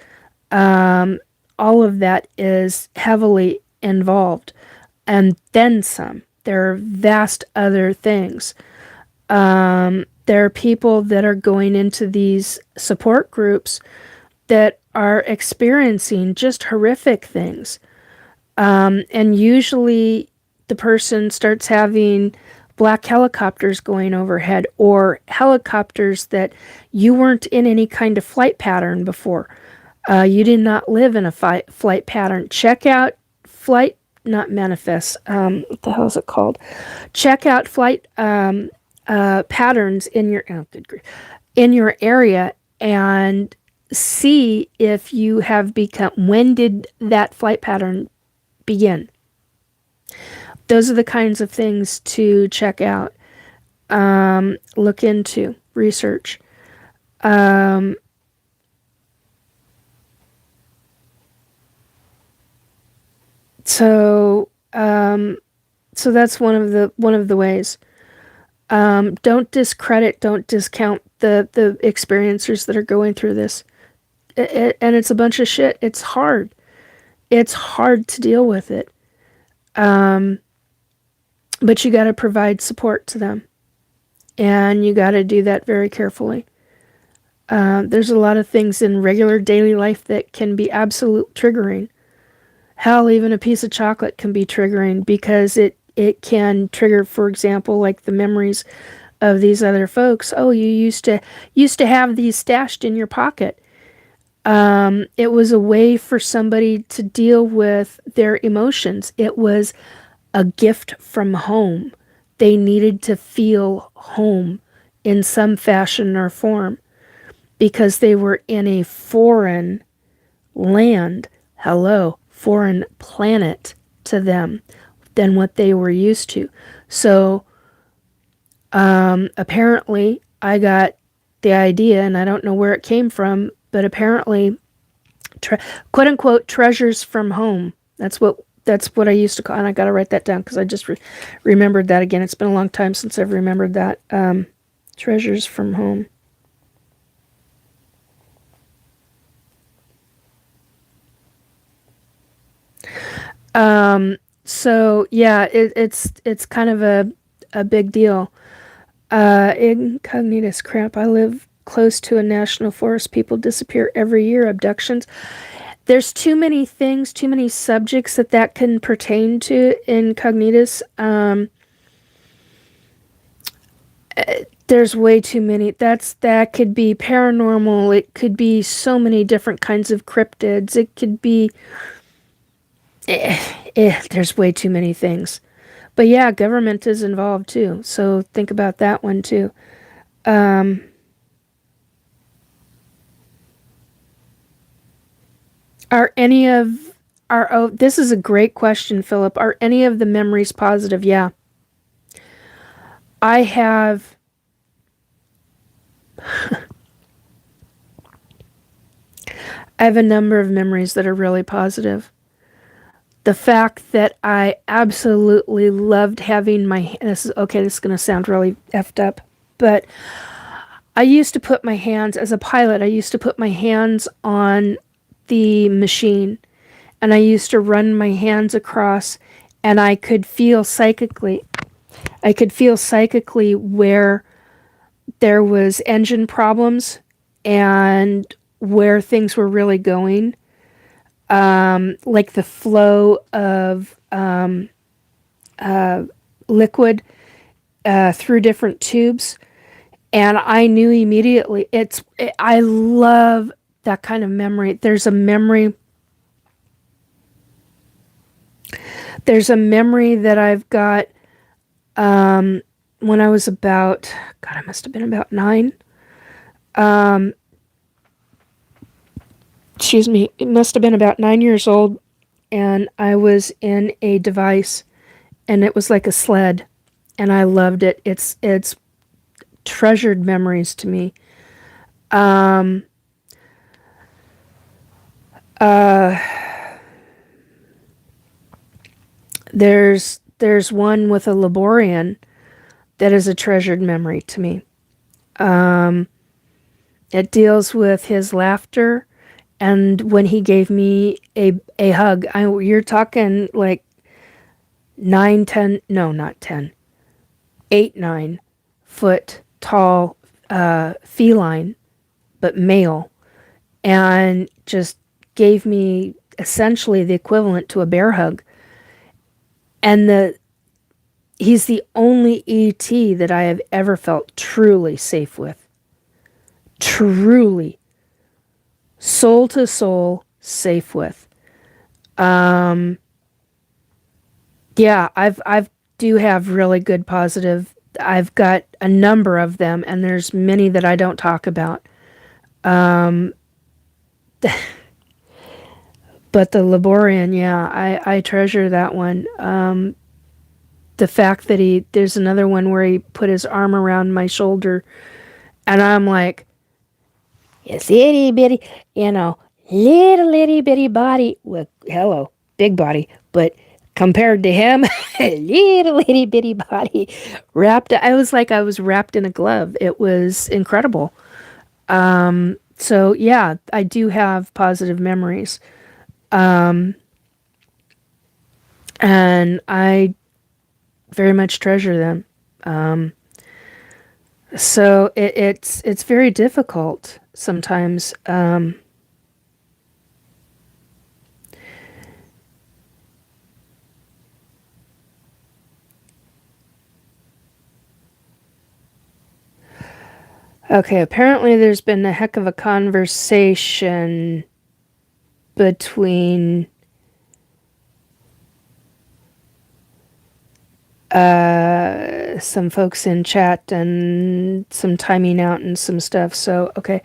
Speaker 1: All of that is heavily involved. And then some. There are vast other things. There are people that are going into these support groups that are experiencing just horrific things. And usually the person starts having black helicopters going overhead, or helicopters that you weren't in any kind of flight pattern before. You did not live in a flight pattern. Check out flight, not manifest. What the hell is it called? Check out flight patterns in your in your area, and see if you have become. When did that flight pattern begin? Those are the kinds of things to check out, look into, research. So that's one of the ways. Don't discredit, don't discount the experiencers that are going through this. And it's a bunch of shit. It's hard. It's hard to deal with it. But you got to provide support to them. And you got to do that very carefully. There's a lot of things in regular daily life that can be absolute triggering. Hell, even a piece of chocolate can be triggering, because it can trigger, for example, like the memories of these other folks. Oh, you used to have these stashed in your pocket. It was a way for somebody to deal with their emotions. It was a gift from home. They needed to feel home in some fashion or form, because they were in a foreign land. Hello, foreign planet to them than what they were used to. So apparently I got the idea, and I don't know where it came from, but apparently quote unquote treasures from home. That's what I used to call, and I got to write that down because I just remembered that again. It's been a long time since I've remembered that. Treasures from home. So yeah, it's kind of a big deal. Incognitus crap. I live close to a national forest. People disappear every year. Abductions. There's too many things, too many subjects that can pertain to incognitus. There's way too many. That could be paranormal. It could be so many different kinds of cryptids. It could be. There's way too many things. But yeah, government is involved too. So think about that one too. Are any of are oh, this is a great question, Philip. Are any of the memories positive? Yeah. I have I have a number of memories that are really positive. The fact that I absolutely loved having my this is okay, this is going to sound really effed up, but I used to put my hands as a pilot, I used to put my hands on the machine and I used to run my hands across and I could feel psychically where there was engine problems and where things were really going, like the flow of liquid through different tubes. And I knew immediately. I love that kind of memory. There's a memory that I've got when I was about, God, I must have been about 9. Excuse me, it must have been about 9 years old, and I was in a device, and it was like a sled, and I loved it. It's treasured memories to me. There's one with a Laborian that is a treasured memory to me. It deals with his laughter and when he gave me a hug. You're talking like 9, 10, no, not 10, 8, 9 foot tall feline, but male, and just gave me essentially the equivalent to a bear hug. And he's the only ET that I have ever felt truly safe with. Truly. Soul to soul safe with. Yeah, I've do have really good positive. I've got a number of them, and there's many that I don't talk about. But the Laborian, yeah, I treasure that one. The fact that there's another one where he put his arm around my shoulder, and I'm like, it's itty bitty, little itty bitty body. Well, hello, big body, but compared to him, little itty bitty body wrapped. I was like I was wrapped in a glove. It was incredible. So yeah, I do have positive memories. And I very much treasure them. So it's very difficult sometimes. Okay, apparently there's been a heck of a conversation between some folks in chat and some timing out and some stuff. So, okay.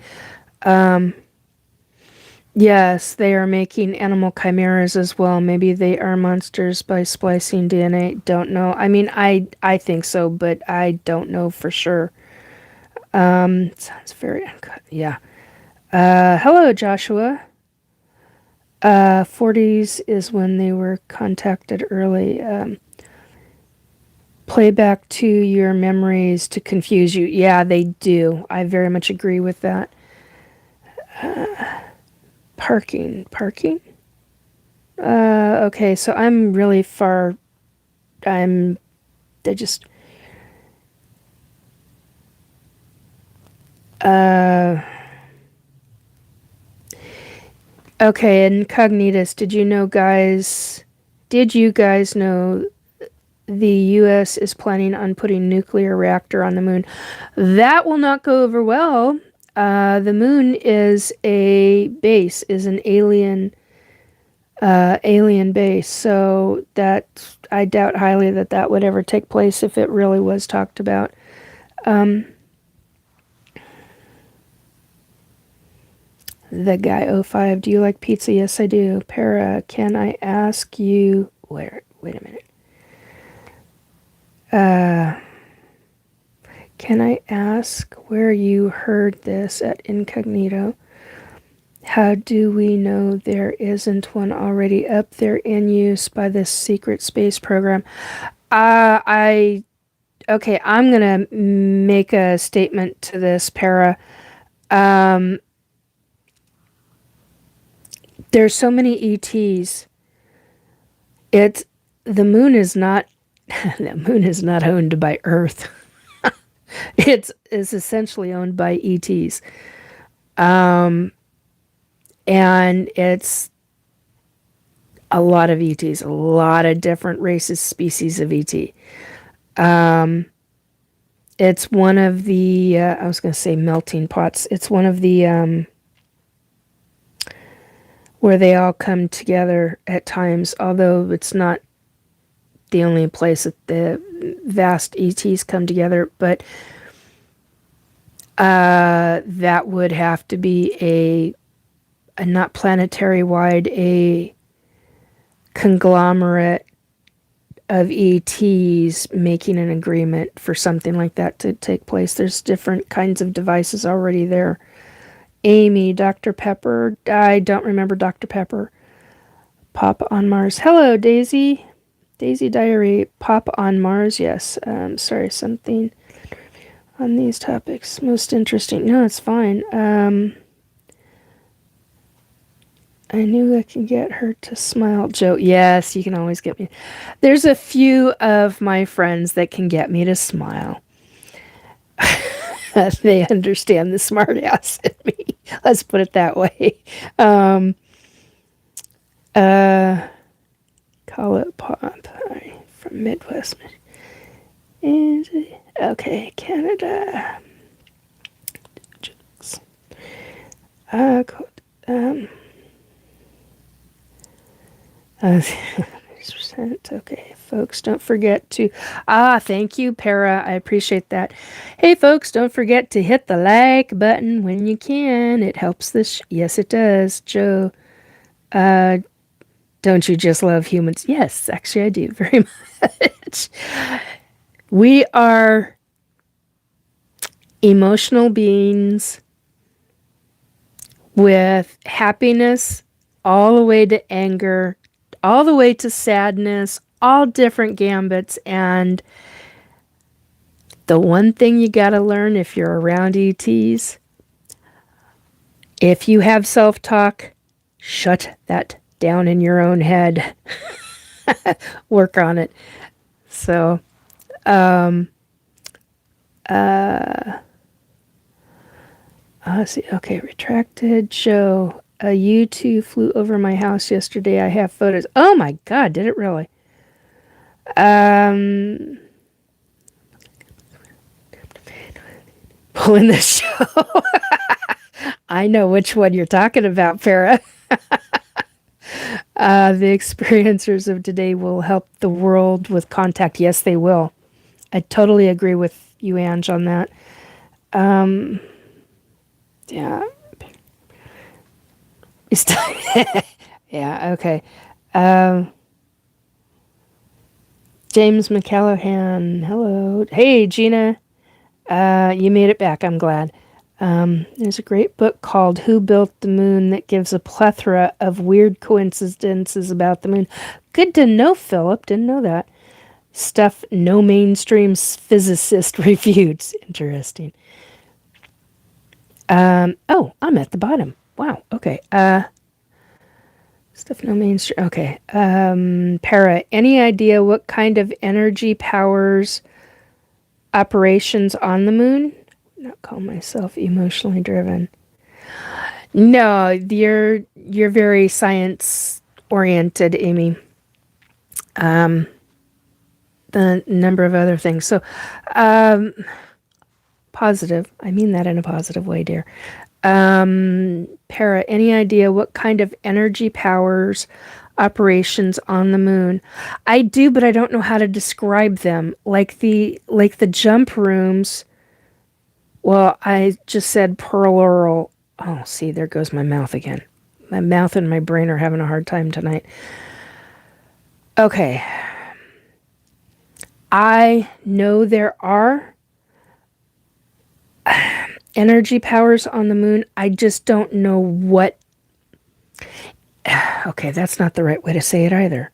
Speaker 1: Yes, they are making animal chimeras as well. Maybe they are monsters by splicing DNA. Don't know. I mean, I think so, but I don't know for sure. Sounds very uncut. Yeah. Hello, Joshua. 40s is when they were contacted early. Play back to your memories to confuse you. Yeah, they do. I very much agree with that. Parking. Okay, so I'm really far. I just. Uh, okay, Incognitus, did you guys know the U.S. is planning on putting nuclear reactor on the moon? That will not go over well. The moon is an alien base, so that I doubt highly that would ever take place if it really was talked about. The guy '05, do you like pizza? Yes, I do. Para, can I ask you where? Wait a minute. Can I ask where you heard this at Incognito? How do we know there isn't one already up there in use by this secret space program? Okay, I'm gonna make a statement to this, Para. There's so many ETs. The moon is not the moon is not owned by Earth. It's essentially owned by ETs. And it's a lot of ETs, a lot of different races, species of ET. It's one of the, I was going to say melting pots. It's one of the, where they all come together at times, although it's not the only place that the vast ETs come together. But that would have to be a not planetary wide, a conglomerate of ETs making an agreement for something like that to take place. There's different kinds of devices already there. Amy, Dr. Pepper, I don't remember Dr. Pepper. Pop on Mars. Hello, Daisy. Daisy Diary. Pop on Mars, yes. Sorry, something on these topics. Most interesting. No, it's fine. I knew I could get her to smile. Joe, yes, you can always get me. There's a few of my friends that can get me to smile. They understand the smart ass in me. Let's put it that way. Call it pop from Midwest. Okay, Canada. Okay, folks, don't forget to... thank you, Para. I appreciate that. Hey, folks, don't forget to hit the like button when you can. It helps this... Yes, it does. Joe, don't you just love humans? Yes, actually, I do very much. We are emotional beings with happiness all the way to anger, all the way to sadness, all different gambits. And the one thing you got to learn if you're around ETs, if you have self-talk, shut that down in your own head. Work on it. So, see, okay, retracted. Joe, a U2 flew over my house yesterday. I have photos. Oh my God, did it really? Pulling the show. I know which one you're talking about, Farah. The experiencers of today will help the world with contact. Yes, they will. I totally agree with you, Ange, on that. Yeah. Yeah, okay. James McCallahan, hello. Hey, Gina. You made it back. I'm glad. There's a great book called Who Built the Moon that gives a plethora of weird coincidences about the moon. Good to know, Philip. Didn't know that. Stuff no mainstream physicist reviewed. Interesting. Oh, I'm at the bottom. Wow. Okay. Stuff no mainstream. Okay. Para, any idea what kind of energy powers operations on the moon? not call myself emotionally driven. No, you're very science oriented, Amy. The number of other things. So, positive. I mean that in a positive way, dear. Para, any idea what kind of energy powers operations on the moon? I do, but I don't know how to describe them. Like the jump rooms. Well, I just said pearl. Oh, see, there goes my mouth again. My mouth and my brain are having a hard time tonight. Okay. I know there are energy powers on the moon. I just don't know what. Okay, that's not the right way to say it either.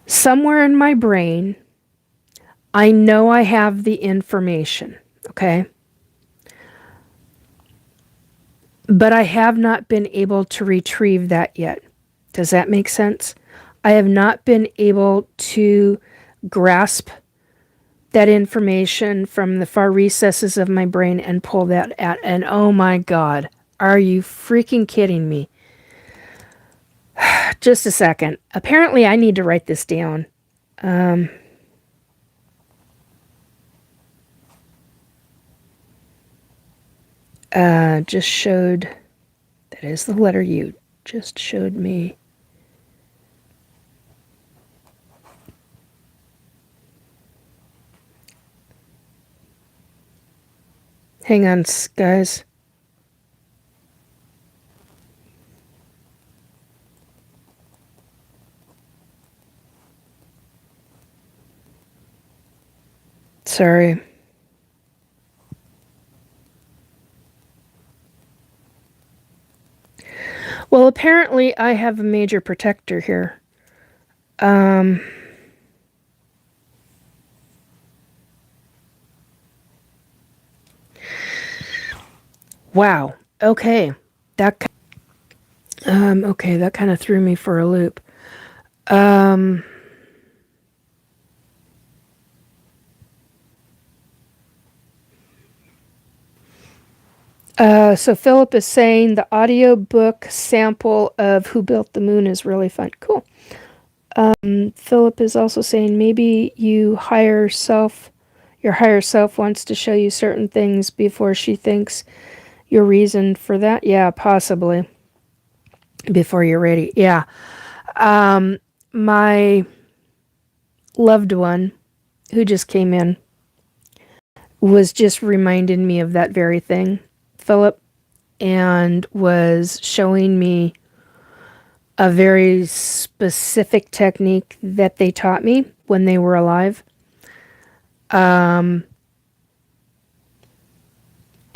Speaker 1: Somewhere in my brain, I know I have the information, okay? But I have not been able to retrieve that yet. Does that make sense? I have not been able to grasp that information from the far recesses of my brain and pull that out. And oh my God, are you freaking kidding me? Just a second. Apparently, I need to write this down. Just showed, that is the letter U, just showed me. Hang on, guys. Sorry. Well, apparently I have a major protector here. Wow. Okay. That kind of threw me for a loop. So Philip is saying the audiobook sample of Who Built the Moon is really fun. Cool. Philip is also saying maybe your higher self wants to show you certain things before she thinks your reason for that. Yeah, possibly. Before you're ready. Yeah. My loved one who just came in was just reminding me of that very thing, Philip, and was showing me a very specific technique that they taught me when they were alive.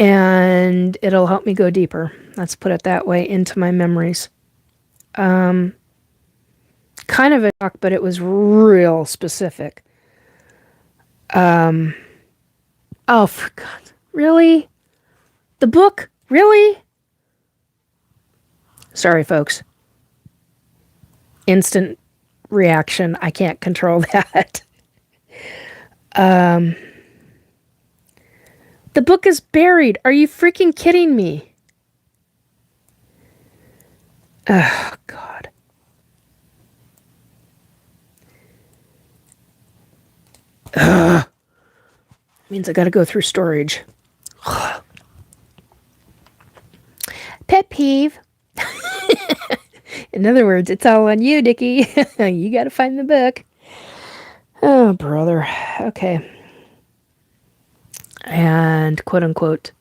Speaker 1: And it'll help me go deeper, let's put it that way, into my memories. Kind of a talk, but it was real specific. Oh, for God. Really? The book? Really? Sorry, folks. Instant reaction. I can't control that. The book is buried. Are you freaking kidding me? Oh, God. Means I gotta go through storage. Pet peeve. In other words, it's all on you, Dickie. You gotta find the book. Oh, brother. Okay. And quote unquote.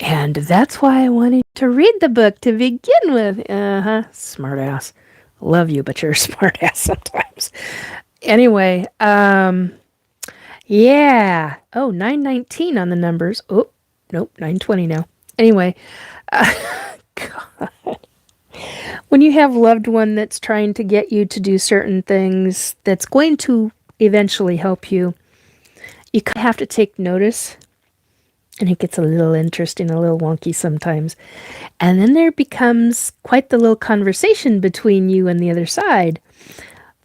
Speaker 1: And that's why I wanted to read the book to begin with. Smart ass. Love you, but you're a smart ass sometimes. Anyway, yeah. Oh, 919 on the numbers. Oh, nope, 920 now. Anyway, God. When you have loved one that's trying to get you to do certain things that's going to eventually help you, you kind of have to take notice. And it gets a little interesting, a little wonky sometimes. And then there becomes quite the little conversation between you and the other side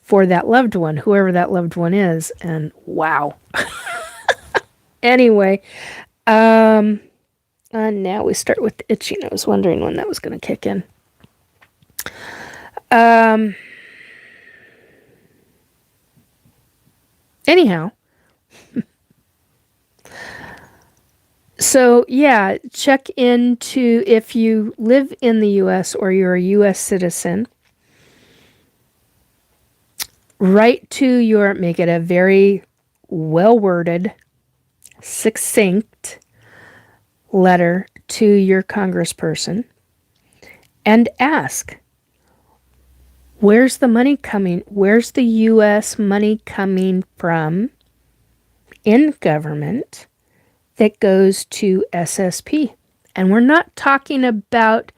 Speaker 1: for that loved one, whoever that loved one is. And wow. Anyway, now we start with the itching. I was wondering when that was going to kick in. Anyhow, so yeah, check into if you live in the U.S. or you're a U.S. citizen. Make it a very well worded, succinct letter to your congressperson and ask, where's the money coming? Where's the U.S. money coming from in government that goes to SSP? And we're not talking about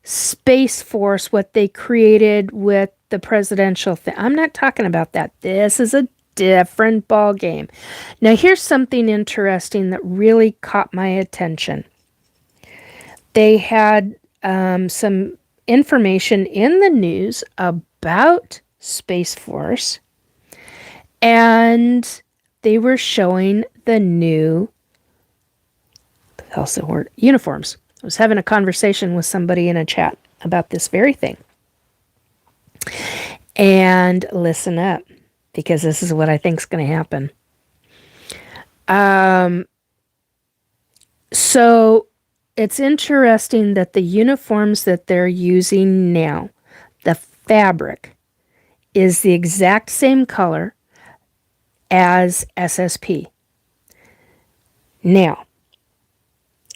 Speaker 1: Space Force, what they created with the presidential thing. I'm not talking about that. This is a different ball game. Now, here's something interesting that really caught my attention. They had some information in the news about Space Force, and they were showing the new, how's the word, uniforms. I was having a conversation with somebody in a chat about this very thing. And listen up, because this is what I think is going to happen. So it's interesting that the uniforms that they're using now, the fabric, is the exact same color as SSP. Now,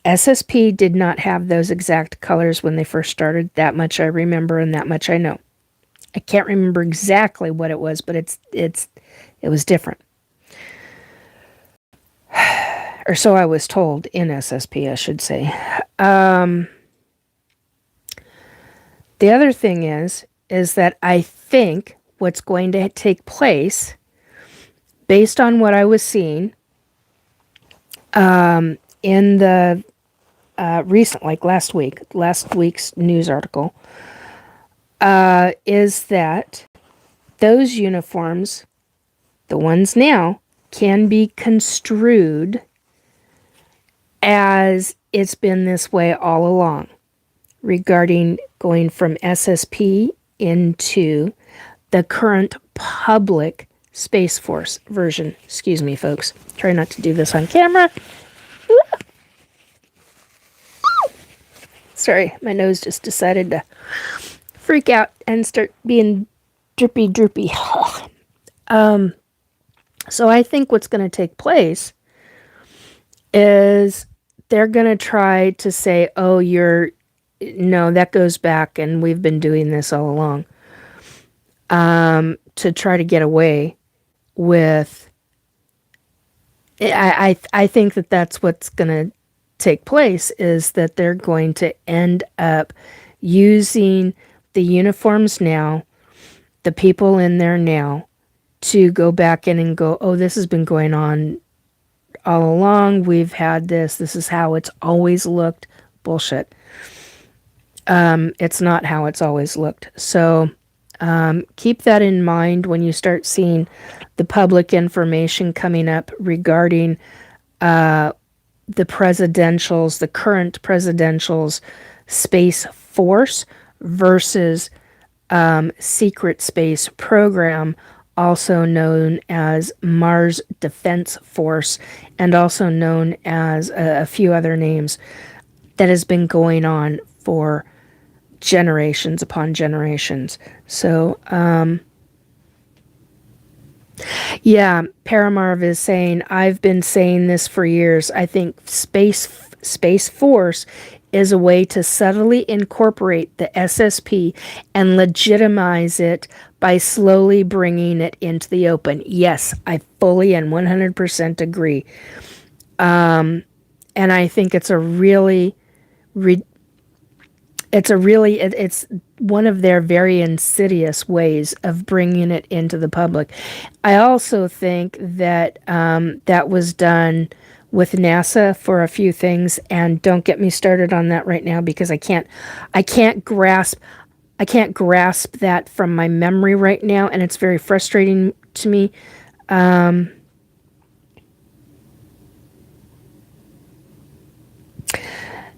Speaker 1: SSP did not have those exact colors when they first started. That much I remember and that much I know. I can't remember exactly what it was, but it was different. Or so I was told in SSP, I should say. The other thing is that I think what's going to take place, based on what I was seeing in the recent, like last week's news article, is that those uniforms, the ones now, can be construed as it's been this way all along, regarding going from SSP into the current public Space Force version. Excuse me, folks. Try not to do this on camera. Sorry, my nose just decided to freak out and start being droopy. So I think what's going to take place is they're going to try to say, oh, no, that goes back and we've been doing this all along, to try to get away with, I think that that's what's going to take place, is that they're going to end up using the uniforms now, the people in there now, to go back in and go, oh, this has been going on all along. We've had this. This is how it's always looked. Bullshit. It's not how it's always looked. So keep that in mind when you start seeing the public information coming up regarding the current presidential's Space Force versus secret space program, also known as Mars Defense Force, and also known as a few other names, that has been going on for generations upon generations. So, yeah, Paramarv is saying, I've been saying this for years. I think Space Force is a way to subtly incorporate the SSP and legitimize it by slowly bringing it into the open. Yes, I fully and 100% agree. And I think it's it's one of their very insidious ways of bringing it into the public. I also think that that was done with NASA for a few things, and don't get me started on that right now, because I can't grasp that from my memory right now, and it's very frustrating to me.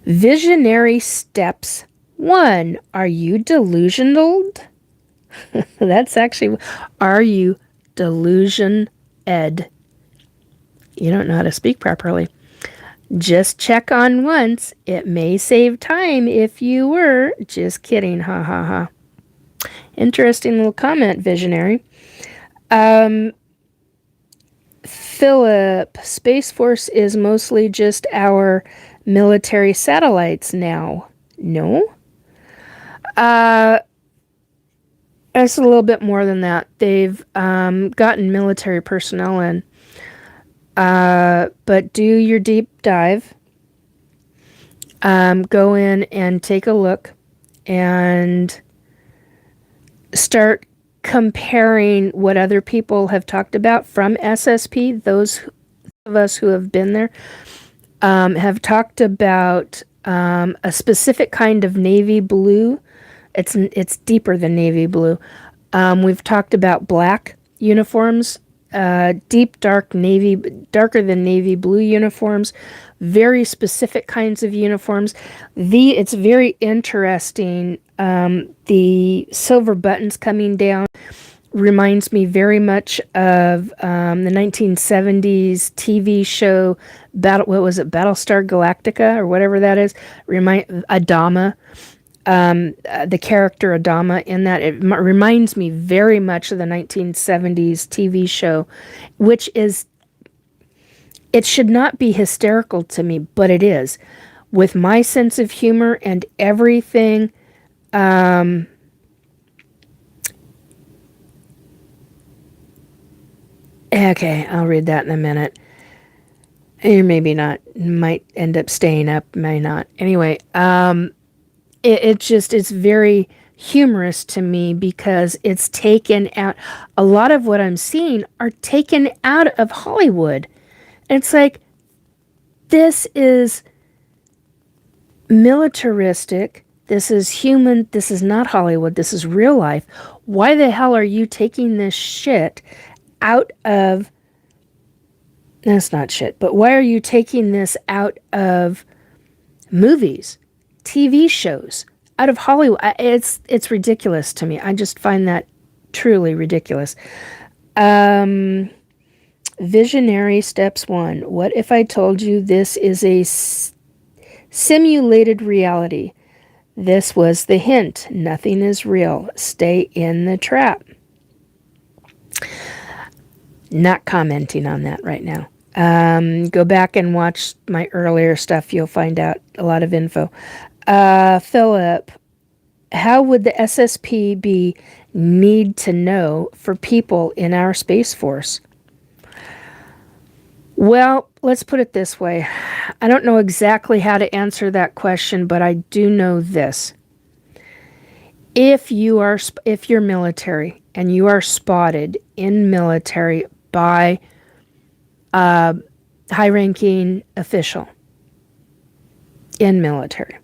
Speaker 1: Visionary steps 1. Are you delusional? That's actually, are you delusion ed? You don't know how to speak properly. Just check on once. It may save time if you were. Just kidding. Ha ha ha. Interesting little comment, Visionary. Philip, Space Force is mostly just our military satellites now. No? It's a little bit more than that. They've gotten military personnel in. But do your deep dive. Go in and take a look and start comparing what other people have talked about from SSP. Those of us who have been there have talked about a specific kind of navy blue. It's deeper than navy blue. We've talked about black uniforms, deep darker than navy blue uniforms, very specific kinds of uniforms. It's very interesting. The silver buttons coming down reminds me very much of the 1970s TV show Battlestar Galactica or whatever that is. Adama. The character Adama in that, it reminds me very much of the 1970s TV show, which is, it should not be hysterical to me, but it is. With my sense of humor and everything, okay, I'll read that in a minute. Or maybe not. Might end up staying up, may not. Anyway, it's very humorous to me because it's taken out. A lot of what I'm seeing are taken out of Hollywood. And it's like, this is militaristic. This is human. This is not Hollywood. This is real life. Why the hell are you taking this shit out of... That's not shit, but why are you taking this out of movies? TV shows, out of Hollywood? It's ridiculous to me. I just find that truly ridiculous. Visionary steps 1. What if I told you this is a simulated reality? This was the hint. Nothing is real. Stay in the trap. Not commenting on that right now. Go back and watch my earlier stuff. You'll find out a lot of info. Philip, how would the SSP be need to know for people in our Space Force? Well, let's put it this way. I don't know exactly how to answer that question, but I do know this. If you're military and you are spotted in military by a high-ranking official in military,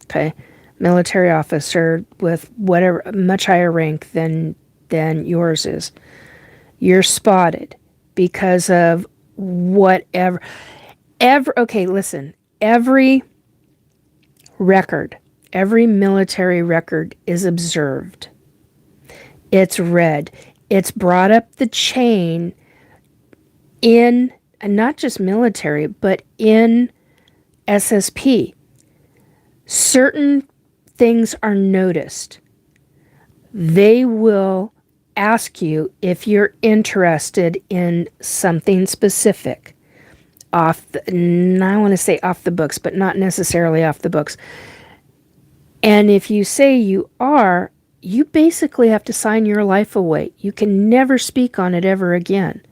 Speaker 1: okay, military officer with whatever much higher rank than yours is, you're spotted because of whatever. Okay, listen. Every military record is observed. It's read. It's brought up the chain in, and not just military, but in SSP. Certain things are noticed. They will ask you if you're interested in something specific. I want to say off the books, but not necessarily off the books. And if you say you are, you basically have to sign your life away. You can never speak on it ever again.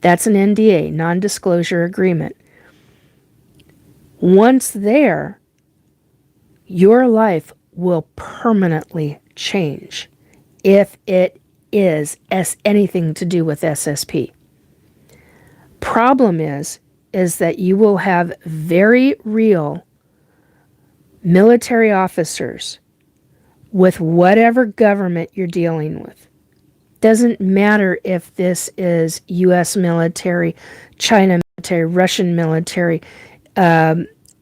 Speaker 1: That's an NDA, non-disclosure agreement. Once there, your life will permanently change if it is anything to do with SSP. Problem is that you will have very real military officers with whatever government you're dealing with. Doesn't matter if this is U.S. military, China military, Russian military,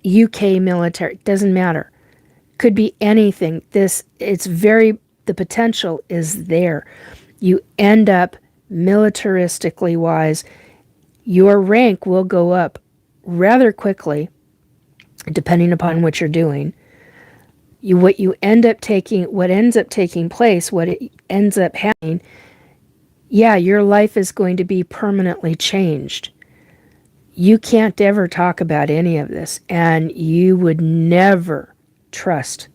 Speaker 1: UK military, doesn't matter. Could be anything. The potential is there. You end up militaristically wise, your rank will go up rather quickly, depending upon what you're doing. What ends up taking place, what it ends up happening, yeah, your life is going to be permanently changed. You can't ever talk about any of this, and you would never trust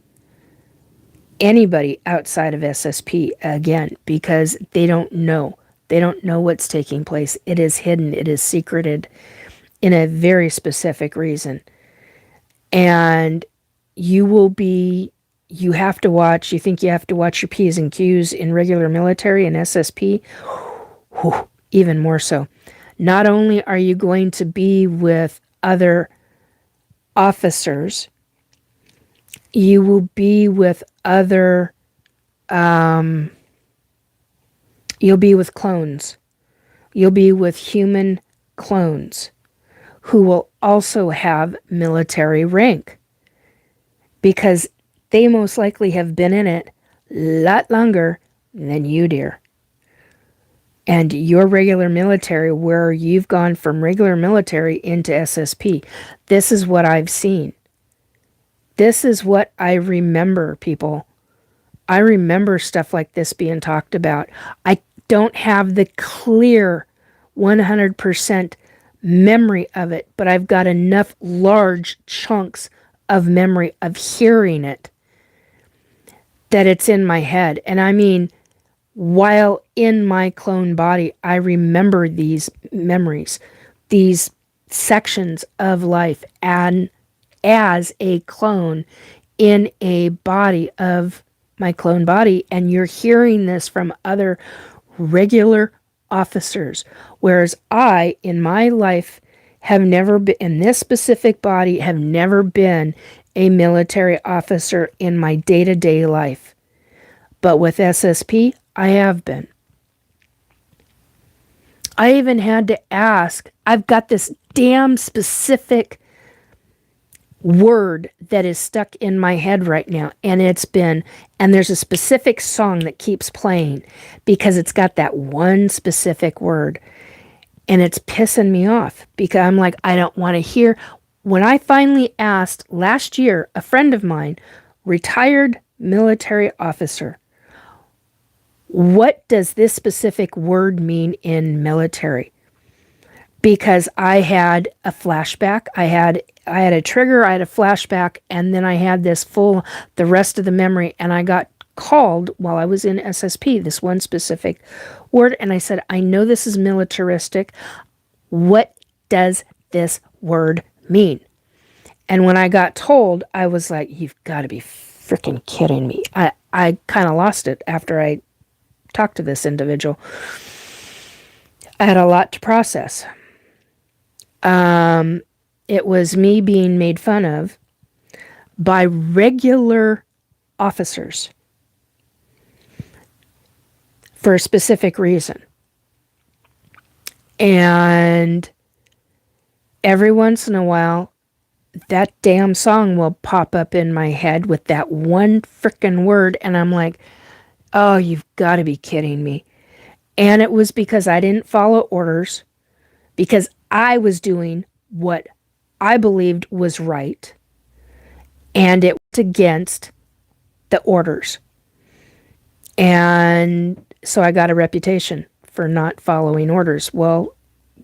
Speaker 1: anybody outside of SSP again, because they don't know. They don't know what's taking place. It is hidden. It is secreted in a very specific reason. And you have to watch, you think you have to watch your P's and Q's in regular military and SSP? Whew, even more so. Not only are you going to be with other officers, you will be with other, you'll be with clones. You'll be with human clones who will also have military rank, because they most likely have been in it a lot longer than you, dear. And your regular military, where you've gone from regular military into SSP, this is what I've seen. This is what I remember, people. I remember stuff like this being talked about. I don't have the clear 100% memory of it, but I've got enough large chunks of memory of hearing it that it's in my head. And I mean, while in my clone body, I remember these memories, these sections of life, and as a clone in a body of my clone body. And you're hearing this from other regular officers, whereas I, in my life, have never been, in this specific body, have never been a military officer in my day-to-day life. But with SSP, I have been. I even had to ask, I've got this damn specific word that is stuck in my head right now, and there's a specific song that keeps playing because it's got that one specific word, and it's pissing me off because I'm like, I don't want to hear. When I finally asked last year, a friend of mine, retired military officer, what does this specific word mean in military? Because I had a flashback, I had a trigger, I had a flashback, and then I had the rest of the memory, and I got called while I was in SSP, this one specific word, and I said, I know this is militaristic. What does this word mean? And when I got told, I was like, you've got to be freaking kidding me. I kind of lost it after I talked to this individual. I had a lot to process. It was me being made fun of by regular officers for a specific reason. And every once in a while, that damn song will pop up in my head with that one frickin' word, and I'm like, oh, you've got to be kidding me. And it was because I didn't follow orders, because I was doing what I believed was right, and it was against the orders. And so I got a reputation for not following orders. Well,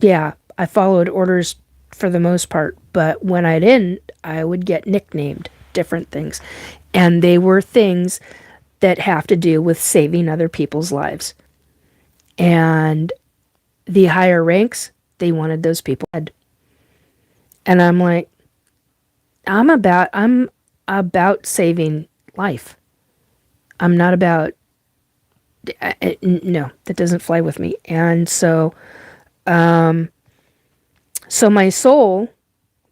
Speaker 1: yeah, I followed orders for the most part, but when I didn't, I would get nicknamed different things. And they were things that have to do with saving other people's lives. And the higher ranks, they wanted those people dead. And I'm like, I'm about saving life. I'm not about, no, that doesn't fly with me. And so my soul,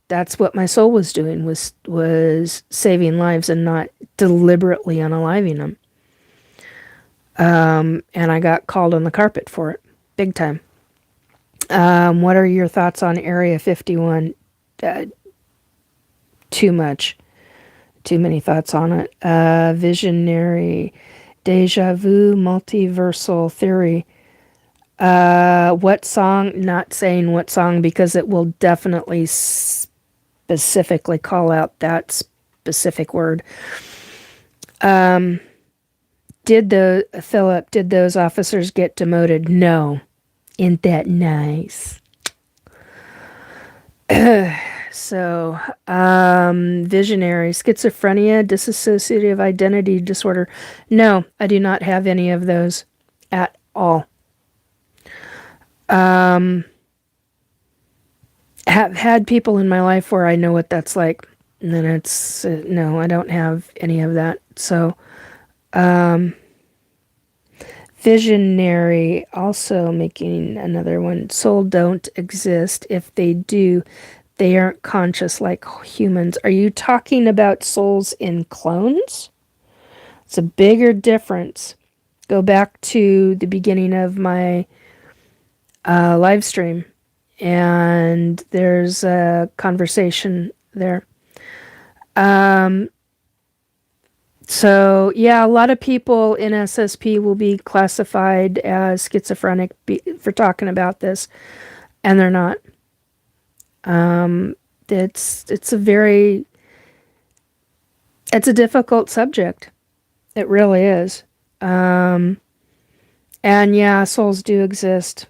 Speaker 1: that's what my soul was doing, was saving lives and not deliberately unaliving them. And I got called on the carpet for it, big time. What are your thoughts on Area 51? too much. Too many thoughts on it. Visionary, deja vu, multiversal theory. What song? Not saying what song because it will definitely specifically call out that specific word. Did those officers get demoted? No. Isn't that nice? So, visionary, schizophrenia, dissociative identity disorder. No, I do not have any of those at all. Have had people in my life where I know what that's like, and then it's no, I don't have any of that. So, visionary, also making another one. Soul don't exist. If they do, they aren't conscious like humans. Are you talking about souls in clones? It's a bigger difference. Go back to the beginning of my live stream, and there's a conversation there. So, yeah, a lot of people in SSP will be classified as schizophrenic for talking about this, and they're not. It's a difficult subject. It really is. And yeah, souls do exist.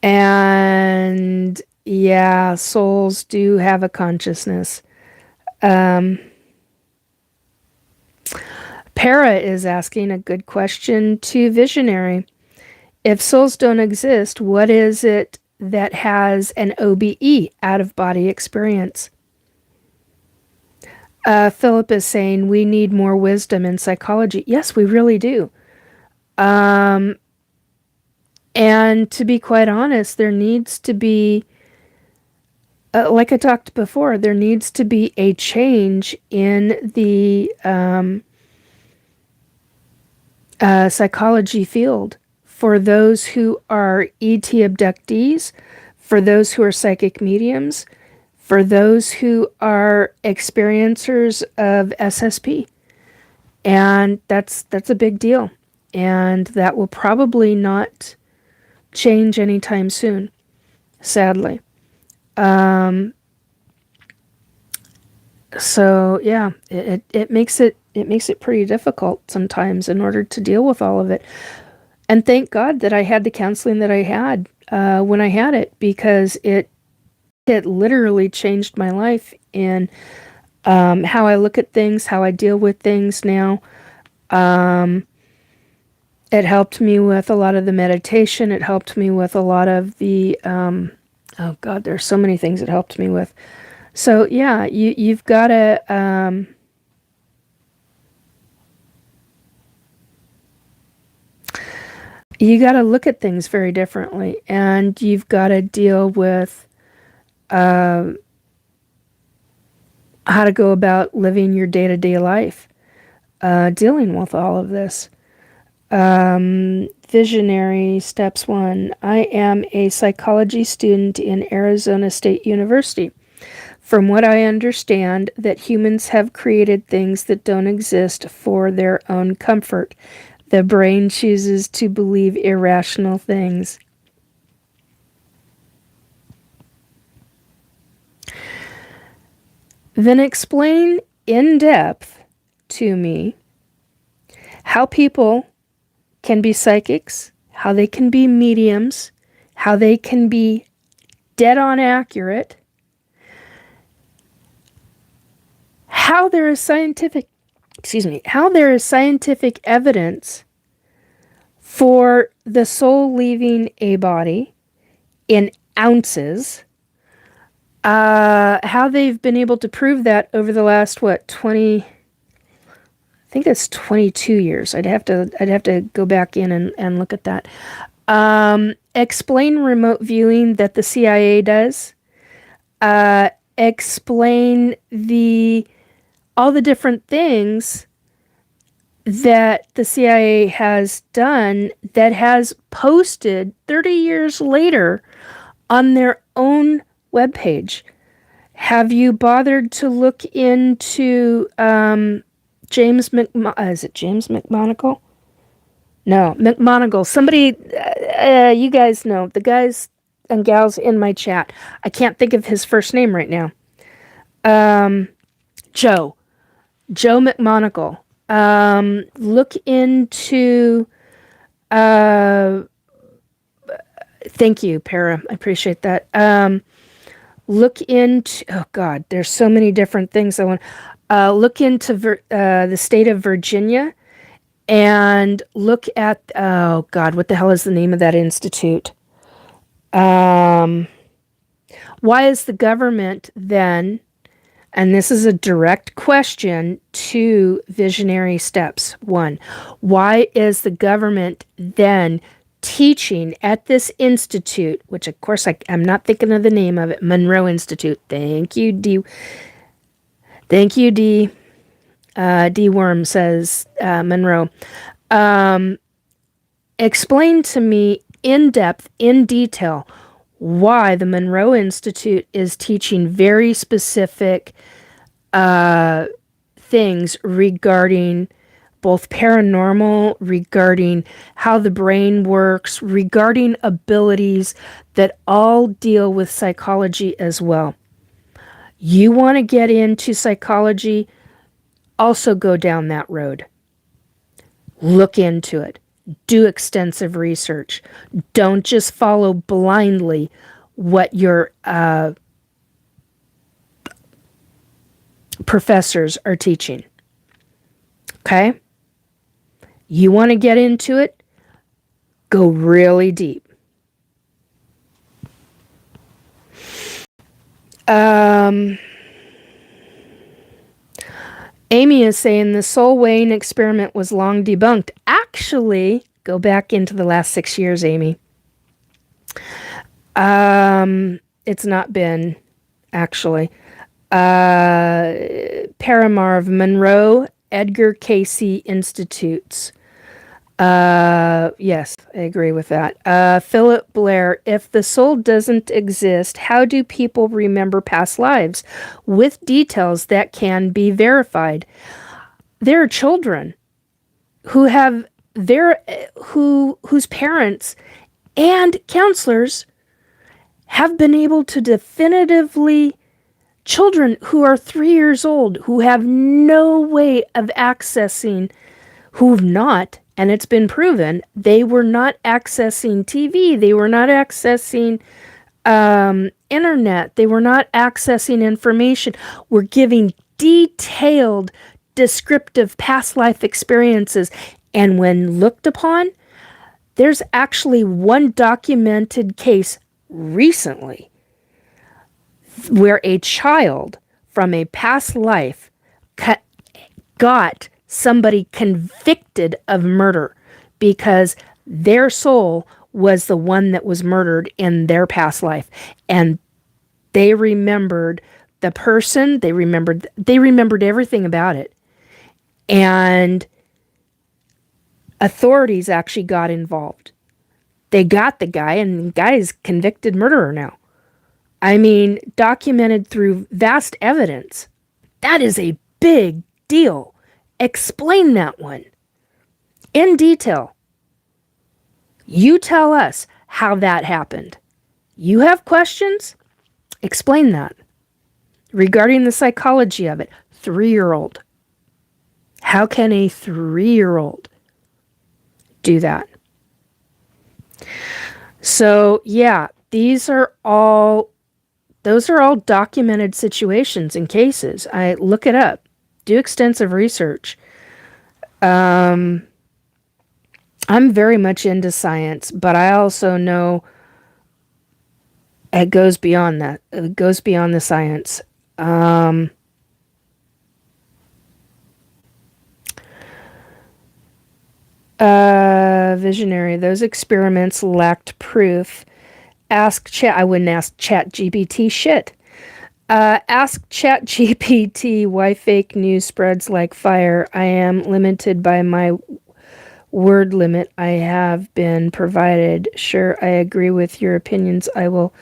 Speaker 1: And yeah, souls do have a consciousness. Para is asking a good question to Visionary. If souls don't exist, what is it that has an OBE, out-of-body experience? Philip is saying we need more wisdom in psychology. Yes, we really do. And to be quite honest, there needs to be, like I talked before, there needs to be a change in the psychology field for those who are ET abductees, for those who are psychic mediums, for those who are experiencers of SSP. And that's a big deal. And that will probably not change anytime soon, sadly. So yeah, it makes it pretty difficult sometimes in order to deal with all of it. And thank God that I had the counseling that I had when I had it, because it literally changed my life in how I look at things, how I deal with things now. It helped me with a lot of the meditation. It helped me with a lot of the, oh God, there's so many things it helped me with. So yeah, you've got to, you got to look at things very differently, and you've got to deal with how to go about living your day-to-day life, dealing with all of this. Visionary, steps 1. I am a psychology student in Arizona State University. From what I understand, that humans have created things that don't exist for their own comfort. The brain chooses to believe irrational things. Then explain in depth to me how people can be psychics, how they can be mediums, how they can be dead on accurate, how there is scientific evidence for the soul leaving a body in ounces, how they've been able to prove that over the last, 20, I think that's 22 years. I'd have to go back in and look at that. Explain remote viewing that the CIA does. Explain all the different things that the CIA has done that has posted 30 years later on their own webpage. Have you bothered to look into is it James McMonagle? No, McMonagle. Somebody, you guys know, the guys and gals in my chat. I can't think of his first name right now. Joe McMonagle. Look into, thank you, Para. I appreciate that. Look into, oh God, there's so many different things I want. Look into the state of Virginia and look at, oh God, what the hell is the name of that institute? Why is the government then, and this is a direct question to Visionary Steps 1, why is the government then teaching at this institute, which of course I'm not thinking of the name of it, Monroe Institute. Thank you, D. Thank you, D. D. Worm says Monroe. Explain to me in depth, in detail, why the Monroe Institute is teaching very specific things regarding both paranormal, regarding how the brain works, regarding abilities that all deal with psychology as well. You want to get into psychology, also go down that road. Look into it. Do extensive research. Don't just follow blindly what your professors are teaching. Okay? You want to get into it? Go really deep. Amy is saying the soul weighing experiment was long debunked. Actually, go back into the last 6 years, Amy. It's not been, actually. Paramarv, Monroe, Edgar Cayce Institutes. Yes, I agree with that. Philip Blair, if the soul doesn't exist, how do people remember past lives with details that can be verified? There are children who have whose parents and counselors have been able to definitively, children who are 3 years old, who have no way of accessing, who've not, and it's been proven, they were not accessing TV, they were not accessing internet, they were not accessing information, were giving detailed, descriptive past life experiences. And when looked upon, there's actually one documented case recently where a child from a past life got somebody convicted of murder because their soul was the one that was murdered in their past life. And they remembered the person, they remembered everything about it. And authorities actually got involved. They got the guy, and the guy is convicted murderer now. I mean, documented through vast evidence. That is a big deal. Explain that one in detail. You tell us how that happened. You have questions? Explain that. Regarding the psychology of it, 3-year-old. How can a 3-year-old do that? So, yeah, those are all documented situations and cases. I look it up. Do extensive research. I'm very much into science, but I also know it goes beyond that. It goes beyond the science. Visionary. Those experiments lacked proof. I wouldn't ask ChatGPT shit. Ask ChatGPT why fake news spreads like fire. I am limited by my word limit I have been provided. Sure, I agree with your opinions. I will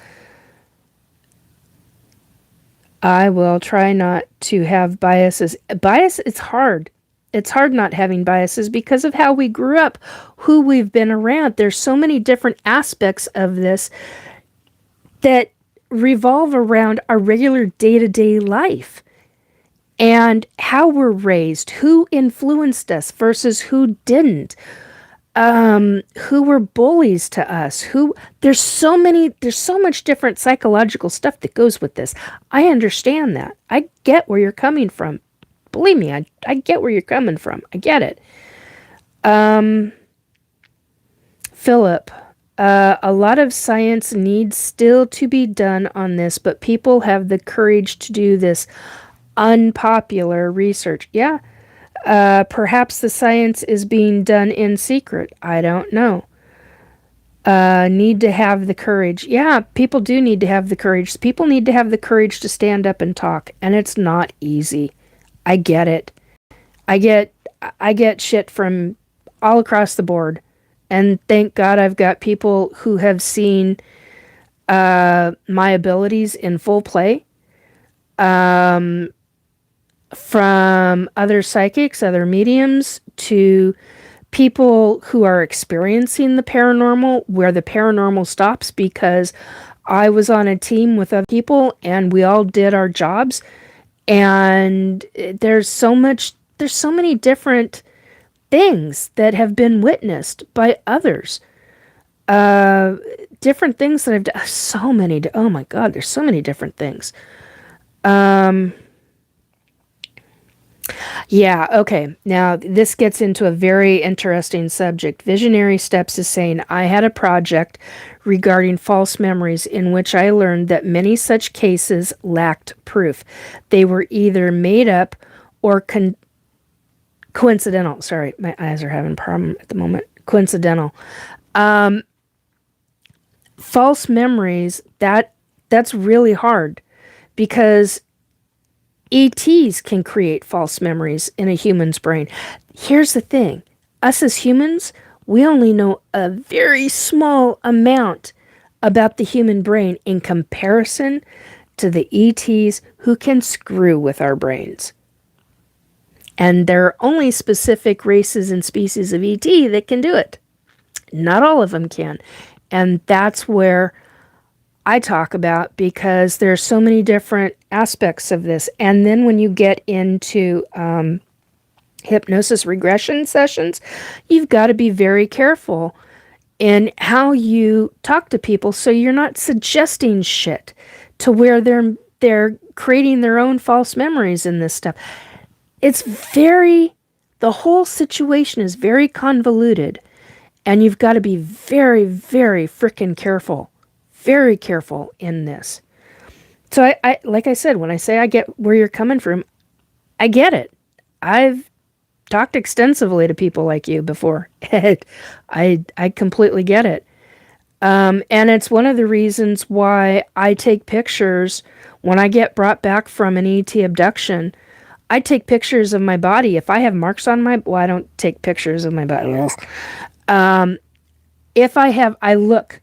Speaker 1: I will try not to have biases. Bias, it's hard. It's hard not having biases because of how we grew up, who we've been around. There's so many different aspects of this that revolve around our regular day-to-day life and how we're raised, who influenced us versus who didn't, who were bullies to us, there's so much different psychological stuff that goes with this. I understand that. I get where you're coming from. Believe me, I get where you're coming from. I get it. Philip, a lot of science needs still to be done on this, but people have the courage to do this unpopular research. Yeah, perhaps the science is being done in secret. I don't know. Need to have the courage. Yeah, people do need to have the courage. People need to have the courage to stand up and talk, and it's not easy. I get it. I get shit from all across the board, and thank God I've got people who have seen my abilities in full play. From other psychics, other mediums, to people who are experiencing the paranormal, where the paranormal stops, because I was on a team with other people and we all did our jobs. And there's so many different things that have been witnessed by others. Different things that I've done. Oh my God, there's so many different things. Yeah, okay. Now, this gets into a very interesting subject. Visionary Steps is saying, I had a project regarding false memories in which I learned that many such cases lacked proof. They were either made up or coincidental. Sorry, my eyes are having a problem at the moment. Coincidental. False memories, that's really hard because ETs can create false memories in a human's brain. Here's the thing. Us as humans, we only know a very small amount about the human brain in comparison to the ETs who can screw with our brains. And there are only specific races and species of ET that can do it. Not all of them can. And that's where I talk about, because there's so many different aspects of this. And then when you get into hypnosis regression sessions, you've got to be very careful in how you talk to people so you're not suggesting shit to where they're creating their own false memories in this stuff. The whole situation is very convoluted, and you've got to be very, very frickin' careful. Very careful in this. So I like I said, when I say I get where you're coming from, I get it. I've talked extensively to people like you before. I completely get it. And it's one of the reasons why I take pictures when I get brought back from an ET abduction. I take pictures of my body. If I have marks on I don't take pictures of my body. I look.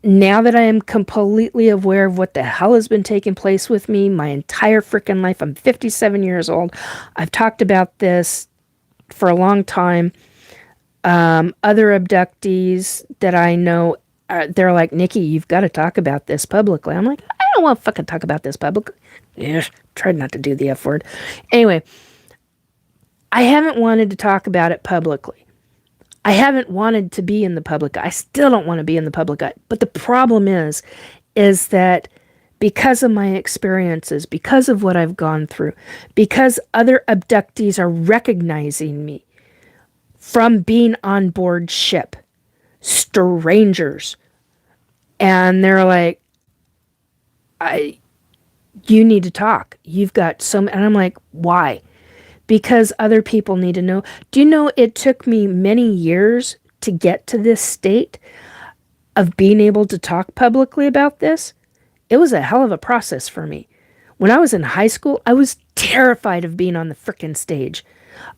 Speaker 1: Now that I am completely aware of what the hell has been taking place with me my entire freaking life, I'm 57 years old. I've talked about this for a long time. Other abductees that I know, they're like, Nikki, you've got to talk about this publicly. I'm like, I don't want to fucking talk about this publicly. Yeah, tried not to do the F word. Anyway, I haven't wanted to talk about it publicly. I haven't wanted to be in the public eye. I still don't want to be in the public eye. But the problem is that because of my experiences, because of what I've gone through, because other abductees are recognizing me from being on board ship, strangers, and they're like, you need to talk. You've got and I'm like, why? Because other people need to know. Do you know it took me many years to get to this state of being able to talk publicly about this? It was a hell of a process for me. When I was in high school, I was terrified of being on the frickin' stage.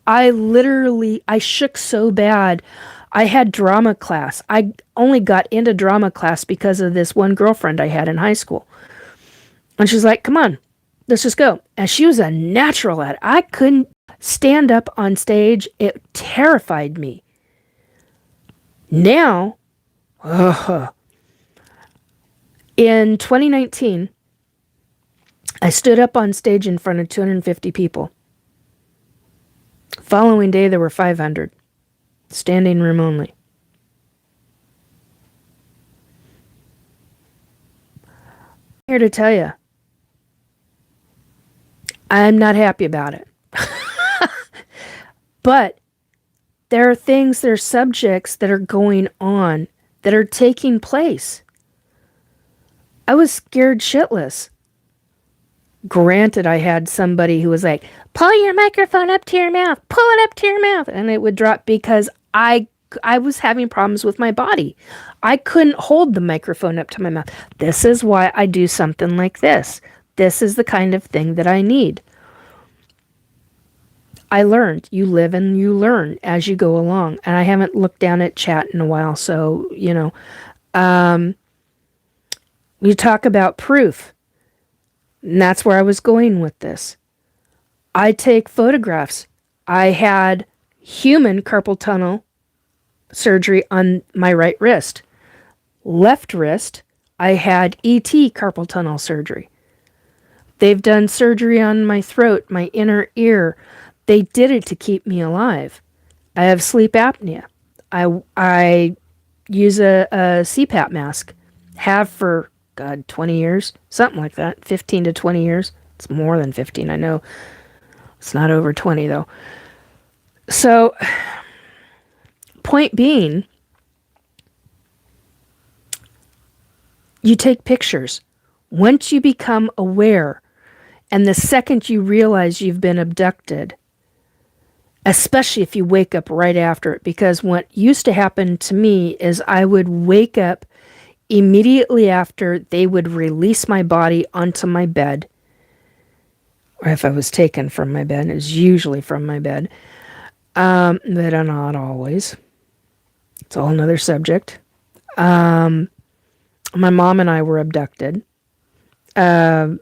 Speaker 1: I shook so bad. I had drama class. I only got into drama class because of this one girlfriend I had in high school. And she's like, come on, let's just go. And she was a natural at it. I couldn't stand up on stage. It terrified me. Now, in 2019, I stood up on stage in front of 250 people. Following day, there were 500. Standing room only. I'm here to tell you, I'm not happy about it. But there are things, there are subjects that are going on, that are taking place. I was scared shitless. Granted, I had somebody who was like, pull your microphone up to your mouth, pull it up to your mouth, and it would drop because I was having problems with my body. I couldn't hold the microphone up to my mouth. This is why I do something like this. This is the kind of thing that I need. I learned. You live and you learn as you go along. And I haven't looked down at chat in a while, so, you know. We talk about proof. And that's where I was going with this. I take photographs. I had human carpal tunnel surgery on my right wrist. Left wrist, I had ET carpal tunnel surgery. They've done surgery on my throat, my inner ear. They did it to keep me alive. I have sleep apnea. I use a CPAP mask. Have for, 20 years. Something like that. 15 to 20 years. It's more than 15, I know. It's not over 20, though. So, point being, you take pictures. Once you become aware, and the second you realize you've been abducted, especially if you wake up right after it, because what used to happen to me is I would wake up immediately after they would release my body onto my bed, or if I was taken from my bed, it was usually from my bed, but not always. It's a whole nother subject. My mom and I were abducted. No,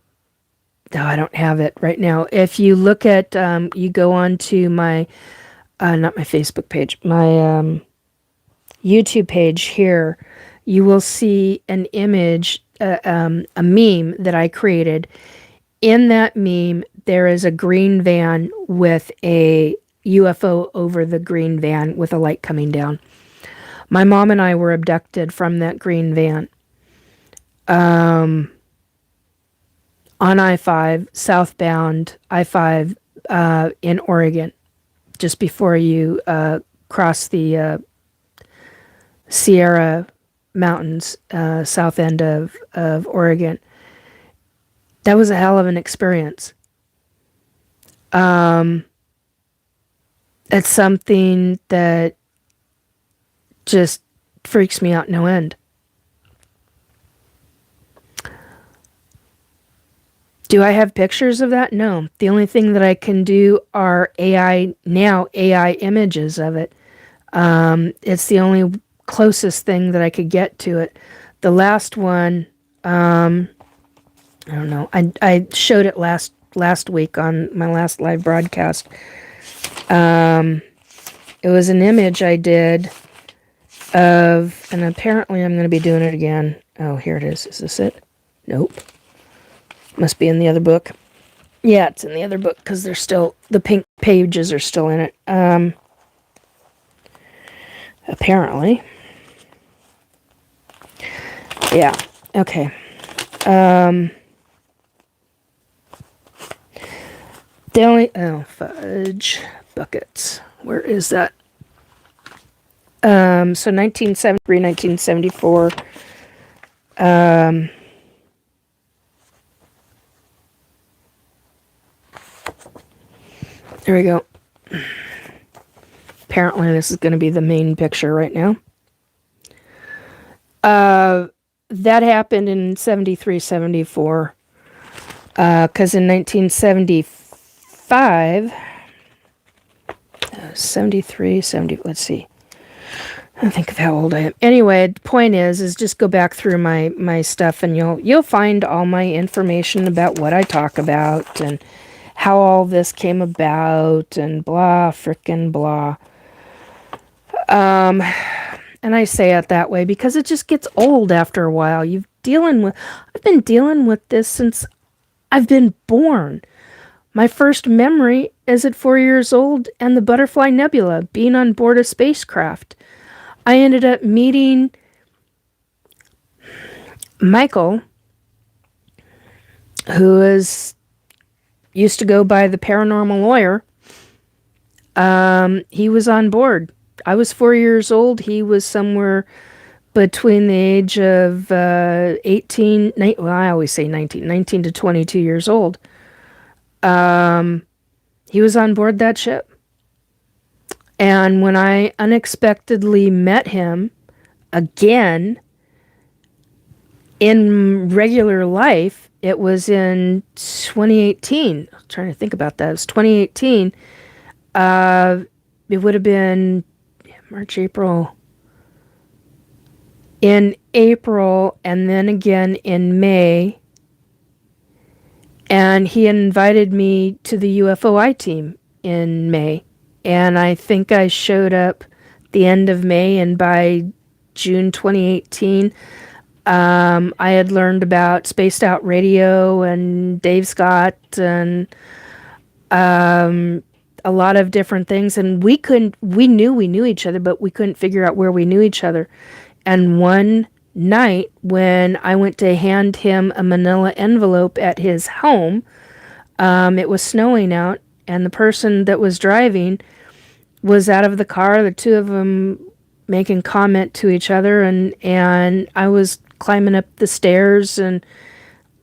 Speaker 1: I don't have it right now. If you look at, you go on to my, not my Facebook page, my YouTube page here, you will see an image, a meme that I created. In that meme, there is a green van with a UFO over the green van with a light coming down. My mom and I were abducted from that green van. On I-5, southbound I-5 in Oregon, just before you cross the Sierra Mountains, south end of Oregon. That was a hell of an experience. It's something that just freaks me out no end. Do I have pictures of that? No. The only thing that I can do are AI images of it. It's the only closest thing that I could get to it. The last one, I don't know. I showed it last week on my last live broadcast. It was an image I did of, and apparently I'm going to be doing it again. Oh, here it is. Is this it? Nope. Must be in the other book. Yeah, it's in the other book because they're still, the pink pages are still in it. Apparently. Yeah, okay. The only, fudge buckets. Where is that? So 1973, 1974. There we go. Apparently this is going to be the main picture right now. That happened in 73, 74. Because in 1975, 73, 70, let's see. I think of how old I am. Anyway, the point is just go back through my stuff, and you'll find all my information about what I talk about and how all this came about and blah frickin' blah. And I say it that way because it just gets old after a while. I've been dealing with this since I've been born. My first memory is at 4 years old and the Butterfly Nebula, being on board a spacecraft. I ended up meeting Michael, who used to go by the paranormal lawyer. He was on board. I was 4 years old. He was somewhere between the age of 18, well, I always say 19 to 22 years old. He was on board that ship. And when I unexpectedly met him again in regular life, it was in 2018. I'm trying to think about that. It was 2018. It would have been March, April. In April, and then again in May. And he invited me to the UFOI team in May. And I think I showed up the end of May, and by June 2018, I had learned about Spaced Out Radio and Dave Scott and a lot of different things. And we knew each other, but we couldn't figure out where we knew each other. And one night when I went to hand him a manila envelope at his home, it was snowing out, and the person that was driving was out of the car, the two of them making comment to each other, and I was climbing up the stairs and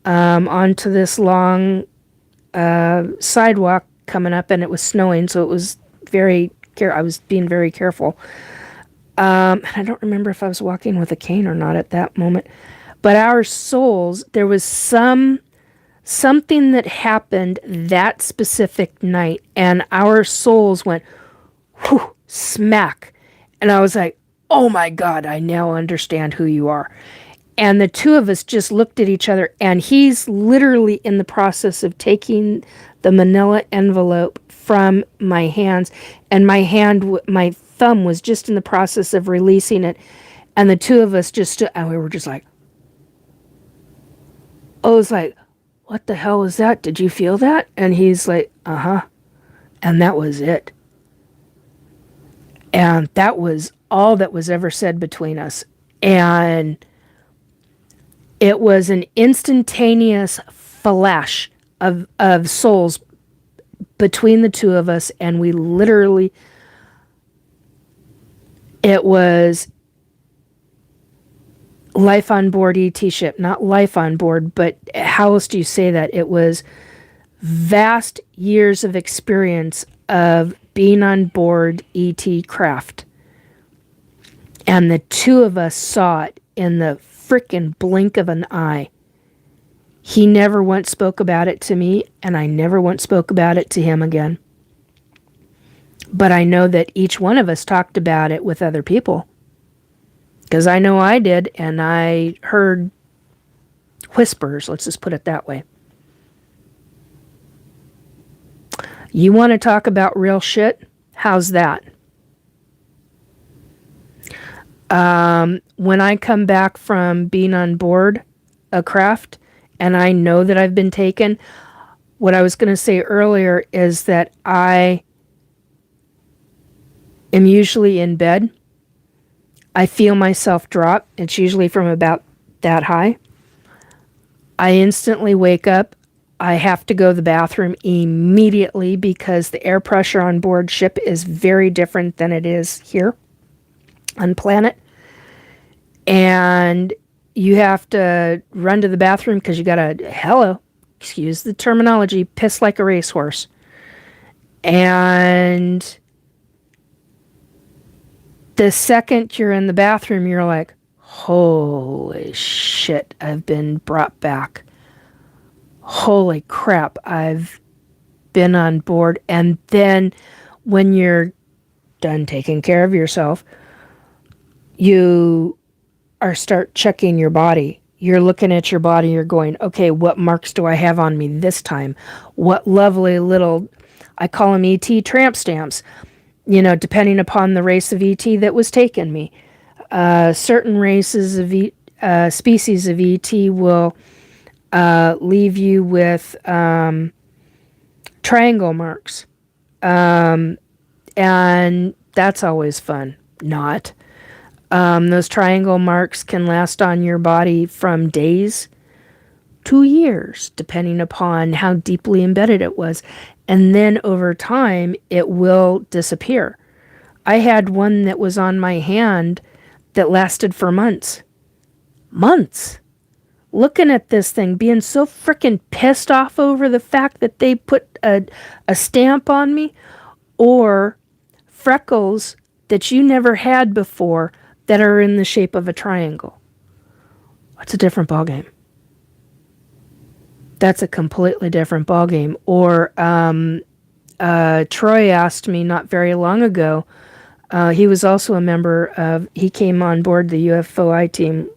Speaker 1: onto this long sidewalk coming up, and it was snowing, so it was I was being very careful. I don't remember if I was walking with a cane or not at that moment, but our souls, there was something that happened that specific night, and our souls went whew, smack. And I was like, oh my God, I now understand who you are. And the two of us just looked at each other, and he's literally in the process of taking the manila envelope from my hands, and my thumb was just in the process of releasing it, and the two of us just stood, and we were just like, I was like, what the hell was that? Did you feel that? And he's like, uh-huh. And that was it. And that was all that was ever said between us. And it was an instantaneous flash of souls between the two of us, and we literally, it was life on board ET ship. Not life on board, but how else do you say that? It was vast years of experience of being on board ET craft. And the two of us saw it in the frickin' blink of an eye. He never once spoke about it to me, and I never once spoke about it to him again. But I know that each one of us talked about it with other people. Because I know I did, and I heard whispers, let's just put it that way. You want to talk about real shit? How's that? When I come back from being on board a craft, and I know that I've been taken, what I was going to say earlier is that I am usually in bed. I feel myself drop. It's usually from about that high. I instantly wake up. I have to go to the bathroom immediately because the air pressure on board ship is very different than it is here on planet. And you have to run to the bathroom because you got to, excuse the terminology, piss like a racehorse. And the second you're in the bathroom, you're like, holy shit, I've been brought back. Holy crap, I've been on board. And then when you're done taking care of yourself, you are start checking your body. You're looking at your body, you're going, okay, what marks do I have on me this time? What lovely little, I call them ET tramp stamps, depending upon the race of ET that was taking me. Certain races of species of ET will leave you with triangle marks. And that's always fun. Not. Those triangle marks can last on your body from days to years, depending upon how deeply embedded it was. And then over time, it will disappear. I had one that was on my hand that lasted for months. Months. Looking at this thing, being so freaking pissed off over the fact that they put a stamp on me, or freckles that you never had before that are in the shape of a triangle. That's a different ballgame. That's a completely different ballgame. Or Troy asked me not very long ago. He was also a member of. He came on board the UFOI team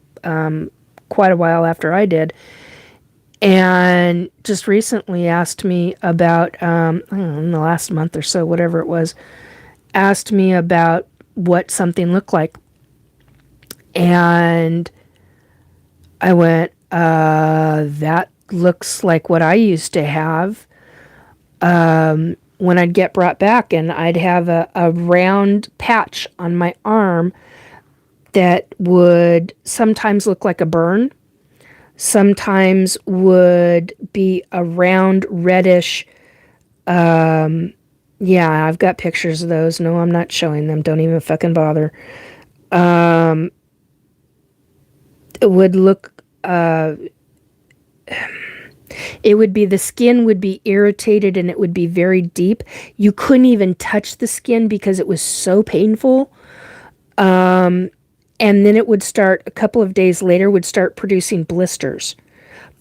Speaker 1: quite a while after I did, and just recently asked me about. I don't know, in the last month or so, whatever it was, asked me about what something looked like. And I went, that looks like what I used to have when I'd get brought back, and I'd have a round patch on my arm that would sometimes look like a burn, sometimes would be a round reddish. Yeah, I've got pictures of those. No, I'm not showing them. Don't even fucking bother. It would look, it would be, the skin would be irritated and it would be very deep. You couldn't even touch the skin because it was so painful. And then it would start, a couple of days later, would start producing blisters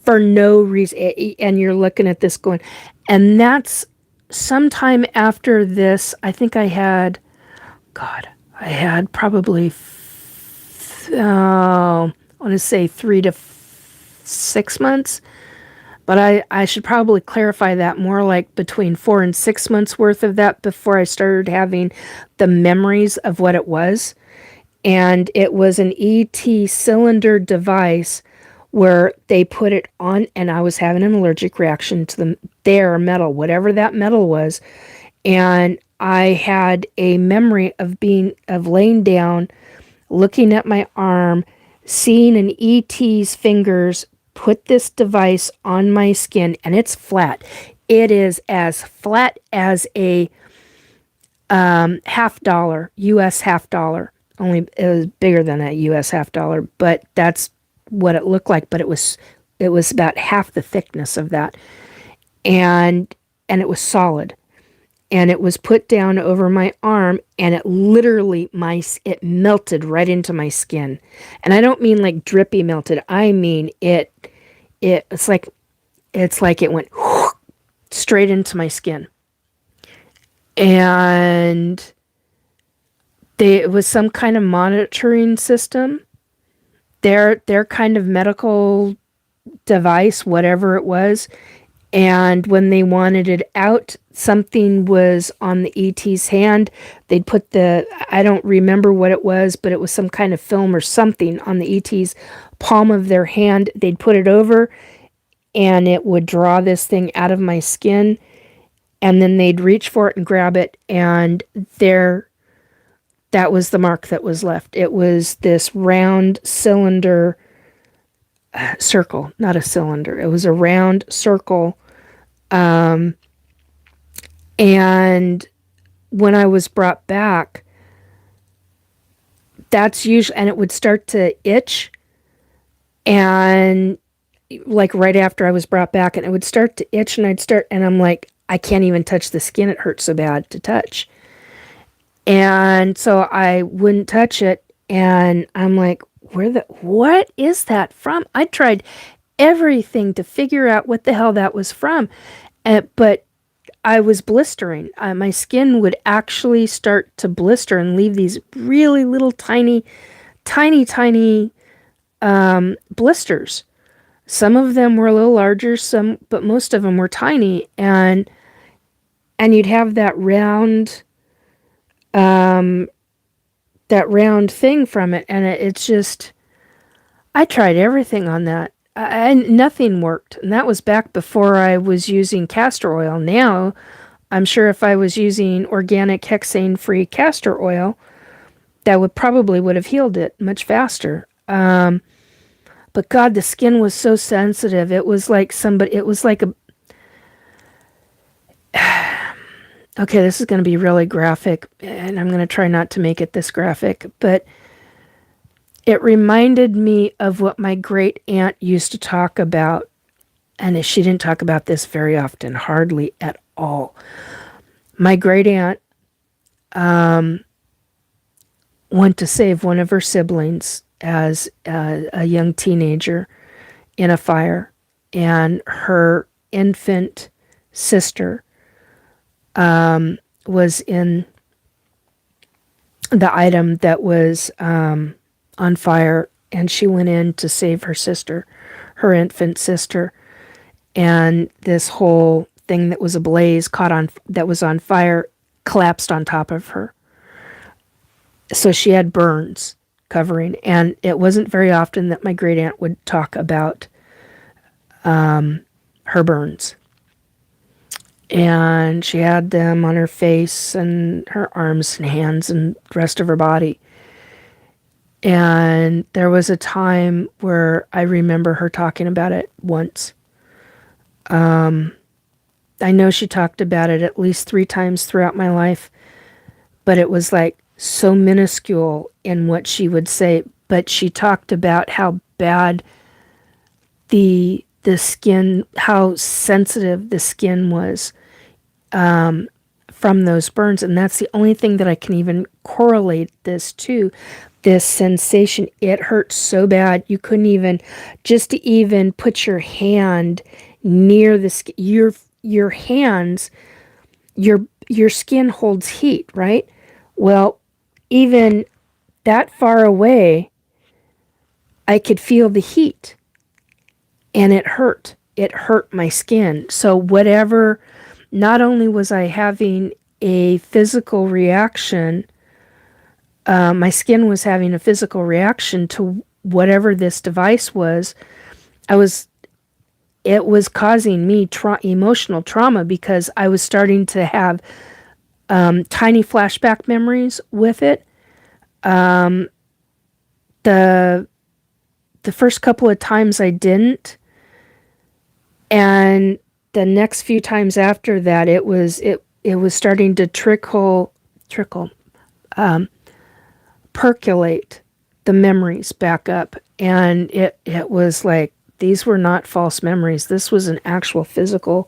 Speaker 1: for no reason. And you're looking at this going, and that's sometime after this. I think I had probably, I want to say 3 to 6 months, but I should probably clarify that, more like between 4 and 6 months worth of that before I started having the memories of what it was. And it was an ET cylinder device where they put it on, and I was having an allergic reaction to their metal, whatever that metal was. And I had a memory of laying down, looking at my arm, seeing an ET's fingers put this device on my skin, and it's flat. It is as flat as a $50 US $50. Only it was bigger than a US $50, but that's what it looked like. But it was about half the thickness of that, and it was solid. And it was put down over my arm, and it literally, it melted right into my skin. And I don't mean like drippy melted. I mean it's like it went straight into my skin. And it was some kind of monitoring system. Their kind of medical device, whatever it was. And when they wanted it out, something was on the ET's hand. They'd put I don't remember what it was, but it was some kind of film or something on the ET's palm of their hand. They'd put it over, and it would draw this thing out of my skin. And then they'd reach for it and grab it, and that was the mark that was left. It was this round cylinder, circle, not a cylinder. It was a round circle. And when I was brought back, that's usually, and it would start to itch, and like right after I was brought back, and it would start to itch, and I'm like, I can't even touch the skin. It hurts so bad to touch. And so I wouldn't touch it, and I'm like, what is that from? I tried everything to figure out what the hell that was from. But I was blistering. My skin would actually start to blister and leave these really little tiny tiny, tiny blisters. Some of them were a little larger, but most of them were tiny, and you'd have that round thing from it, and it's just, I tried everything on that, and nothing worked. And that was back before I was using castor oil. Now, I'm sure if I was using organic hexane-free castor oil, that would have healed it much faster. But God, the skin was so sensitive. It was like okay, this is going to be really graphic, and I'm going to try not to make it this graphic, but it reminded me of what my great aunt used to talk about. And she didn't talk about this very often, hardly at all. My great aunt went to save one of her siblings as a young teenager in a fire, and her infant sister was in the item that was on fire, and she went in to save her sister, her infant sister, and this whole thing that was ablaze that was on fire collapsed on top of her. So she had burns covering, and it wasn't very often that my great aunt would talk about her burns. And she had them on her face and her arms and hands and the rest of her body. And there was a time where I remember her talking about it once. I know she talked about it at least 3 times throughout my life, but it was like so minuscule in what she would say. But she talked about how bad the skin, how sensitive the skin was from those burns. And that's the only thing that I can even correlate this to. This sensation, it hurt so bad you couldn't even, just to even put your hand near the skin. Your hands, your skin holds heat, right? Well, even that far away, I could feel the heat, and it hurt. It hurt my skin. So whatever, not only was I having a physical reaction, my skin was having a physical reaction to whatever this device was. It was causing me emotional trauma, because I was starting to have tiny flashback memories with it. The first couple of times I didn't, and the next few times after that, it was starting to percolate the memories back up, and it was like, these were not false memories. This was an actual physical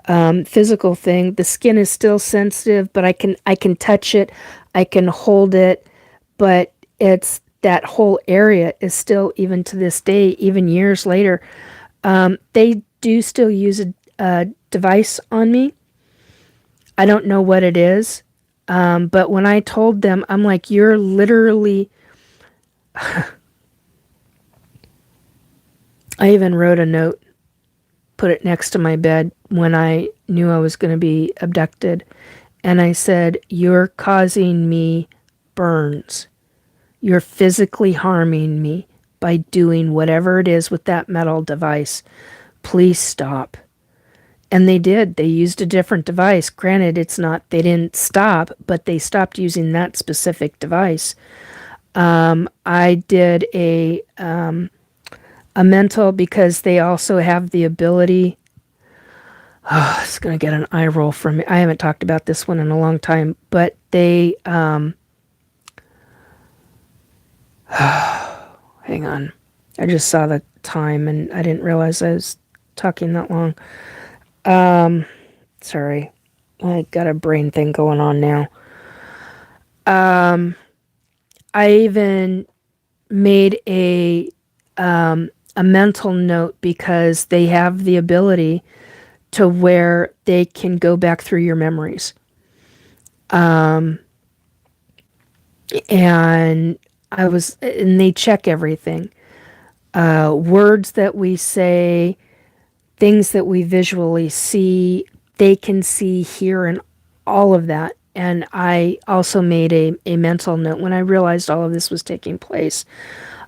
Speaker 1: thing. The skin is still sensitive, but I can touch it, I can hold it, but it's that whole area is still, even to this day, even years later, they do still use a device on me. I don't know what it is, but when I told them, I'm like, you're literally. I even wrote a note, put it next to my bed when I knew I was going to be abducted. And I said, you're causing me burns. You're physically harming me by doing whatever it is with that metal device. Please stop. And they did. They used a different device. Granted, they didn't stop, but they stopped using that specific device. I did a mental, because they also have the ability. Oh, it's going to get an eye roll from me. I haven't talked about this one in a long time, but they, hang on. I just saw the time and I didn't realize I was talking that long. Sorry. I got a brain thing going on now. I even made a mental note, because they have the ability to where they can go back through your memories. And and they check everything. Words that we say, things that we visually see, they can see, hear, and all of that. And I also made a mental note when I realized all of this was taking place.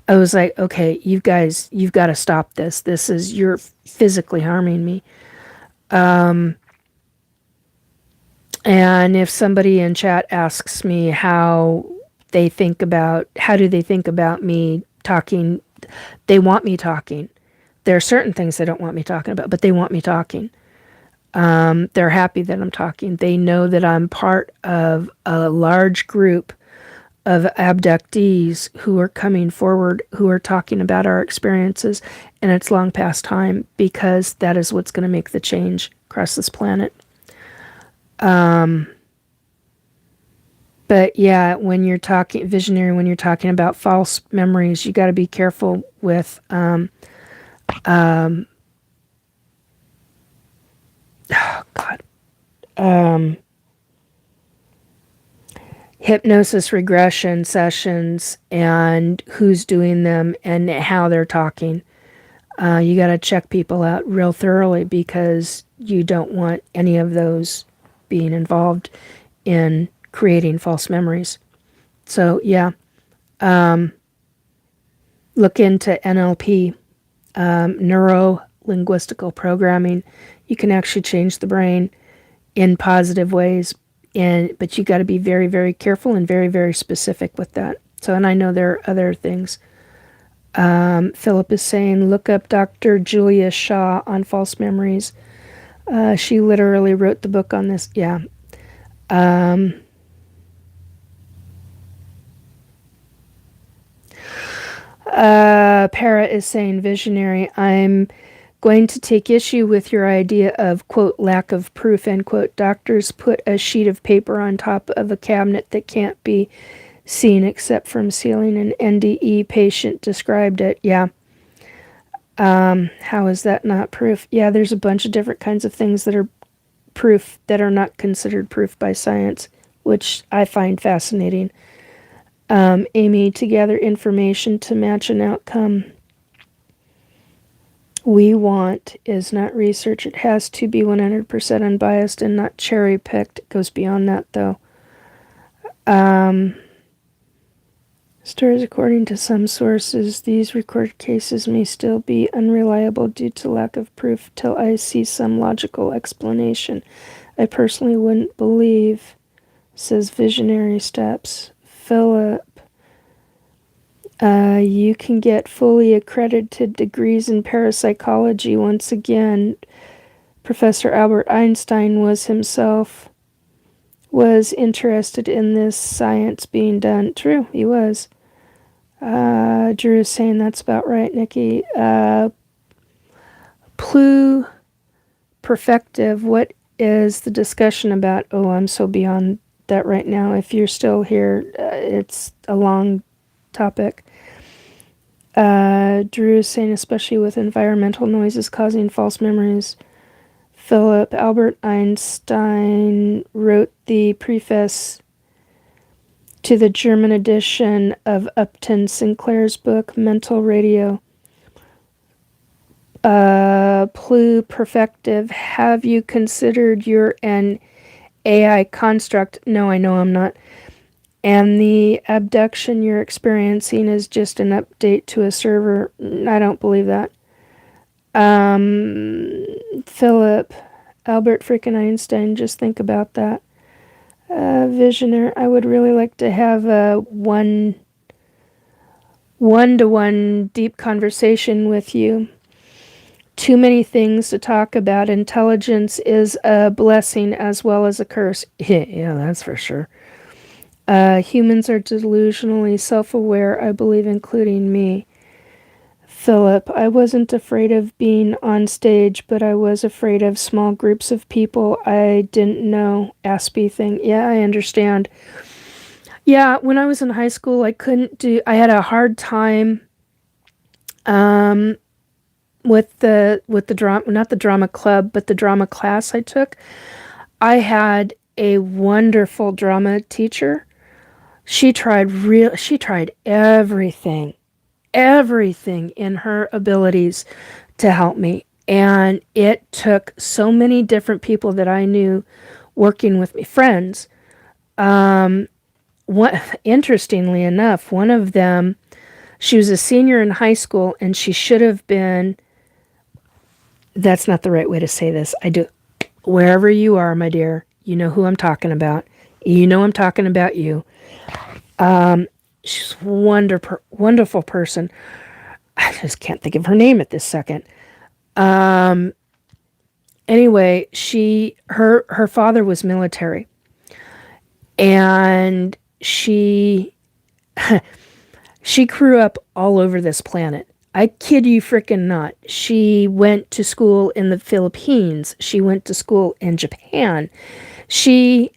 Speaker 1: I was like, okay, you guys, you've got to stop this. You're physically harming me. And if somebody in chat asks me how do they think about me talking, they want me talking. There are certain things they don't want me talking about, but they want me talking. They're happy that I'm talking. They know that I'm part of a large group of abductees who are coming forward, who are talking about our experiences, and it's long past time because that is what's going to make the change across this planet. But yeah, when you're talking visionary, when you're talking about false memories, you got to be careful with oh God, hypnosis regression sessions and who's doing them and how they're talking. You got to check people out real thoroughly because you don't want any of those being involved in creating false memories. So yeah, look into NLP, neuro-linguistical programming. You can actually change the brain in positive ways, but you got to be very, very careful and very, very specific with that. So, and I know there are other things. Philip is saying, look up Dr. Julia Shaw on false memories. She literally wrote the book on this. Yeah. Para is saying, visionary, I'm going to take issue with your idea of, quote, lack of proof, end quote. Doctors put a sheet of paper on top of a cabinet that can't be seen except from ceiling. An NDE patient described it. Yeah. How is that not proof? Yeah, there's a bunch of different kinds of things that are proof that are not considered proof by science, which I find fascinating. Amy, to gather information to match an outcome we want is not research. It has to be 100% unbiased and not cherry-picked. It goes beyond that, though. Stories according to some sources, these recorded cases may still be unreliable due to lack of proof till I see some logical explanation. I personally wouldn't believe, says Visionary Steps. Philip, you can get fully accredited degrees in parapsychology. Once again, Professor Albert Einstein was interested in this science being done. True, he was. Drew is saying that's about right, Nikki. Pluperfective, what is the discussion about? Oh, I'm so beyond that right now. If you're still here, it's a long topic. Drew is saying, especially with environmental noises causing false memories. Philip, Albert Einstein wrote the preface to the German edition of Upton Sinclair's book, Mental Radio. Pluperfective, have you considered you're an AI construct? No, I know I'm not. And the abduction you're experiencing is just an update to a server. I don't believe that. Philip, Albert freaking Einstein, just think about that. Visioner, I would really like to have a one-to-one deep conversation with you. Too many things to talk about. Intelligence is a blessing as well as a curse. Yeah, that's for sure. Humans are delusionally self-aware, I believe, including me. Philip, I wasn't afraid of being on stage, but I was afraid of small groups of people I didn't know. Aspie thing. Yeah, I understand. Yeah, when I was in high school, I had a hard time with the drama, not the drama club, but the drama class I took. I had a wonderful drama teacher. She tried everything in her abilities to help me. And it took so many different people that I knew working with me, friends. Interestingly enough, one of them, she was a senior in high school, and she should have been. That's not the right way to say this. I do. Wherever you are, my dear, you know who I'm talking about. You know I'm talking about you. She's a wonderful person. I just can't think of her name at this second. Anyway, her father was military, and she grew up all over this planet. I kid you frickin' not. She went to school in the Philippines. She went to school in Japan. She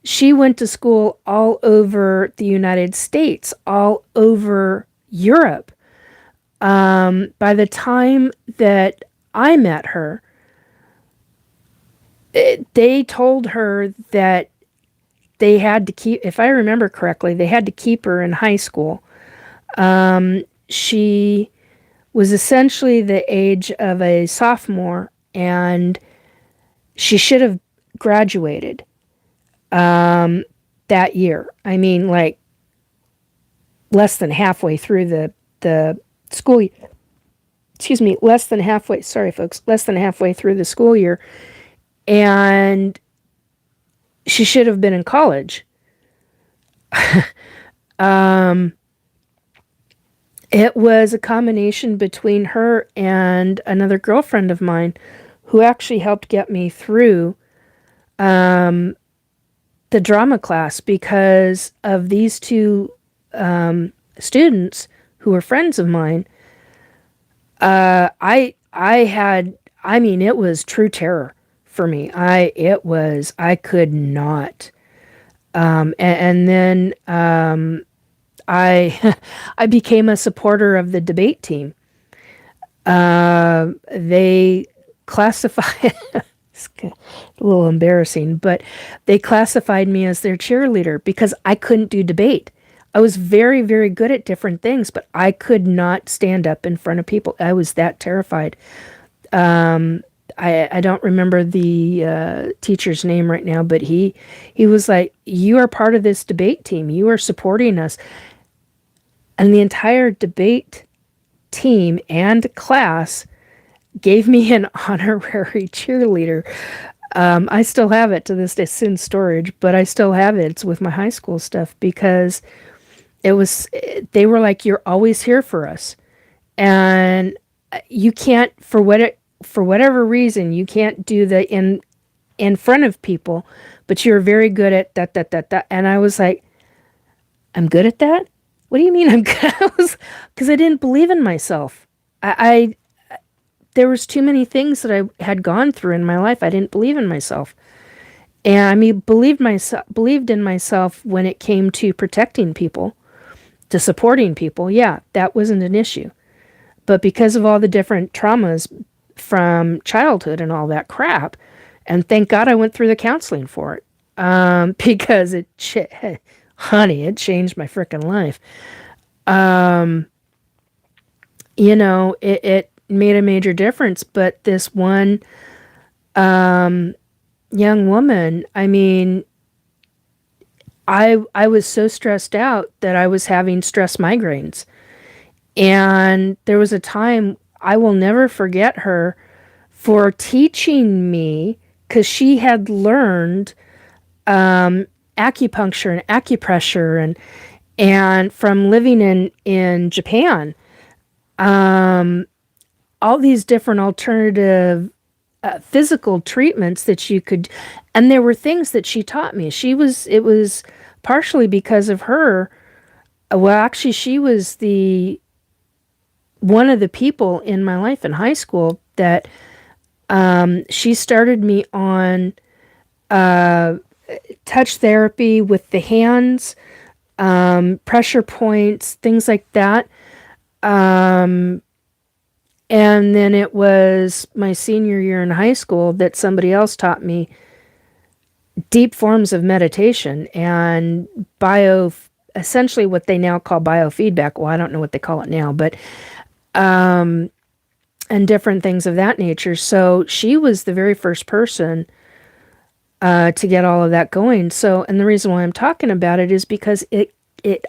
Speaker 1: she went to school all over the United States, all over Europe. By the time that I met her, they told her that they had to keep, if I remember correctly, they had to keep her in high school. She was essentially the age of a sophomore, and she should have graduated that year. I mean, like less than halfway through the school. Excuse me, less than halfway. Sorry, folks, less than halfway through the school year, and she should have been in college. It was a combination between her and another girlfriend of mine who actually helped get me through the drama class because of these two students who were friends of mine. I mean, it was true terror for me. I could not. And then I I became a supporter of the debate team. They classified it's a little embarrassing, but they classified me as their cheerleader because I couldn't do debate. I was very, very good at different things, but I could not stand up in front of people. I was that terrified. I don't remember the teacher's name right now, but he was like, "You are part of this debate team. You are supporting us." And the entire debate team and class gave me an honorary cheerleader. I still have it to this day. It's in storage, but I still have it. It's with my high school stuff because they were like, "You're always here for us." And you can't, for whatever reason, you can't do the in front of people, but you're very good at that. And I was like, "I'm good at that? What do you mean I'm good?" Because I didn't believe in myself. I there was too many things that I had gone through in my life. I didn't believe in myself. And I mean, believed in myself when it came to protecting people, to supporting people. Yeah, that wasn't an issue. But because of all the different traumas from childhood and all that crap, and thank God I went through the counseling for it, because honey, it changed my freaking life. It made a major difference. But this one young woman, I mean, I was so stressed out that I was having stress migraines. And there was a time I will never forget her for teaching me, because she had learned acupuncture and acupressure and from living in Japan, all these different alternative physical treatments that you could, and there were things that she taught me. It was partially because of her. Well, actually, she was one of the people in my life in high school that she started me on touch therapy with the hands, pressure points, things like that. And then it was my senior year in high school that somebody else taught me deep forms of meditation and essentially what they now call biofeedback. Well, I don't know what they call it now, but and different things of that nature. So she was the very first person to get all of that going. So, and the reason why I'm talking about it is because it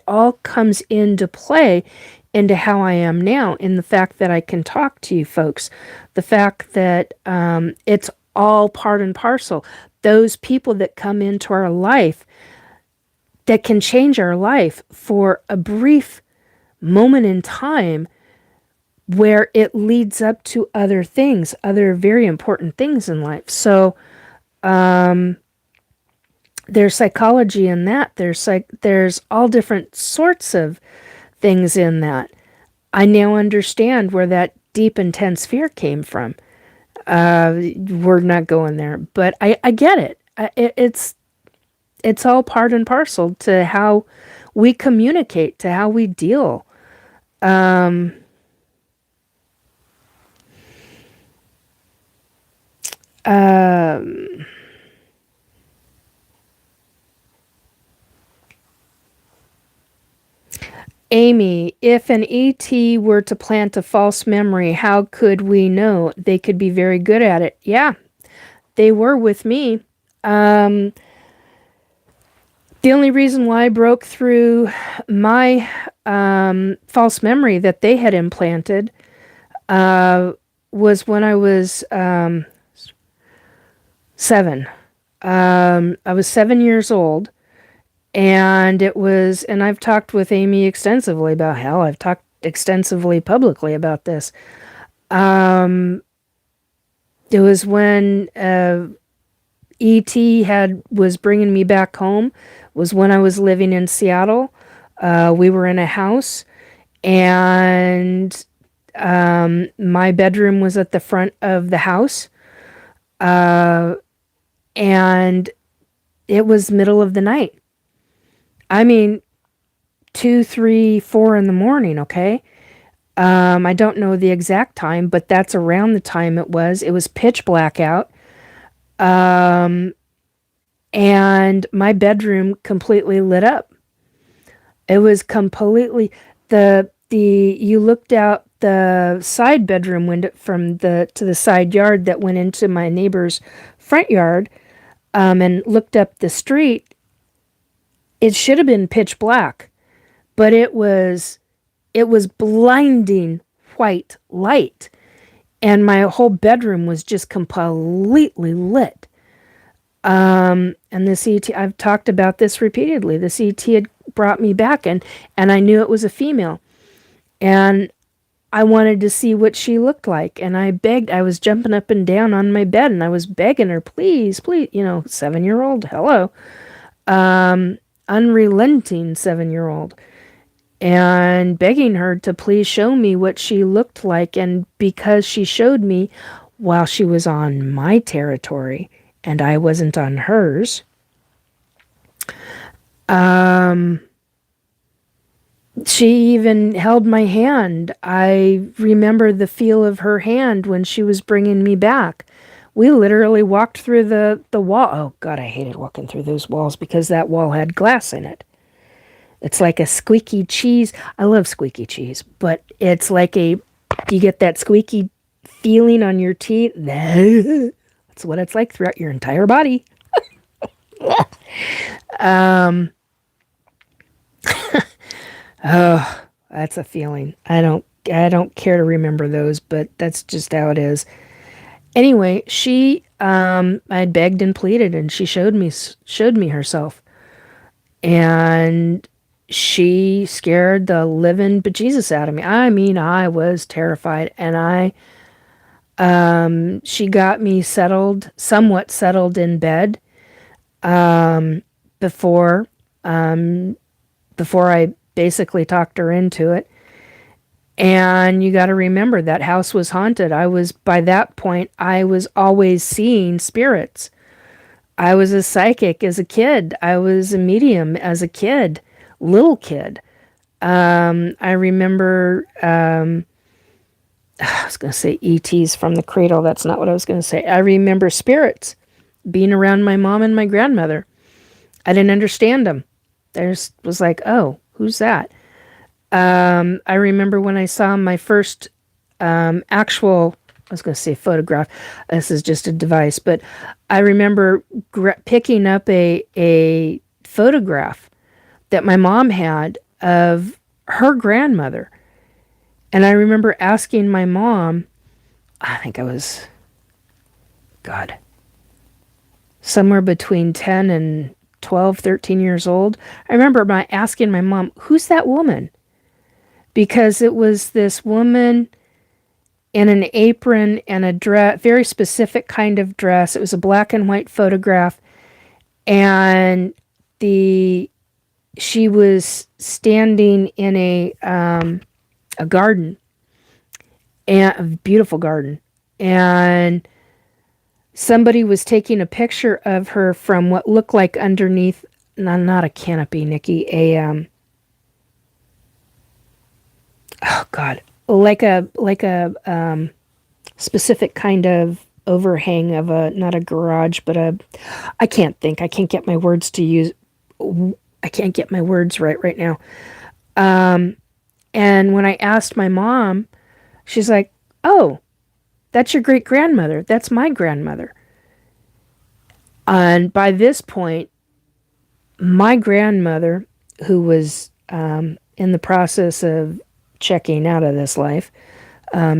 Speaker 1: all comes into play into how I am now, in the fact that I can talk to you folks, the fact that it's all part and parcel. Those people that come into our life that can change our life for a brief moment in time, where it leads up to other things, other very important things in life. So there's psychology in that. There's all different sorts of things in that. I now understand where that deep, intense fear came from. We're not going there, but I get it. It's all part and parcel to how we communicate, to how we deal. Amy, if an ET were to plant a false memory, how could we know? They could be very good at it. Yeah, they were with me. The only reason why I broke through my false memory that they had implanted was when I was 7. I was 7 years old, and and I've talked with Amy extensively about, hell, I've talked extensively publicly about this. It was when ET was bringing me back home, was when I was living in Seattle. We were in a house, and my bedroom was at the front of the house, and it was middle of the night. I mean, 2, 3, 4 in the morning, okay? I don't know the exact time, but that's around the time it was. It was pitch black out. And my bedroom completely lit up. It was completely, you looked out the side bedroom window to the side yard that went into my neighbor's front yard, and looked up the street. It should have been pitch black, but it was blinding white light, and my whole bedroom was just completely lit. And this ET, I've talked about this repeatedly. This ET had brought me back, and I knew it was a female, and I wanted to see what she looked like, and I was jumping up and down on my bed, and I was begging her, please, please, 7-year-old, hello, unrelenting 7-year-old, and begging her to please show me what she looked like. And because she showed me while she was on my territory and I wasn't on hers, she even held my hand. I remember the feel of her hand when she was bringing me back. We literally walked through the wall. Oh, God, I hated walking through those walls because that wall had glass in it. It's like a squeaky cheese. I love squeaky cheese, but it's like you get that squeaky feeling on your teeth. That's what it's like throughout your entire body. Oh, that's a feeling. I don't care to remember those, but that's just how it is. Anyway, I begged and pleaded, and she showed me herself. And she scared the living bejesus out of me. I mean, I was terrified, and she got me somewhat settled in bed, before I basically talked her into it. And you got to remember, that house was haunted. By that point, I was always seeing spirits. I was a psychic as a kid. I was a medium as a kid, little kid. I remember, I was going to say ETs from the cradle. That's not what I was going to say. I remember spirits being around my mom and my grandmother. I didn't understand them. I just was like, oh, who's that? I remember when I saw my first actual, I was going to say photograph. This is just a device, but I remember picking up a photograph that my mom had of her grandmother. And I remember asking my mom, I think I was, God, somewhere between 10 and 12, 13 years old. I remember asking my mom, who's that woman? Because it was this woman in an apron and a dress, very specific kind of dress. It was a black and white photograph, and she was standing in a garden, and a beautiful garden, and somebody was taking a picture of her from what looked like underneath, not a canopy, Nikki, oh God, like a specific kind of overhang of not a garage, but I can't get my words to use. I can't get my words right now. And when I asked my mom, she's like, oh, that's your great grandmother. That's my grandmother. And by this point, my grandmother, who was in the process of checking out of this life,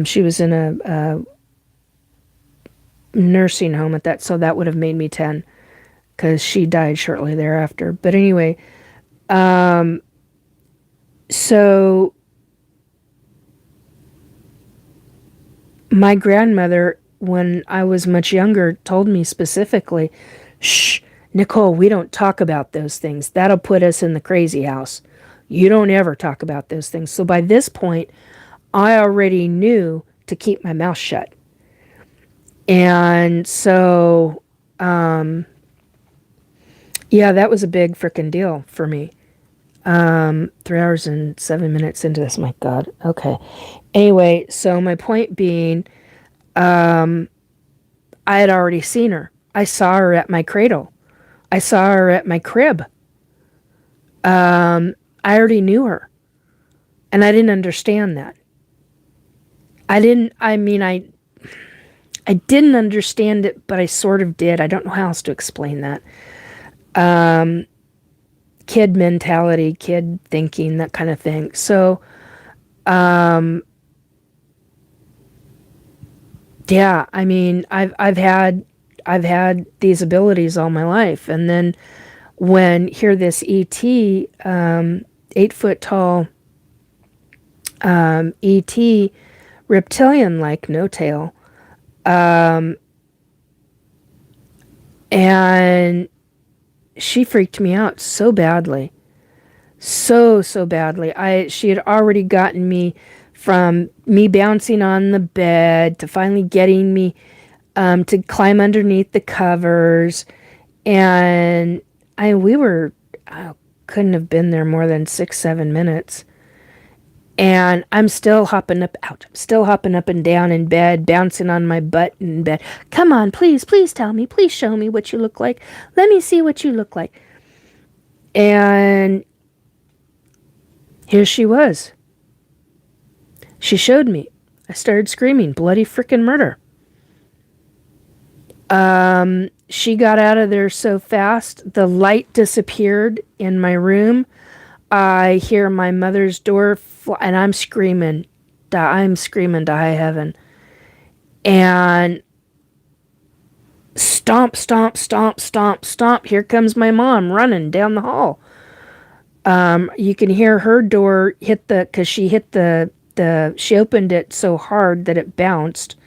Speaker 1: she was in a nursing home at that, so that would have made me 10, because she died shortly thereafter. But anyway, so my grandmother, when I was much younger, told me specifically, shh, Nicole, we don't talk about those things. That'll put us in the crazy house. You don't ever talk about those things. So by this point, I already knew to keep my mouth shut. And so, yeah, that was a big frickin' deal for me. 3 hours and 7 minutes into this, my God. Okay. Anyway, so my point being, I had already seen her. I saw her at my cradle. I saw her at my crib. I already knew her. And I didn't understand that. I didn't understand it, but I sort of did. I don't know how else to explain that. Kid mentality, kid thinking, that kind of thing. So, yeah, I mean, I've had these abilities all my life, and then when this ET, 8-foot tall, ET, reptilian-like, no tail, and she freaked me out so badly, so badly. She had already gotten me from me bouncing on the bed to finally getting me to climb underneath the covers, and I couldn't have been there more than 6-7 minutes. And I'm still hopping up and down in bed, bouncing on my butt in bed. Come on, please tell me, please show me what you look like. Let me see what you look like. And here she was. She showed me. I started screaming, bloody frickin' murder. She got out of there so fast, the light disappeared in my room. I hear my mother's door, and I'm screaming to high heaven. And stomp, stomp, stomp, stomp, stomp. Here comes my mom running down the hall. You can hear her door hit because she hit she opened it so hard that it bounced.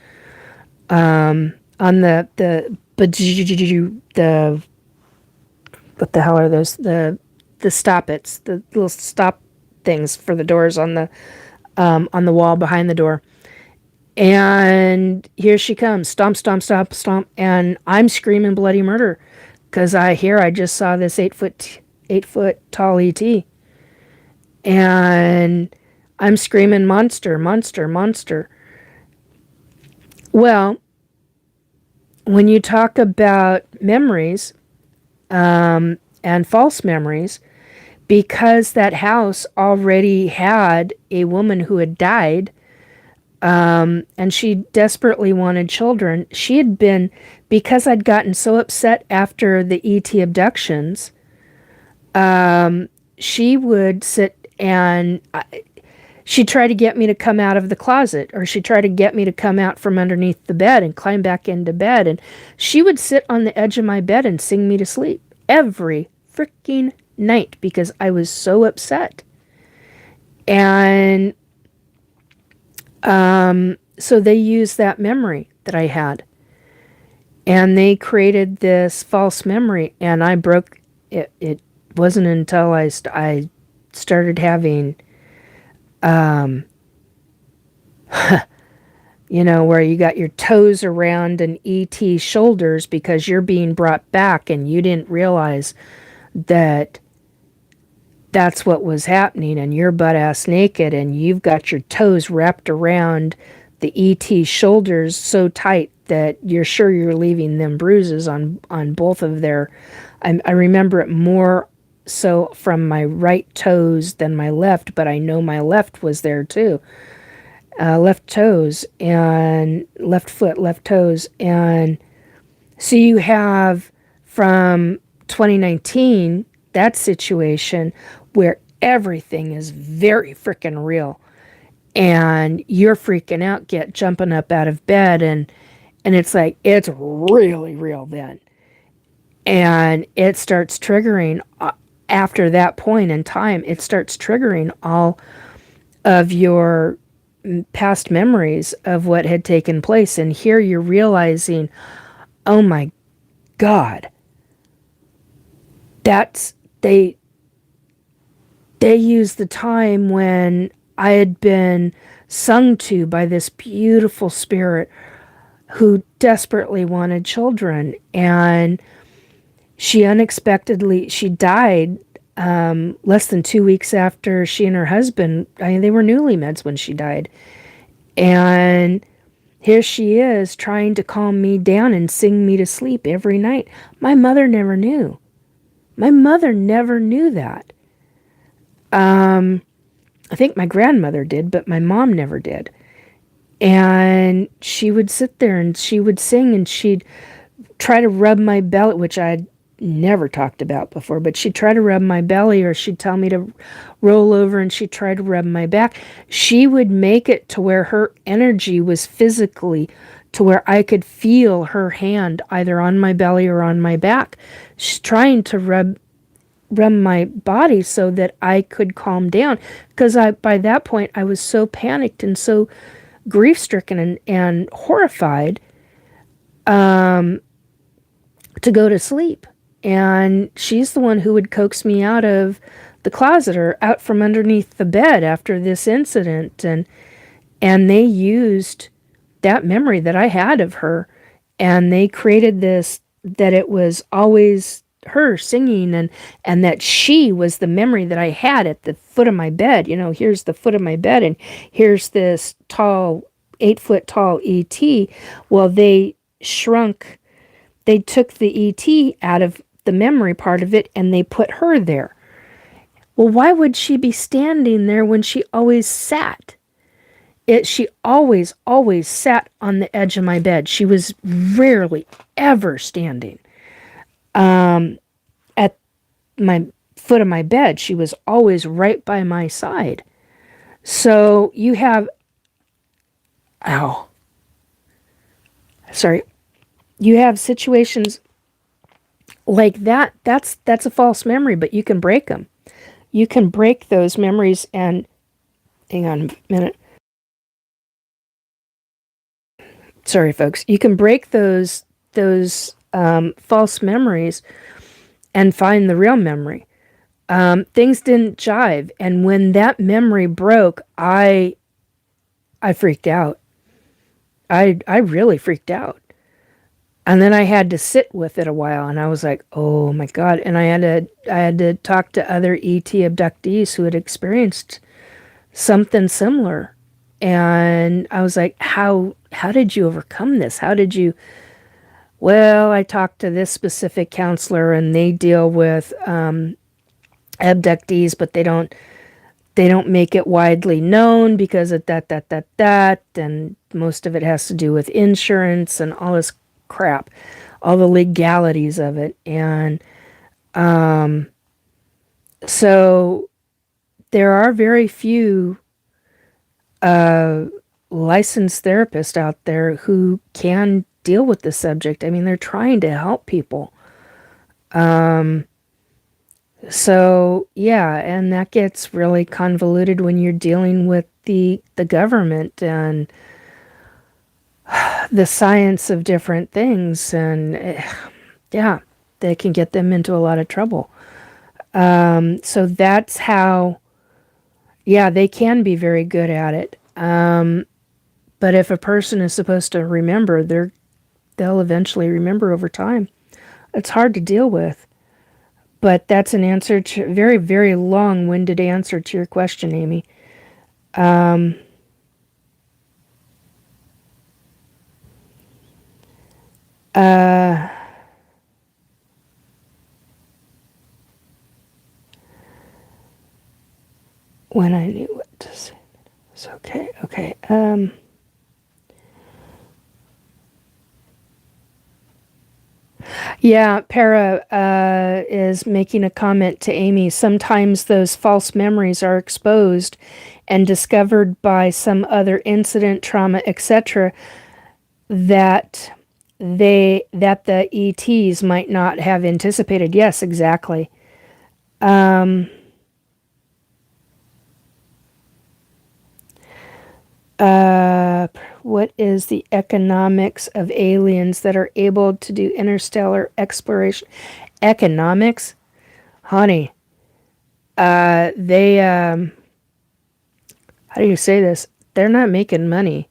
Speaker 1: On the what the hell are those? The stop-its, the little stop things for the doors on the wall behind the door. And here she comes, stomp, stomp, stomp, stomp, and I'm screaming bloody murder because I just saw this 8-foot tall ET, and I'm screaming monster, monster, monster. Well, when you talk about memories, and false memories, because that house already had a woman who had died, and she desperately wanted children. She had been, because I'd gotten so upset after the ET abductions, she would sit and she'd try to get me to come out of the closet, or she'd try to get me to come out from underneath the bed and climb back into bed. And she would sit on the edge of my bed and sing me to sleep every freaking night because I was so upset. And so they used that memory that I had, and they created this false memory, and I broke it. It wasn't until I started having, where you got your toes around an ET shoulders because you're being brought back and you didn't realize that that's what was happening, and you're butt ass naked and you've got your toes wrapped around the ET shoulders so tight that you're sure you're leaving them bruises on both of their. I remember it more so from my right toes than my left, but I know my left was there too. Left toes and left foot, left toes. And so you have from 2019 that situation where everything is very freaking real, and you're freaking out, jumping up out of bed, and it's like, it's really real then. And it starts triggering, after that point in time, it starts triggering all of your past memories of what had taken place. And here you're realizing, oh my God, they used the time when I had been sung to by this beautiful spirit who desperately wanted children, and she died less than 2 weeks after she and her husband, they were newlyweds when she died. And here she is trying to calm me down and sing me to sleep every night. My mother never knew. My mother never knew that. I think my grandmother did, but my mom never did. And she would sit there and she would sing, and she'd try to rub my belly, which I'd never talked about before, but she'd try to rub my belly, or she'd tell me to roll over and she'd try to rub my back. She would make it to where her energy was physically to where I could feel her hand either on my belly or on my back. She's trying to rub my body so that I could calm down, because by that point I was so panicked and so grief-stricken and horrified to go to sleep. And she's the one who would coax me out of the closet or out from underneath the bed after this incident. And they used that memory that I had of her, and they created this, that it was always her singing, and that she was the memory that I had at the foot of my bed. Here's the foot of my bed, and here's this tall, 8-foot tall ET. Well, they took the ET out of the memory part of it, and they put her there. Well, why would she be standing there when she always sat? She always sat on the edge of my bed. She was rarely ever standing at my foot of my bed. She was always right by my side. So you have, you have situations like that. That's a false memory, but you can break them. You can break those memories. And hang on a minute. Sorry, folks. You can break those false memories and find the real memory. Things didn't jive, and when that memory broke, I freaked out. I really freaked out. And then I had to sit with it a while, and I was like, oh my God. And I had to talk to other ET abductees who had experienced something similar. And I was like, how did you overcome this? well, I talked to this specific counselor and they deal with abductees, but they don't make it widely known because of that, and most of it has to do with insurance and all this crap, all the legalities of it. And so there are very few licensed therapists out there who can deal with the subject. I mean, they're trying to help people. So yeah, and that gets really convoluted when you're dealing with the government and the science of different things, and yeah, they can get them into a lot of trouble. So that's how, yeah, they can be very good at it. But if a person is supposed to remember, they'll eventually remember over time. It's hard to deal with. But that's an answer to very, very long-winded answer to your question, Amy. When I knew what to say. It's okay. Okay. Yeah, Para is making a comment to Amy. Sometimes those false memories are exposed and discovered by some incident, trauma, etc. that that the ETs might not have anticipated. Yes, exactly. What is the economics of aliens that are able to do interstellar exploration? Economics, honey. They how do you say this? They're not making money.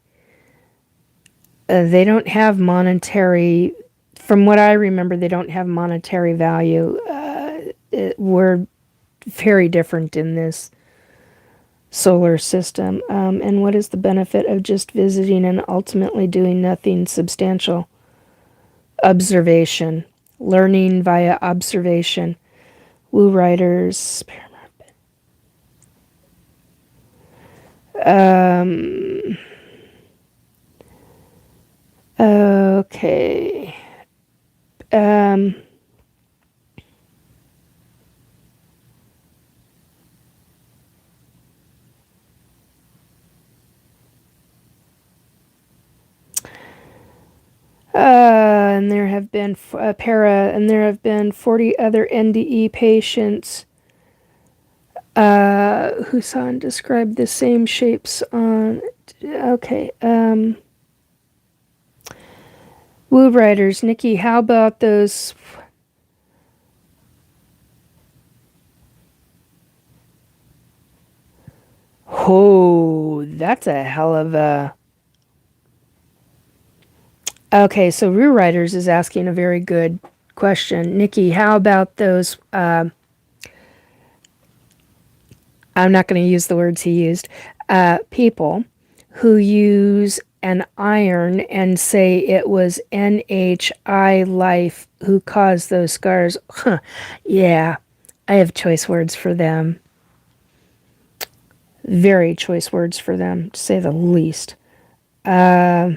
Speaker 1: They don't have monetary. From what I remember, they don't have monetary value. We're very different in this solar system. And what is the benefit of just visiting and ultimately doing nothing substantial? Observation. Learning via observation. Woo Riders. Okay. And there have been and there have been 40 other NDE patients who saw and described the same shapes on. Okay. Woo Riders, Nikki, how about those? Oh, that's a hell of a. Okay, so Woo Riders is asking a very good question. Nikki, how about those? I'm not going to use the words he used. People who use an iron and say it was NHI life who caused those scars. Huh. Yeah, I have choice words for them. Very choice words for them, to say the least. Uh,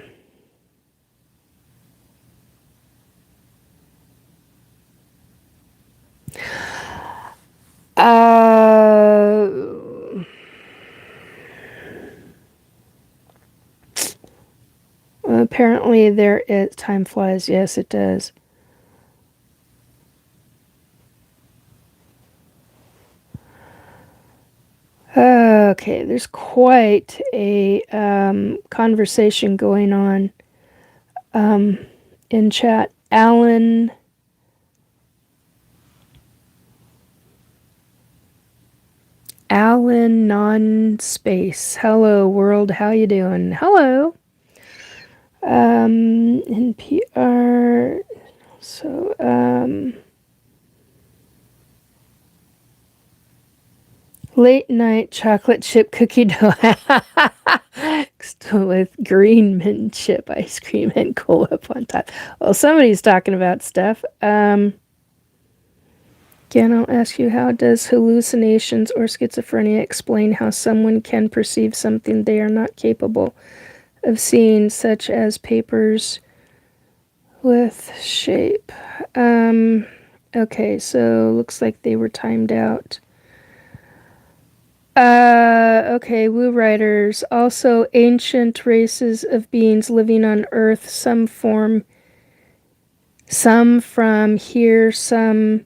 Speaker 1: apparently there is time flies. Yes, it does. Okay, there's quite a conversation going on in chat. Alan non-space. Hello world, how you doing? Hello. NPR. So late night chocolate chip cookie dough. With green mint chip ice cream and Cool Whip on top. Well, somebody's talking about stuff. Again, I'll ask you, how does hallucinations or schizophrenia explain how someone can perceive something they are not capable of seeing, such as papers with shape? Okay, so looks like they were timed out. Okay, Woo Riders. Also, ancient races of beings living on Earth, some from here, some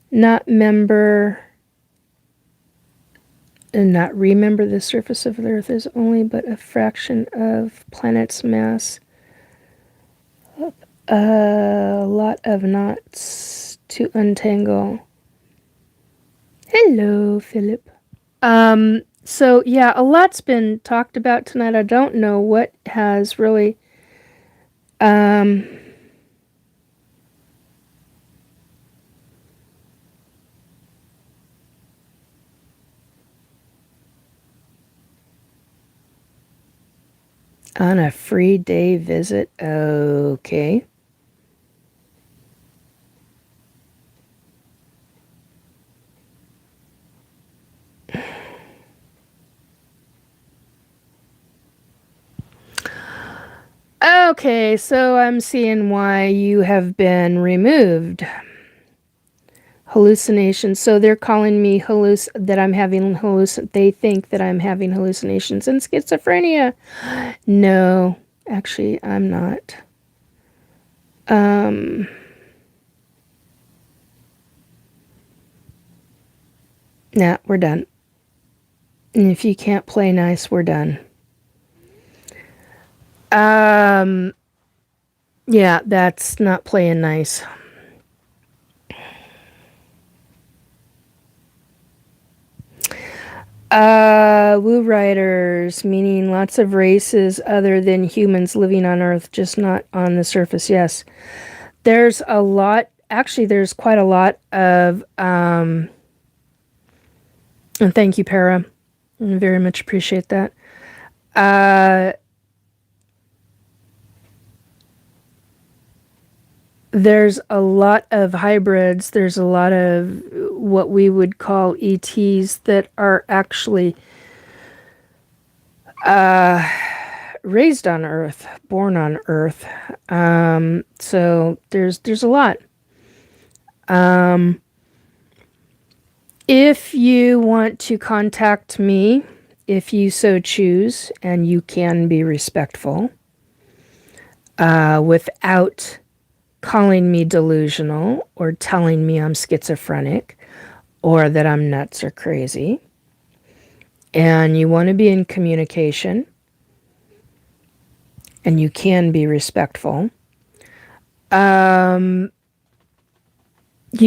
Speaker 1: not member, and not remember the surface of the Earth is only but a fraction of planet's mass. A lot of knots to untangle. Hello, Philip. So yeah, a lot's been talked about tonight. I don't know what has really, on a free day visit. Okay. Okay, so I'm seeing why you have been removed. Hallucinations. So they're calling me that I'm having they think that I'm having hallucinations and schizophrenia. No, actually, I'm not. Nah, we're done. And if you can't play nice, we're done. Yeah, that's not playing nice. Woo Riders, meaning lots of races other than humans living on Earth, just not on the surface. Yes. There's a lot, actually, there's quite a lot of, and thank you, Para. I very much appreciate that. There's a lot of hybrids. There's a lot of what we would call ETs that are actually raised on Earth, born on Earth. So there's a lot. If you want to contact me, if you so choose, and you can be respectful, without calling me delusional or telling me I'm schizophrenic or that I'm nuts or crazy, and you want to be in communication, and you can be respectful, you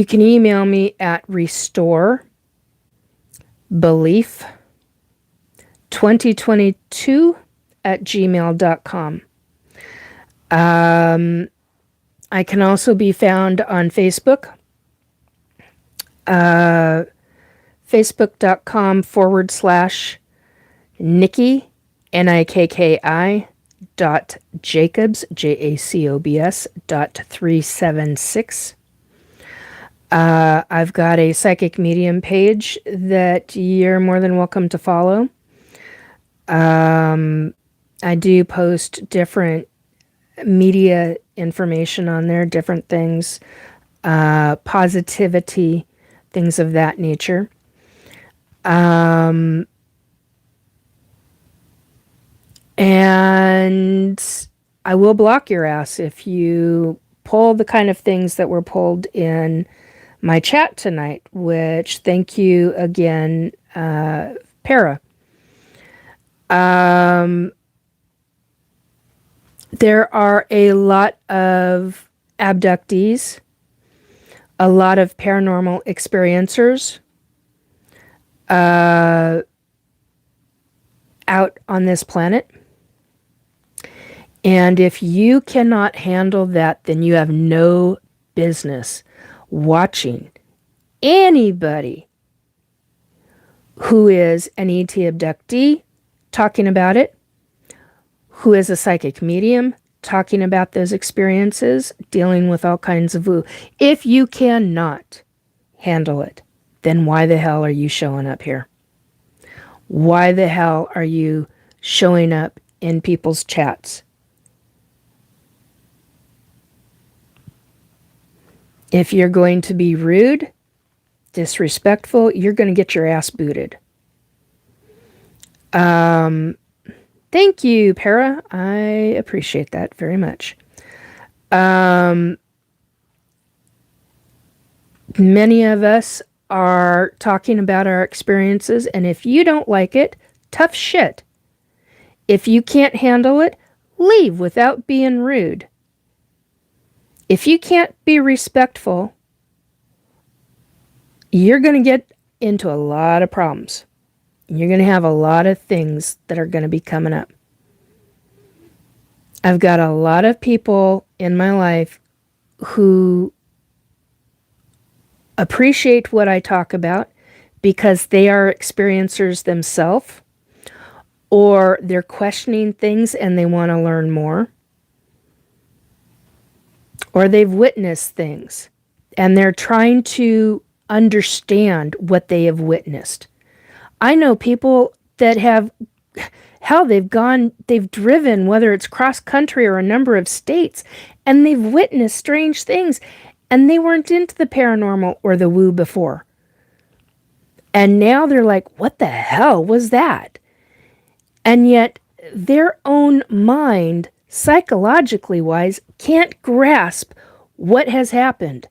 Speaker 1: can email me at restorebelief2022@gmail.com. I can also be found on Facebook, facebook.com/Nikki, Nikki, .jacobs, JACOBS, .376. I've got a psychic medium page that you're more than welcome to follow. I do post different media information on there, different things, positivity, things of that nature. And I will block your ass if you pull the kind of things that were pulled in my chat tonight, which thank you again, Para. There are a lot of abductees, a lot of paranormal experiencers out on this planet. And if you cannot handle that, then you have no business watching anybody who is an ET abductee, talking about it, who is a psychic medium, talking about those experiences, dealing with all kinds of woo. If you cannot handle it, then why the hell are you showing up here? Why the hell are you showing up in people's chats? If you're going to be rude, disrespectful, you're going to get your ass booted. Thank you, Para. I appreciate that very much. Many of us are talking about our experiences, and if you don't like it, tough shit. If you can't handle it, leave without being rude. If you can't be respectful, you're going to get into a lot of problems. You're going to have a lot of things that are going to be coming up. I've got a lot of people in my life who appreciate what I talk about because they are experiencers themselves, or they're questioning things and they want to learn more, or they've witnessed things and they're trying to understand what they have witnessed. I know people that have, hell, they've driven, whether it's cross country or a number of states, and they've witnessed strange things, and they weren't into the paranormal or the woo before. And now they're like, what the hell was that? And yet their own mind, psychologically wise, can't grasp what has happened.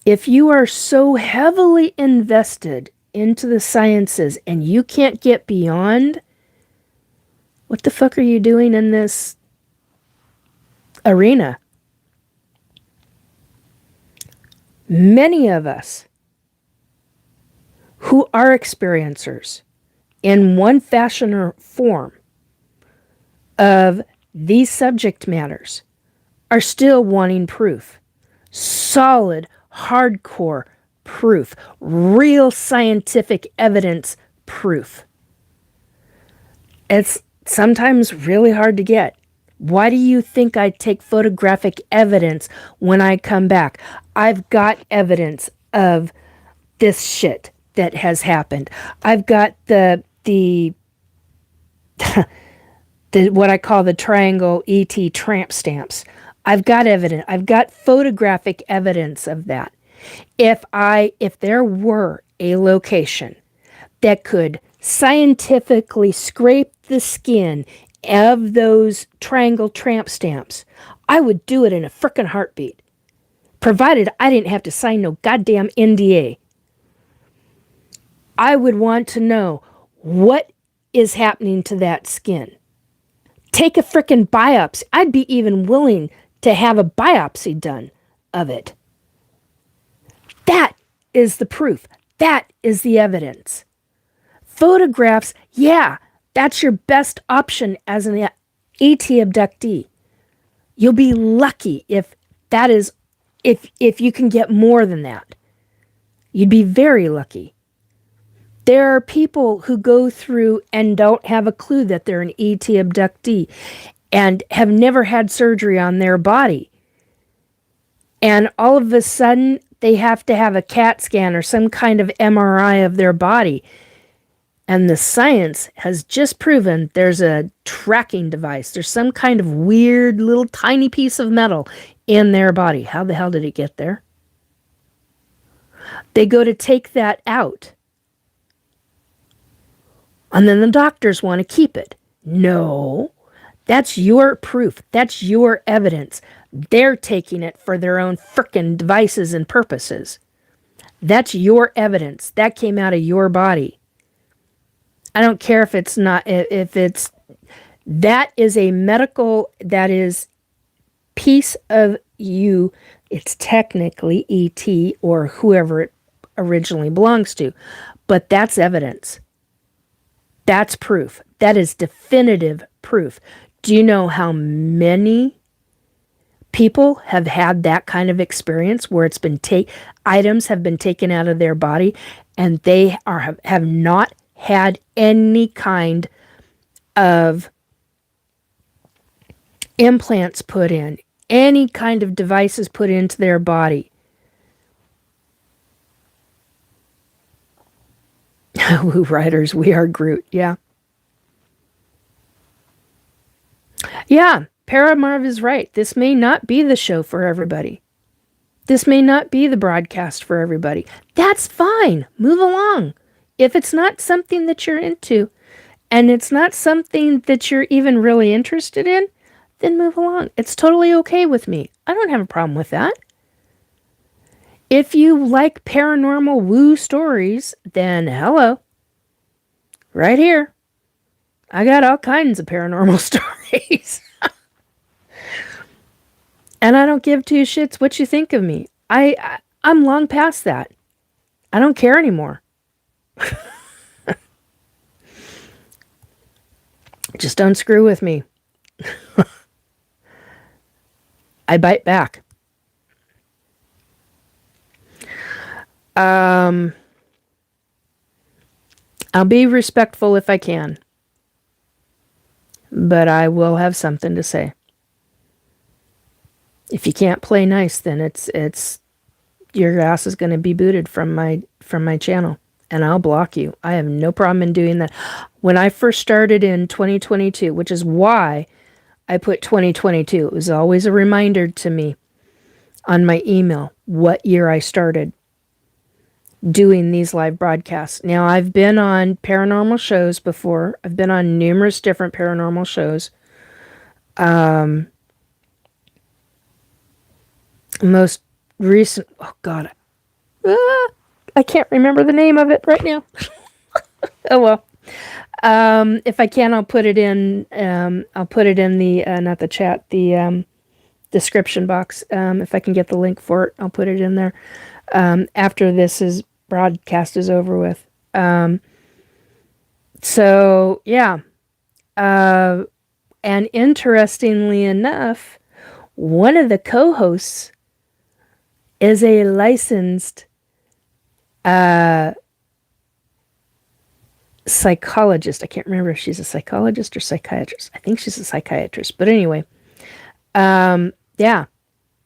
Speaker 1: If you are so heavily invested into the sciences and you can't get beyond, what the fuck are you doing in this arena? Many of us who are experiencers in one fashion or form of these subject matters are still wanting proof. Solid, hardcore proof. Real scientific evidence proof. It's sometimes really hard to get. Why do you think I take photographic evidence when I come back? I've got evidence of this shit that has happened. I've got the what I call the triangle ET tramp stamps. I've got evidence. I've got photographic evidence of that. If there were a location that could scientifically scrape the skin of those triangle tramp stamps, I would do it in a frickin' heartbeat, provided I didn't have to sign no goddamn NDA. I would want to know what is happening to that skin. Take a frickin' biopsy. I'd be even willing to have a biopsy done of it. That is the proof. That is the evidence. Photographs, yeah, that's your best option as an ET abductee. You'll be lucky if you can get more than that. You'd be very lucky. There are people who go through and don't have a clue that they're an ET abductee and have never had surgery on their body. And all of a sudden, they have to have a CAT scan or some kind of MRI of their body. And the science has just proven there's a tracking device. There's some kind of weird little tiny piece of metal in their body. How the hell did it get there? They go to take that out. And then the doctors want to keep it. No, that's your proof. That's your evidence. They're taking it for their own frickin' devices and purposes. That's your evidence. That came out of your body. I don't care if it's not, that is a medical, that is piece of you. It's technically ET or whoever it originally belongs to, but that's evidence. That's proof. That is definitive proof. Do you know how many people have had that kind of experience where it's been items have been taken out of their body and they have not had any kind of implants put in, any kind of devices put into their body. Woo Riders, we are Groot. Yeah. Yeah, Paramarv is right. This may not be the show for everybody. This may not be the broadcast for everybody. That's fine. Move along. If it's not something that you're into, and it's not something that you're even really interested in, then move along. It's totally okay with me. I don't have a problem with that. If you like paranormal woo stories, then hello. Right here. I got all kinds of paranormal stories. And I don't give two shits what you think of me. I'm long past that. I don't care anymore. Just don't screw with me. I bite back. I'll be respectful if I can. But I will have something to say. If you can't play nice, then it's your ass is going to be booted from my channel, and I'll block you. I have no problem in doing that. When I first started in 2022, which is why I put 2022, it was always a reminder to me on my email what year I started doing these live broadcasts. Now, I've been on paranormal shows before. I've been on numerous different paranormal shows. Most recent, oh God, I can't remember the name of it right now. Oh well. If I can, I'll put it in. I'll put it in the not the chat, the description box. If I can get the link for it, I'll put it in there after this broadcast is over with. So yeah, and interestingly enough, one of the co-hosts is a licensed psychologist. I can't remember if she's a psychologist or psychiatrist. I think she's a psychiatrist. But anyway, yeah,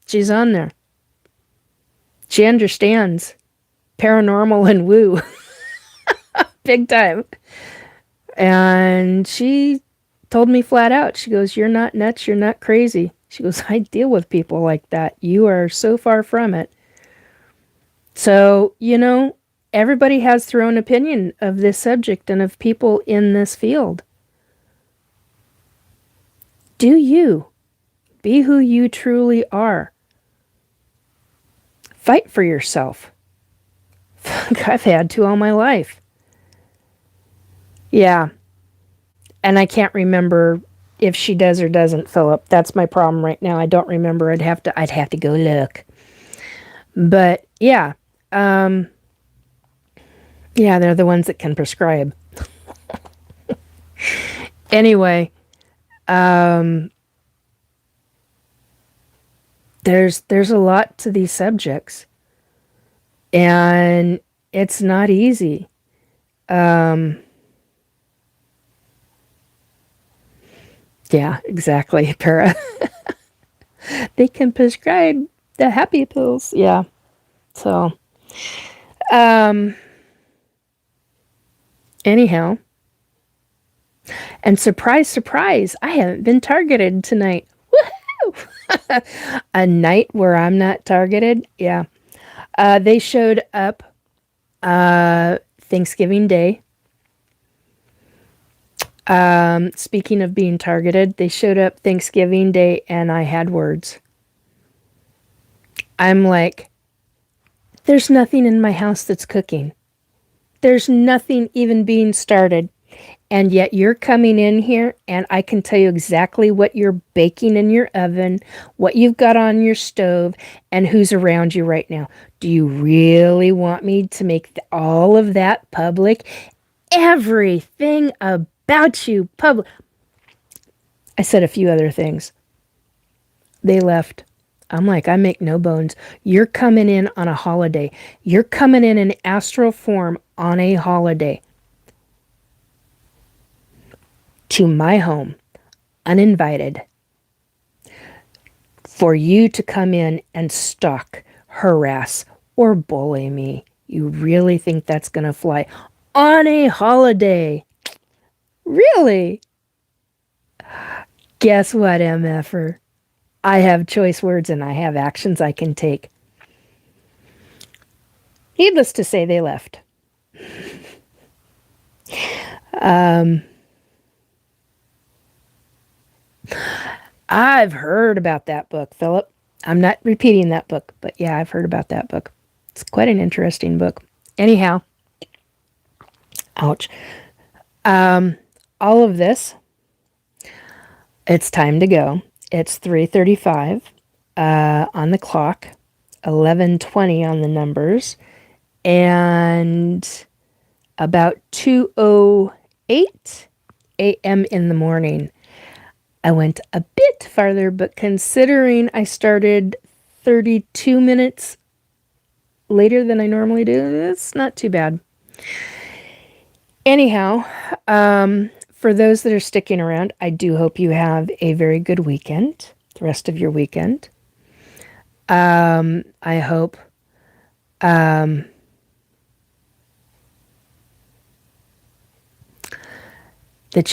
Speaker 1: she's on there. She understands paranormal and woo big time. And she told me flat out, she goes, "You're not nuts, you're not crazy." She goes, "I deal with people like that. You are so far from it." So, everybody has their own opinion of this subject and of people in this field. Do you. Be who you truly are. Fight for yourself. I've had to all my life. Yeah. And I can't remember if she does or doesn't, Philip. That's my problem right now. I don't remember. I'd have to go look. But yeah. Yeah, they're the ones that can prescribe. Anyway, there's a lot to these subjects, and it's not easy. Yeah, exactly, Para. They can prescribe the happy pills. Yeah. So, anyhow, and surprise, surprise, I haven't been targeted tonight. Woohoo! A night where I'm not targeted. Yeah. They showed up Thanksgiving Day. Speaking of being targeted, they showed up Thanksgiving Day and I had words. I'm like, there's nothing in my house that's cooking. There's nothing even being started. And yet you're coming in here and I can tell you exactly what you're baking in your oven, what you've got on your stove, and who's around you right now. Do you really want me to make all of that public? Everything about you public. I said a few other things. They left. I'm like, I make no bones. You're coming in on a holiday. You're coming in astral form on a holiday. to my home, uninvited, for you to come in and stalk, harass, or bully me. You really think that's going to fly on a holiday? Really? Guess what, MFer? I have choice words and I have actions I can take. Needless to say, they left. I've heard about that book, Philip. I'm not repeating that book, but yeah, I've heard about that book. It's quite an interesting book. Anyhow, ouch. All of this, it's time to go. It's 3:35 on the clock, 11:20 on the numbers, and about 2:08 a.m. in the morning. I went a bit farther, but considering I started 32 minutes later than I normally do, it's not too bad. Anyhow, for those that are sticking around, I do hope you have a very good weekend, the rest of your weekend. I hope that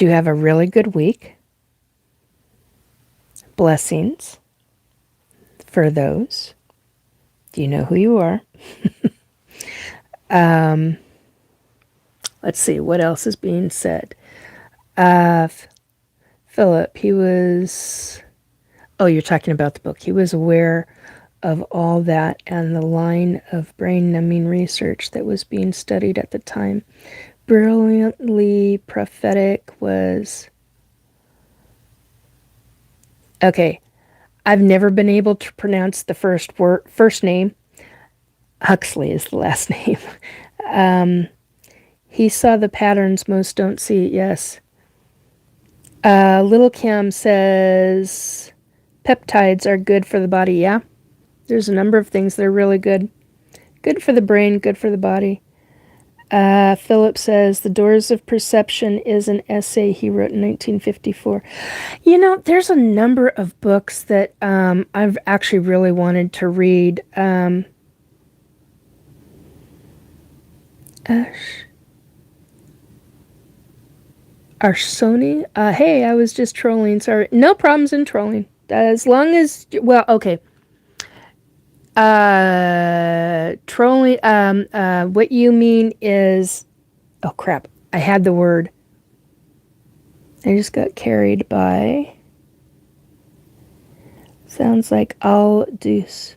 Speaker 1: you have a really good week. Blessings for those. You know who you are. Let's see, what else is being said? Philip, he was... Oh, you're talking about the book. He was aware of all that and the line of brain-numbing research that was being studied at the time. Brilliantly prophetic was... Okay, I've never been able to pronounce the first name. Huxley is the last name. He saw the patterns most don't see. Yes. Little Kim says peptides are good for the body. Yeah, there's a number of things that are really good. Good for the brain, good for the body. Philip says The Doors of Perception is an essay he wrote in 1954. You know, there's a number of books that I've actually really wanted to read. Arsoni? Hey, I was just trolling. Sorry. No problems in trolling. As long as... Well, okay. Trolling... what you mean is... Oh, crap. I had the word. I just got carried by... Sounds like all deuce.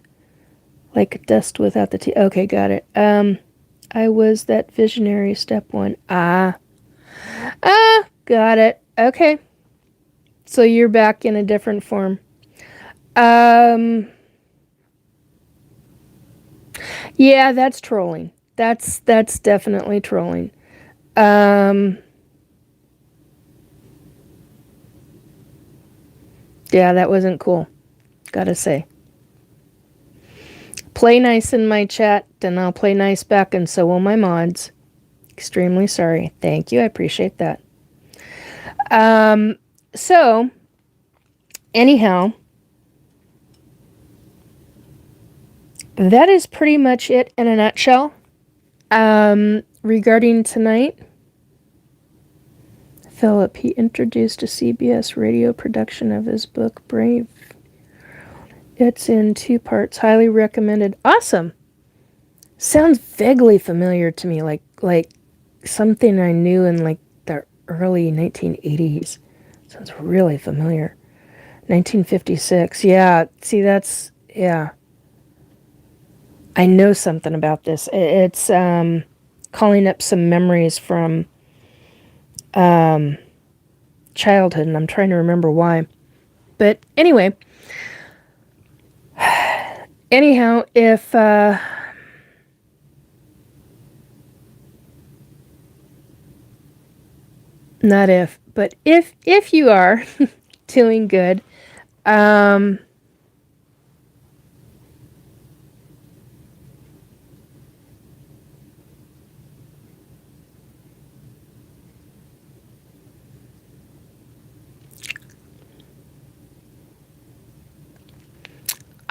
Speaker 1: Like dust without the T. Okay, got it. I was that visionary step one. Got it. Okay. So you're back in a different form. Yeah, that's trolling. That's definitely trolling. Yeah, that wasn't cool. Gotta say. Play nice in my chat, and I'll play nice back, and so will my mods. Extremely sorry. Thank you. I appreciate that. So, anyhow, that is pretty much it in a nutshell. Regarding tonight, Philip, he introduced a CBS radio production of his book, Brave. It's in 2 parts. Highly recommended. Awesome. Sounds vaguely familiar to me, like something I knew in like the early 1980s. Sounds really familiar. 1956. Yeah, see, that's... Yeah. I know something about this. It's calling up some memories from childhood, and I'm trying to remember why. But anyway... Anyhow, if... Not if, but if you are doing good,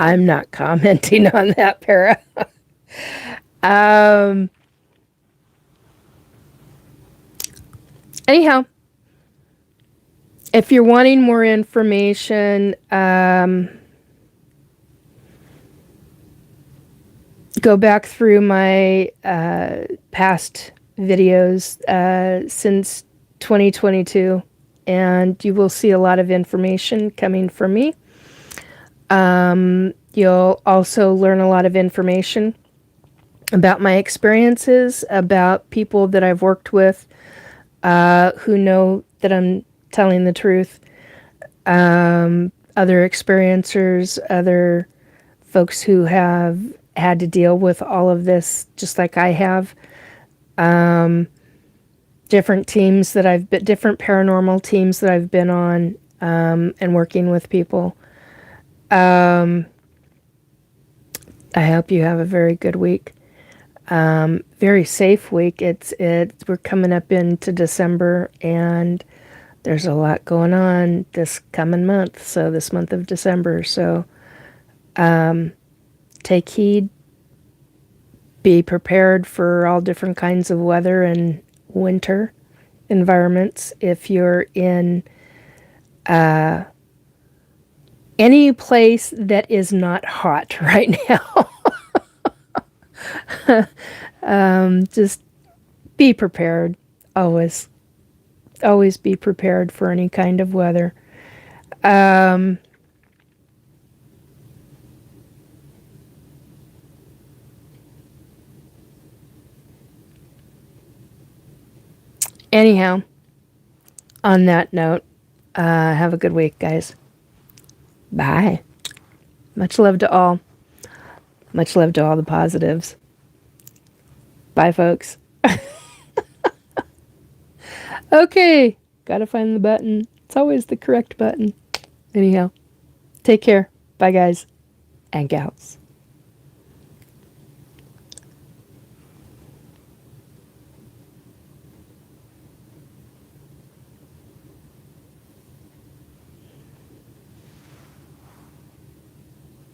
Speaker 1: I'm not commenting on that, Para. um, anyhow, if you're wanting more information, go back through my past videos since 2022, and you will see a lot of information coming from me. You'll also learn a lot of information about my experiences, about people that I've worked with who know that I'm telling the truth, other experiencers, other folks who have had to deal with all of this just like I have. Different teams that I've been, different paranormal teams that I've been on, and working with people. I hope you have a very good week. Very safe week. We're coming up into December, and there's a lot going on this coming month. So this month of December. So, take heed. Be prepared for all different kinds of weather and winter environments. If you're in any place that is not hot right now, just be prepared. Always be prepared for any kind of weather. Anyhow, on that note, have a good week, guys. Bye. Much love to all. Much love to all the positives. Bye, folks. Okay, gotta find the button. It's always the correct button. Anyhow, take care. Bye, guys and gals.